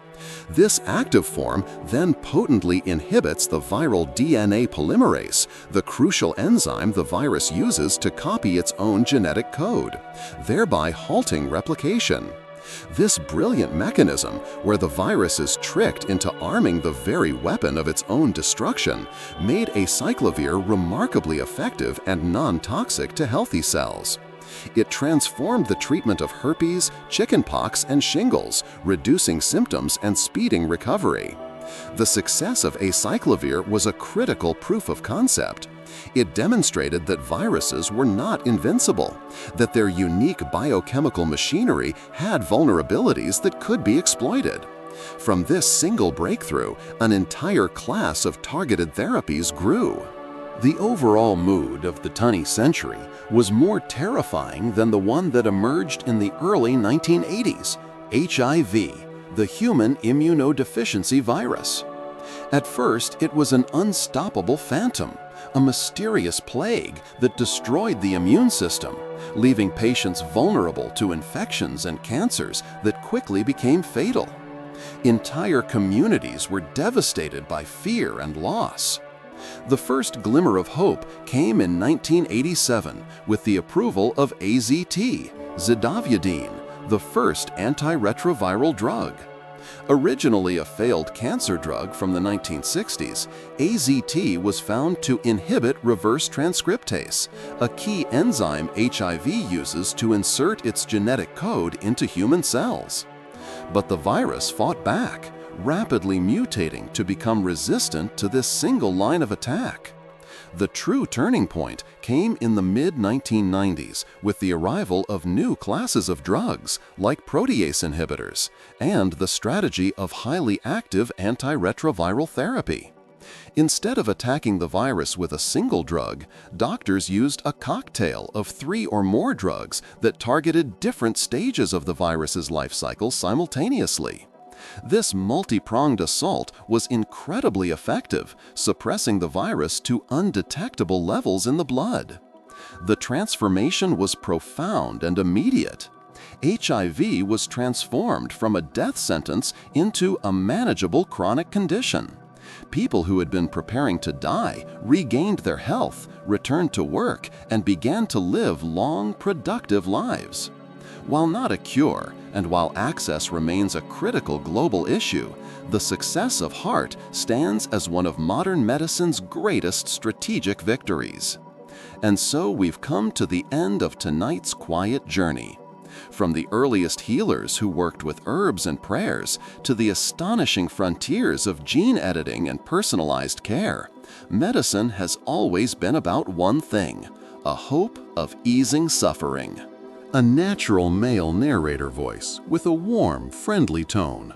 This active form then potently inhibits the viral DNA polymerase, the crucial enzyme the virus uses to copy its own genetic code, thereby halting replication. This brilliant mechanism, where the virus is tricked into arming the very weapon of its own destruction, made acyclovir remarkably effective and non-toxic to healthy cells. It transformed the treatment of herpes, chickenpox, and shingles, reducing symptoms and speeding recovery. The success of acyclovir was a critical proof of concept. It demonstrated that viruses were not invincible, that their unique biochemical machinery had vulnerabilities that could be exploited. From this single breakthrough, an entire class of targeted therapies grew. The overall mood of the 20th century was more terrifying than the one that emerged in the early 1980s, HIV, the human immunodeficiency virus. At first, it was an unstoppable phantom, a mysterious plague that destroyed the immune system, leaving patients vulnerable to infections and cancers that quickly became fatal. Entire communities were devastated by fear and loss. The first glimmer of hope came in 1987 with the approval of AZT, zidovudine, the first antiretroviral drug. Originally a failed cancer drug from the 1960s, AZT was found to inhibit reverse transcriptase, a key enzyme HIV uses to insert its genetic code into human cells. But the virus fought back, rapidly mutating to become resistant to this single line of attack. The true turning point came in the mid-1990s with the arrival of new classes of drugs like protease inhibitors and the strategy of highly active antiretroviral therapy. Instead of attacking the virus with a single drug, doctors used a cocktail of 3 or more drugs that targeted different stages of the virus's life cycle simultaneously. This multi-pronged assault was incredibly effective, suppressing the virus to undetectable levels in the blood. The transformation was profound and immediate. HIV was transformed from a death sentence into a manageable chronic condition. People who had been preparing to die regained their health, returned to work, and began to live long, productive lives. While not a cure, and while access remains a critical global issue, the success of HEART stands as one of modern medicine's greatest strategic victories. And so we've come to the end of tonight's quiet journey. From the earliest healers who worked with herbs and prayers to the astonishing frontiers of gene editing and personalized care, medicine has always been about one thing: a hope of easing suffering. A natural male narrator voice with a warm, friendly tone.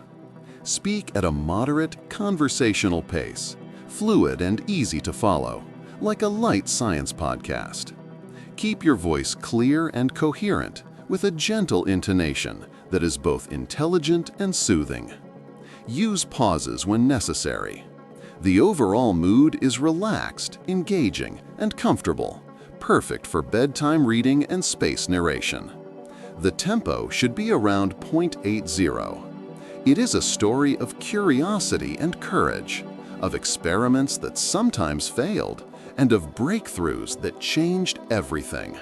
Speak at a moderate, conversational pace, fluid and easy to follow, like a light science podcast. Keep your voice clear and coherent, with a gentle intonation that is both intelligent and soothing. Use pauses when necessary. The overall mood is relaxed, engaging, and comfortable, perfect for bedtime reading and space narration. The tempo should be around 0.80. It is a story of curiosity and courage, of experiments that sometimes failed, and of breakthroughs that changed everything.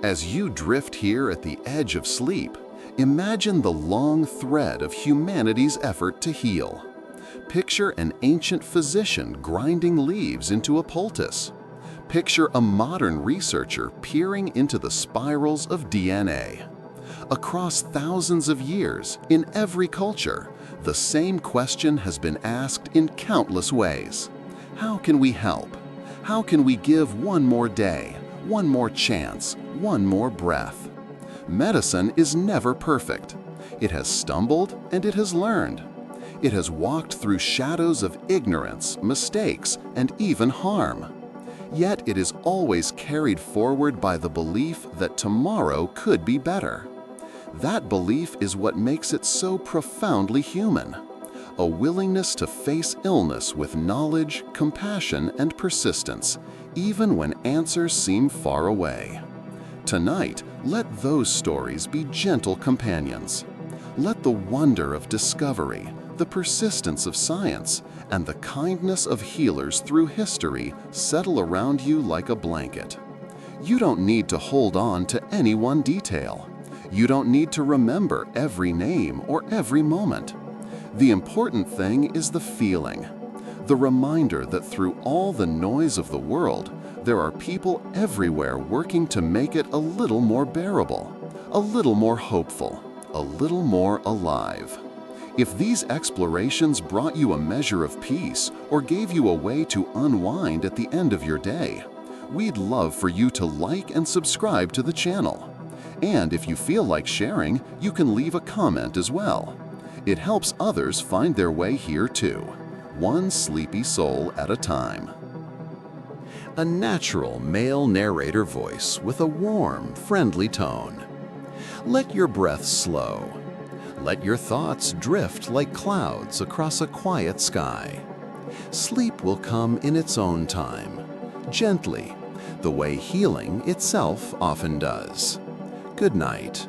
As you drift here at the edge of sleep, imagine the long thread of humanity's effort to heal. Picture an ancient physician grinding leaves into a poultice. Picture a modern researcher peering into the spirals of DNA. Across thousands of years, in every culture, the same question has been asked in countless ways. How can we help? How can we give one more day, one more chance, one more breath? Medicine is never perfect. It has stumbled and it has learned. It has walked through shadows of ignorance, mistakes, and even harm. Yet it is always carried forward by the belief that tomorrow could be better. That belief is what makes it so profoundly human. A willingness to face illness with knowledge, compassion, and persistence, even when answers seem far away. Tonight, let those stories be gentle companions. Let the wonder of discovery, the persistence of science, and the kindness of healers through history settle around you like a blanket. You don't need to hold on to any one detail. You don't need to remember every name or every moment. The important thing is the feeling, the reminder that through all the noise of the world, there are people everywhere working to make it a little more bearable, a little more hopeful, a little more alive. If these explorations brought you a measure of peace or gave you a way to unwind at the end of your day, we'd love for you to like and subscribe to the channel. And if you feel like sharing, you can leave a comment as well. It helps others find their way here too, one sleepy soul at a time. A natural male narrator voice with a warm, friendly tone. Let your breath slow. Let your thoughts drift like clouds across a quiet sky. Sleep will come in its own time, gently, the way healing itself often does. Good night.